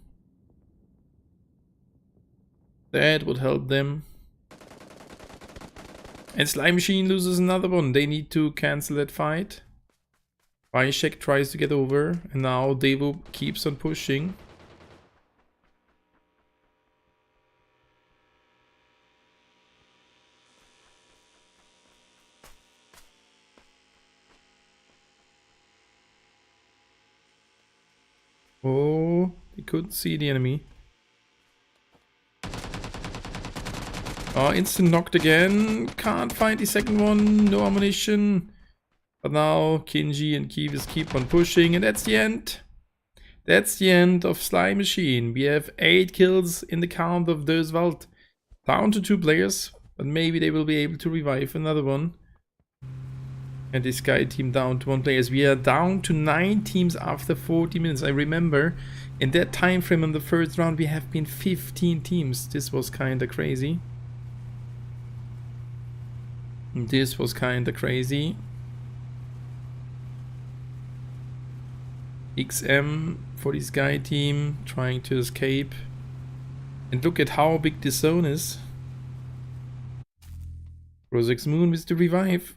That would help them. And Slime Machine loses another one. They need to cancel that fight. Bishek tries to get over. And now Devu keeps on pushing. Oh, they couldn't see the enemy. Oh, instant knocked again. Can't find the second one. No ammunition. But now Kinji and Kivas keep on pushing. And that's the end. That's the end of Slime Machine. We have 8 kills in the count of Döswald. Down to 2 players. But maybe they will be able to revive another one. And this Sky Team down to 1 player. We are down to 9 teams after 40 minutes. I remember in that time frame in the first round we have been 15 teams. This was kinda crazy. This was kinda crazy. XM for the Sky Team trying to escape. And look at how big this zone is. Rosex Moon with the revive.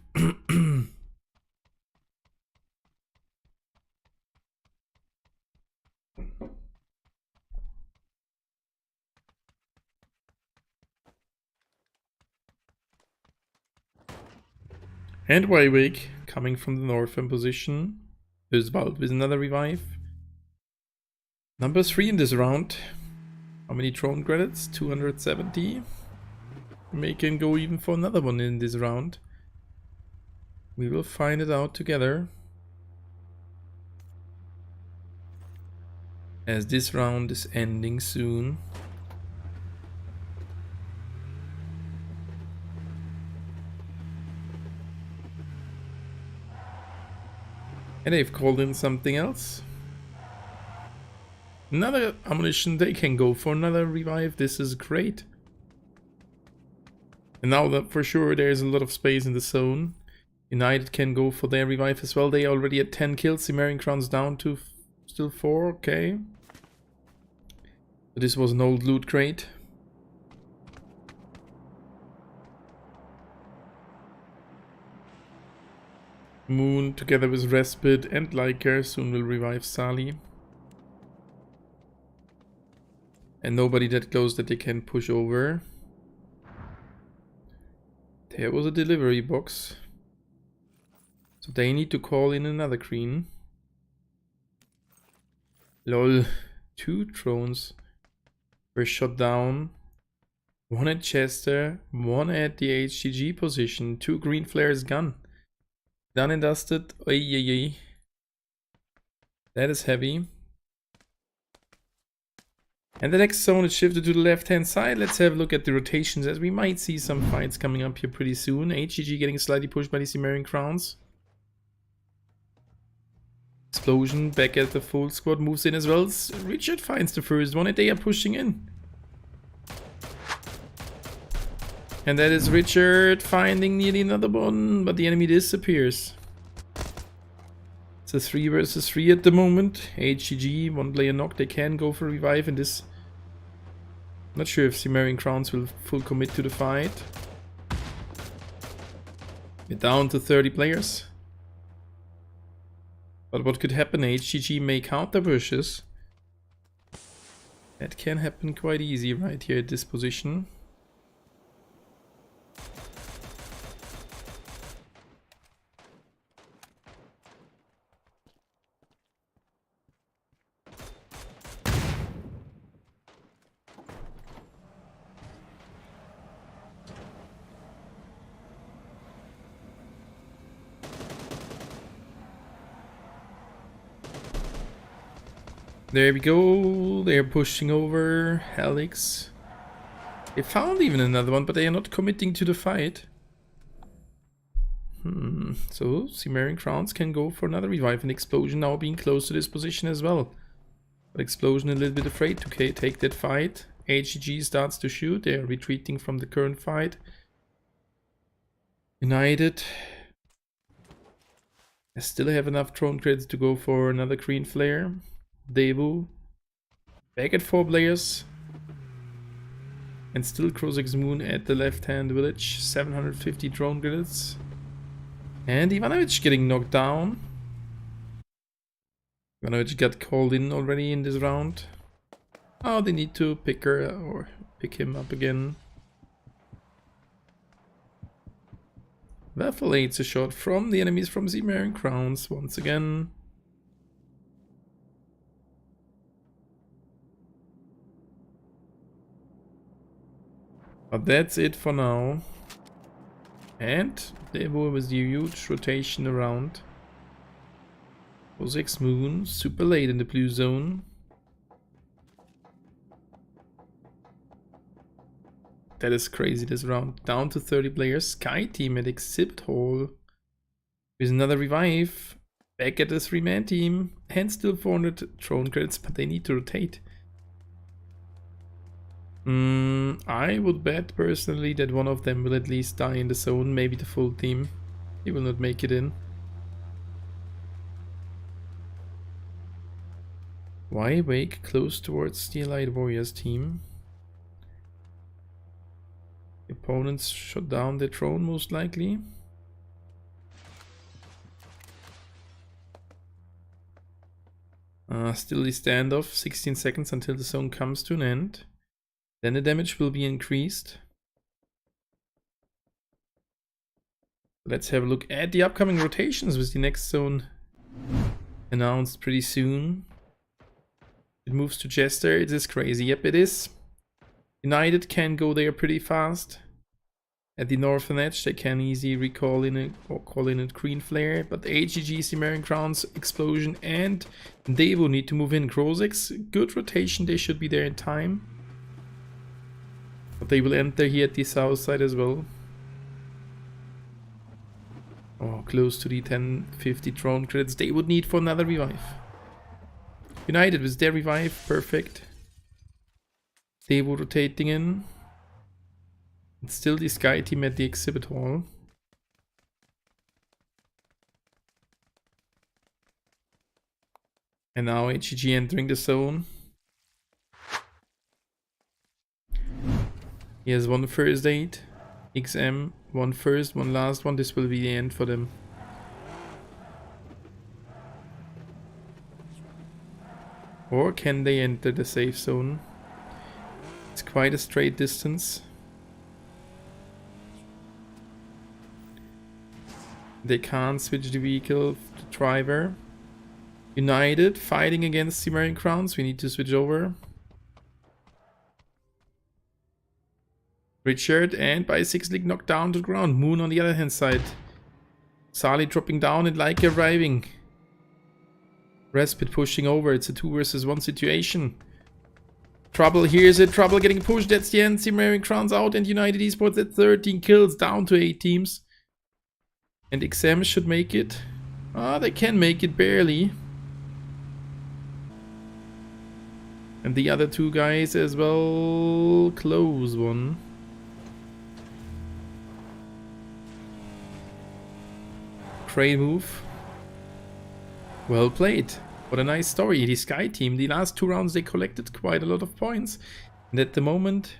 And Weiwig coming from the northern position. Oswald with another revive. Number 3 in this round. How many drone credits? 270. We can go even for another one in this round. We will find it out together. As this round is ending soon. And they've called in something else. Another ammunition, they can go for another revive. This is great. And now that for sure there's a lot of space in the zone. United can go for their revive as well. They already had 10 kills. Cimmerian Crown's down to still 4, okay. But this was an old loot crate. Moon together with Respite and Liker soon will revive Sali. And nobody that close that they can push over. There was a delivery box. So they need to call in another green. Lol. 2 drones were shot down. 1 at Chester, 1 at the HGG position. 2 green flares gone. Done and dusted. Oy. That is heavy. And the next zone is shifted to the left hand side. Let's have a look at the rotations, as we might see some fights coming up here pretty soon. HGG getting slightly pushed by the Cimmerian Crowns. Explosion back at the full squad, moves in as well. Richard finds the first one and they are pushing in. And that is Richard finding nearly another one, but the enemy disappears. It's a 3 versus 3 at the moment. HGG, 1 player knocked. They can go for a revive in this. Not sure if Cimmerian Crowns will full commit to the fight. We're down to 30 players. But what could happen? HGG may counter bushes. That can happen quite easy right here at this position. There we go, they're pushing over. Helix. They found even another one, but they are not committing to the fight. So Cimmerian Crowns can go for another revive, and Explosion now being close to this position as well. But Explosion a little bit afraid to take that fight. HGG starts to shoot, they are retreating from the current fight. United. I still have enough drone credits to go for another green flare. Devu back at 4 players, and still Krozek's Moon at the left hand village. 750 drone credits, and Ivanovic getting knocked down. Ivanovic got called in already in this round. Oh, they need to pick her or pick him up again. Waffle aids a shot from the enemies from Cimmerian Crowns once again. But that's it for now. And there was the huge rotation around. Kozek's Moon, super late in the blue zone. That is crazy this round. Down to 30 players. Sky team at Exhibit Hall. With another revive. Back at the 3-man team. And still 400 drone credits, but they need to rotate. I would bet personally that one of them will at least die in the zone, maybe the full team. He will not make it in. Why wake close towards the Allied Warriors team? The opponents shot down their drone most likely. Still the standoff, 16 seconds until the zone comes to an end. Then the damage will be increased. Let's have a look at the upcoming rotations with the next zone announced pretty soon. It moves to Chester. It is crazy. Yep, it is. United can go there pretty fast. At the northern edge, they can easily recall in a or call in a green flare. But HGG, Cimmerian Crowns, Explosion, and they will need to move in. Krozek's good rotation. They should be there in time. But they will enter here at the south side as well. Oh, close to the 1050 drone credits they would need for another revive. United with their revive, perfect. They were rotating in. It's still the Sky team at the Exhibit Hall. And now HGG entering the zone. He has one first aid. XM, one first, one last one. This will be the end for them. Or can they enter the safe zone? It's quite a straight distance. They can't switch the vehicle, the driver. United fighting against the American Crowns. We need to switch over. Richard and Bicyclic knocked down to the ground. Moon on the other hand side. Sally dropping down and Leica arriving. Respite pushing over. It's a 2 versus 1 situation. Trouble, here's it. Trouble getting pushed. That's the end. The American Crowns out and United Esports at 13 kills, down to 8 teams. And XM should make it. Ah, they can make it barely. And the other 2 guys as well. Close one. Great move. Well played. What a nice story. The Sky team, the last 2 rounds they collected quite a lot of points. And at the moment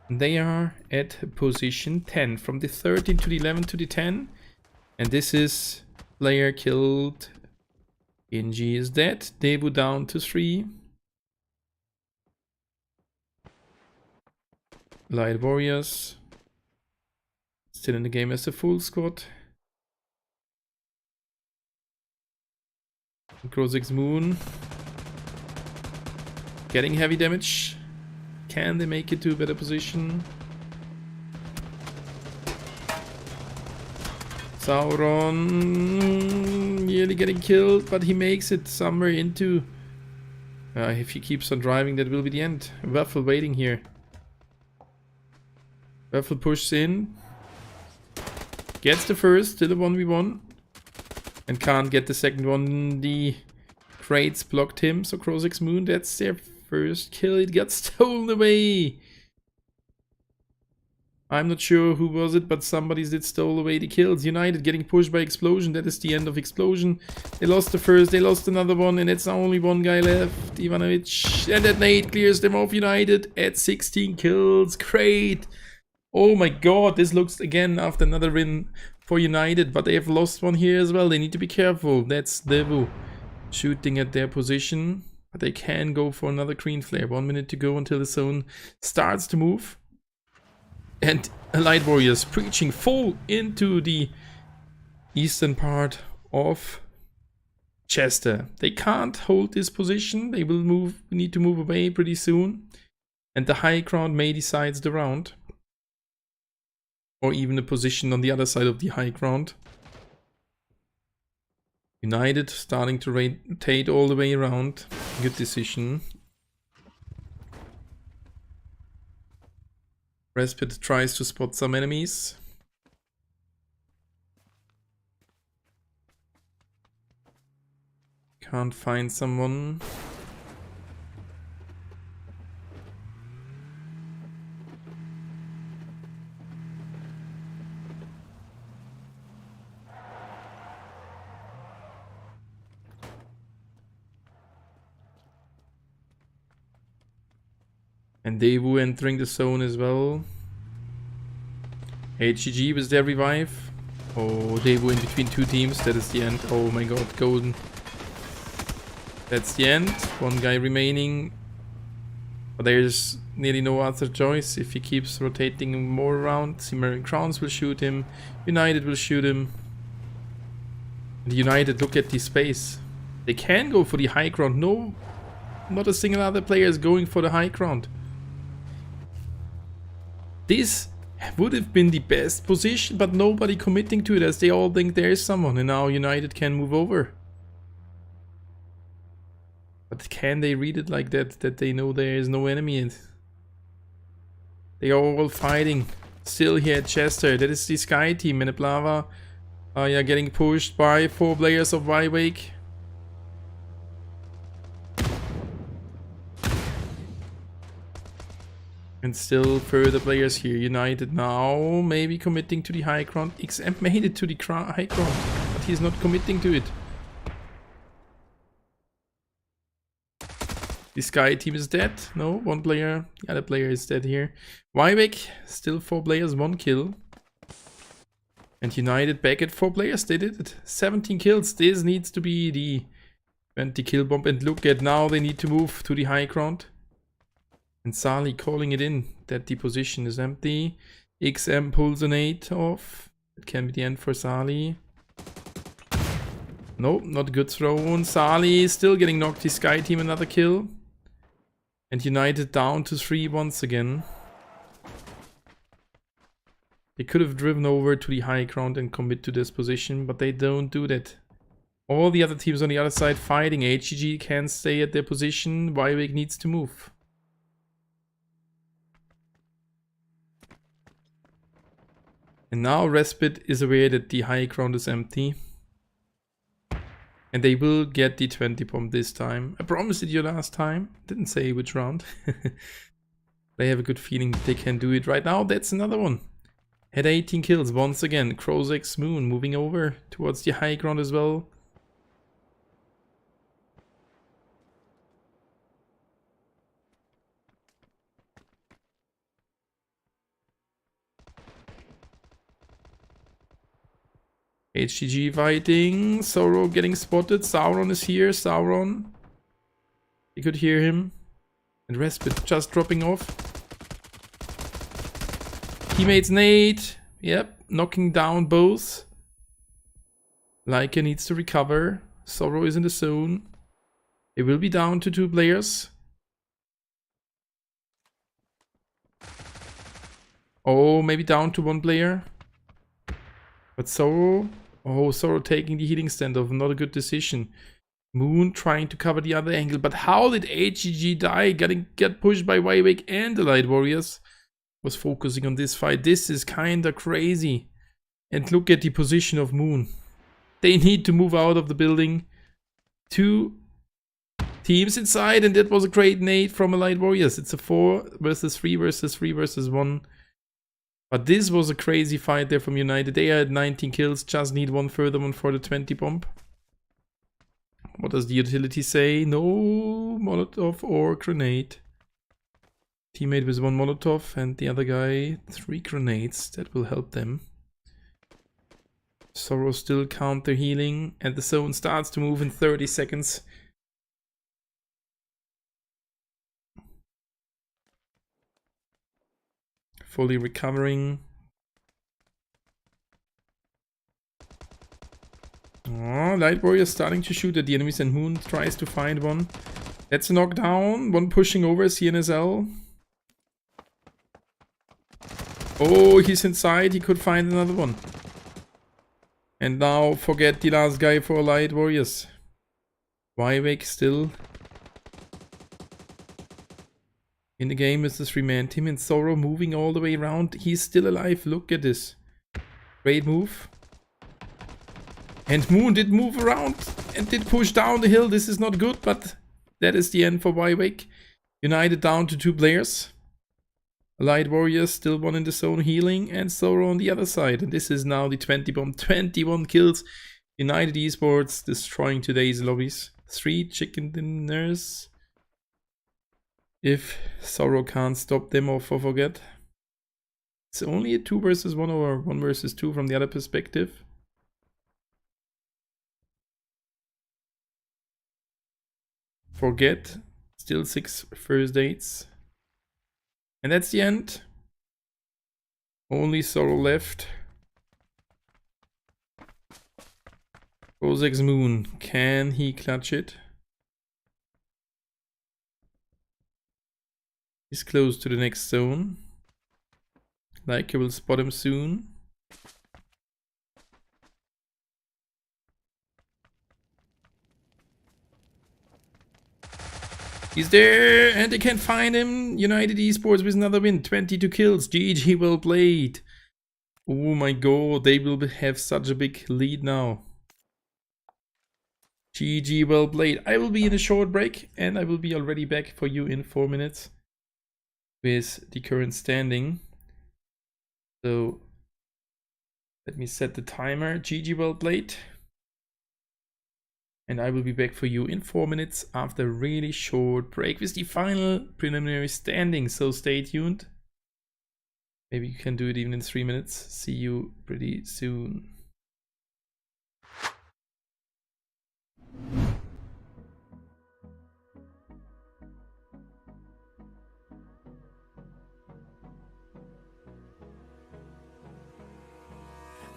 they are at position 10. From the 13 to the 11 to the 10. And this is player killed. Inji is dead. Debu down to 3. Light Warriors still in the game as a full squad. Grozix Moon getting heavy damage. Can they make it to a better position? Sauron nearly getting killed, but he makes it somewhere into... if he keeps on driving, that will be the end. Waffle waiting here. Waffle pushes in. Gets the first, still a 1v1. And can't get the second one. The crates blocked him, so Grozix Moon, that's their first kill. It got stolen away. I'm not sure who was it, but somebody did stole away the kills. United getting pushed by Explosion. That is the end of Explosion. They lost the first, they lost another one, and it's only one guy left, Ivanovic. And that nade clears them off. United at 16 kills. Great. Oh my god, this looks again after another win for United, but they have lost one here as well. They need to be careful. That's Devu shooting at their position, but they can go for another green flare. 1 minute to go until the zone starts to move. And Light Warriors preaching full into the eastern part of Chester. They can't hold this position. They will move, need to move away pretty soon. And the high ground may decide the round. Or even a position on the other side of the high ground. United starting to rotate all the way around. Good decision. Respite tries to spot some enemies. Can't find someone. And Devu entering the zone as well. HGG was their revive. Oh, Devu in between 2 teams. That is the end. Oh my god, golden. That's the end. 1 guy remaining. But there's nearly no other choice. If he keeps rotating more around, the American Crowns will shoot him. United will shoot him. And United, look at the space. They can go for the high ground. No, not a single other player is going for the high ground. This would have been the best position, but nobody committing to it as they all think there is someone, and now United can move over. But can they read it like that, that they know there is no enemy in? They are all fighting still here at Chester. That is the Sky team, and the Blava are getting pushed by 4 players of Y-Wake. And still further players here. United now maybe committing to the high ground. XM made it to the high ground, but he's not committing to it. The Sky team is dead. No, 1 player. The other player is dead here. Wybeck, still 4 players, 1 kill. And United back at 4 players. They did it. 17 kills. This needs to be the 20 kill bomb. And look at now they need to move to the high ground. And Sali calling it in that the position is empty. XM pulls an 8 off. It can be the end for Sali. Nope, not good thrown. Sali still getting knocked. His Sky team another kill. And United down to 3 once again. They could have driven over to the high ground and commit to this position, but they don't do that. All the other teams on the other side fighting. HGG can't stay at their position. Wywick needs to move. And now Respite is aware that the high ground is empty. And they will get the 20 bomb this time. I promised it you last time. Didn't say which round. They have a good feeling that they can do it right now. That's another one. Had 18 kills once again. Crozek's Moon moving over towards the high ground as well. HGG fighting. Sorrow getting spotted. Sauron is here. Sauron. You could hear him. And Respite just dropping off. Teammates nade. Yep. Knocking down both. Leica needs to recover. Sorrow is in the zone. They will be down to 2 players. Oh, maybe down to 1 player. But Sorrow... Oh, Sorrow taking the healing standoff. Not a good decision. Moon trying to cover the other angle. But how did HGG die? Get pushed by Wywick and the Light Warriors. Was focusing on this fight. This is kinda crazy. And look at the position of Moon. They need to move out of the building. 2 teams inside, and that was a great nade from a Light Warriors. It's a 4 versus 3 versus 3 versus 1. But this was a crazy fight there from United. They had 19 kills, just need 1 further one for the 20 bomb. What does the utility say? No Molotov or grenade. Teammate with 1 Molotov and the other guy 3 grenades. That will help them. Sorrow still counter healing and the zone starts to move in 30 seconds. Fully recovering. Oh, Light Warrior starting to shoot at the enemies and Moon tries to find one. That's a knockdown. 1 pushing over CNSL. Oh, he's inside. He could find another one. And now forget the last guy for Light Warriors. Wywick still in the game with the 3-man team, and Sorrow moving all the way around. He's still alive. Look at this. Great move. And Moon did move around and did push down the hill. This is not good, but that is the end for Wywick. United down to 2 players. Light Warriors still 1 in the zone healing, and Sorrow on the other side. And this is now the 20 bomb. 21 kills. United Esports destroying today's lobbies. 3 chicken dinners. If Sorrow can't stop them or forget. It's only a 2 versus 1 or 1 versus 2 from the other perspective. Forget. Still 6 first dates. And that's the end. Only Sorrow left. Kozek's Moon. Can he clutch it? He's close to the next zone. Leica will spot him soon. He's there, and they can't find him. United Esports with another win. 22 kills. GG, well played. Oh my god, they will have such a big lead now. GG, well played. I will be in a short break, and I will be already back for you in 4 minutes with the current standing. So let me set the timer. GG, well played. And I will be back for you in 4 minutes after a really short break with the final preliminary standing. So stay tuned. Maybe you can do it even in 3 minutes. See you pretty soon.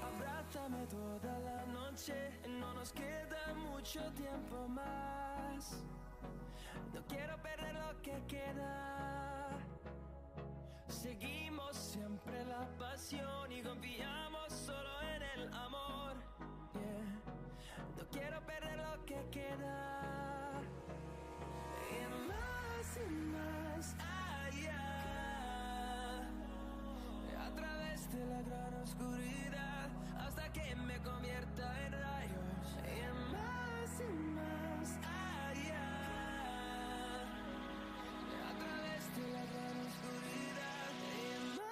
I'd rather dame toda la noche, no nos queda mucho tiempo más. No quiero perder lo que queda. Seguimos siempre la pasión y confiamos solo en el amor. Yeah. No quiero perder lo que queda. Y más allá, a través de la gran oscuridad, hasta que me convierta en rayos. Y más allá, a través de la gran oscuridad, y más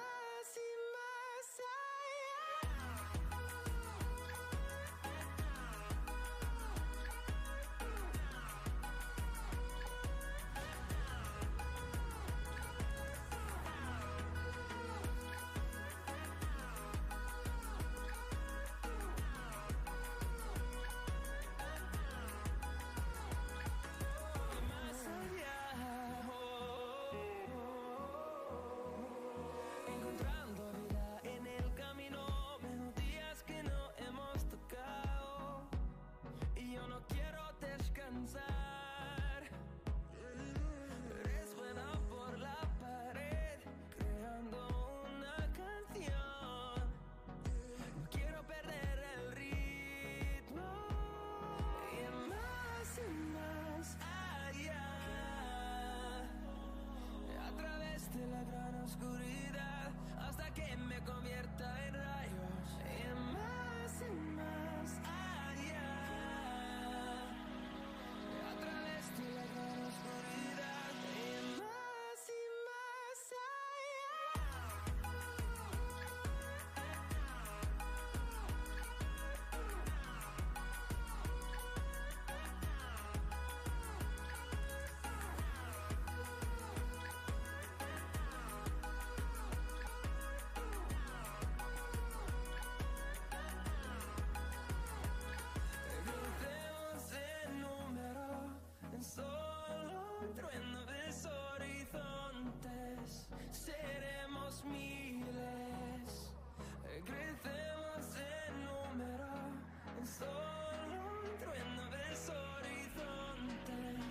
encontrando vida en el camino, melodías que no hemos tocado, y yo no quiero descansar. Resuena por la pared, creando una canción. No quiero perder el ritmo. Y más allá, a través de la gran oscuridad, hasta que me convierta en rayos. Y más allá, a través de la gran oscuridad, y más Crucemos el número, solo un trueno de horizontes, seremos miles. Crecemos en número, solo un trueno de horizontes,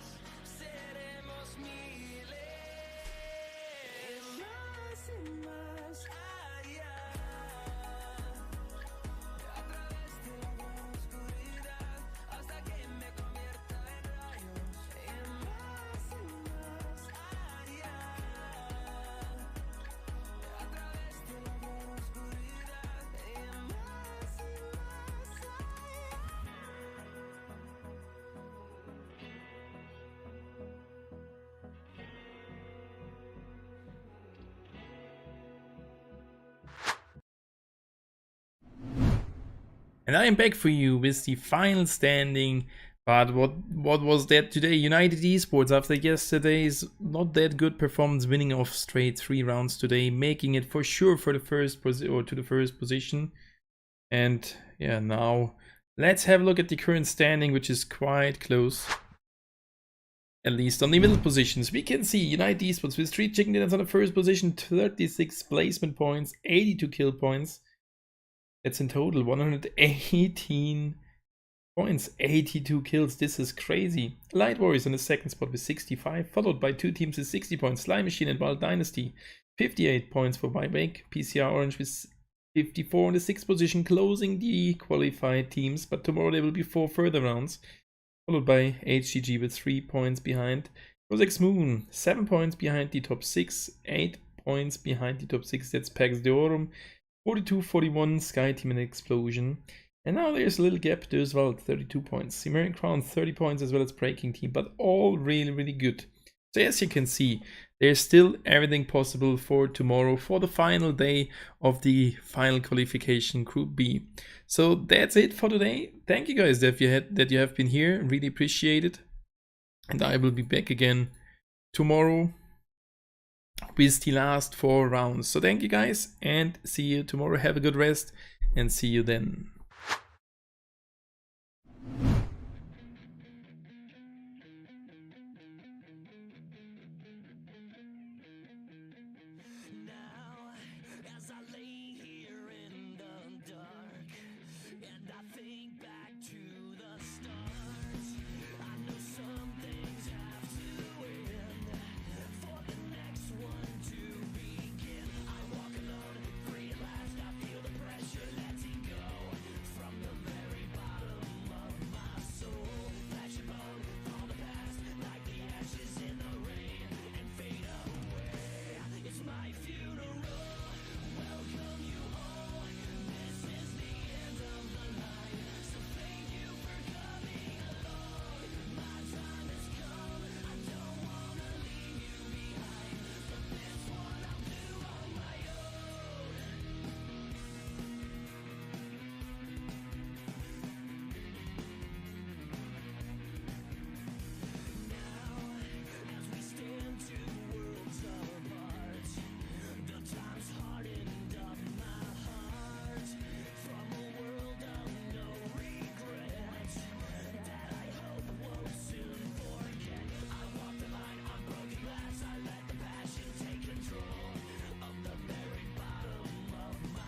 seremos miles. Más allá, a través de la gran oscuridad, hasta que me convierta en rayos. Y más allá, a través de la gran oscuridad, y más allá. And I am back for you with the final standing. But what was that today? United Esports, after yesterday's not that good performance, winning off straight 3 rounds today, making it for sure for the first to the first position. And yeah, now let's have a look at the current standing, which is quite close. At least on the middle positions, we can see United Esports with 3 chicken dinners on the first position, 36 placement points, 82 kill points. That's in total 118 points, 82 kills. This is crazy. Light Warriors on the second spot with 65, followed by 2 teams with 60 points. Slime Machine and Wild Dynasty, 58 points for Buyback. PCR Orange with 54 in the 6th position, closing the qualified teams. But tomorrow there will be 4 further rounds, followed by HGG with 3 points behind. Rosex Moon, 7 points behind the top 6, 8 points behind the top 6. That's Pax Deorum. 42-41 Sky Team and Explosion. And now there's a little gap there as well, 32 points. American Crown, 30 points, as well as Breaking Team, but all really good. So as you can see, there's still everything possible for tomorrow, for the final day of the final qualification Group B. So that's it for today. Thank you guys that you have been here. Really appreciate it. And I will be back again tomorrow with the last 4 rounds. So thank you guys, and see you tomorrow. Have a good rest, and see you then.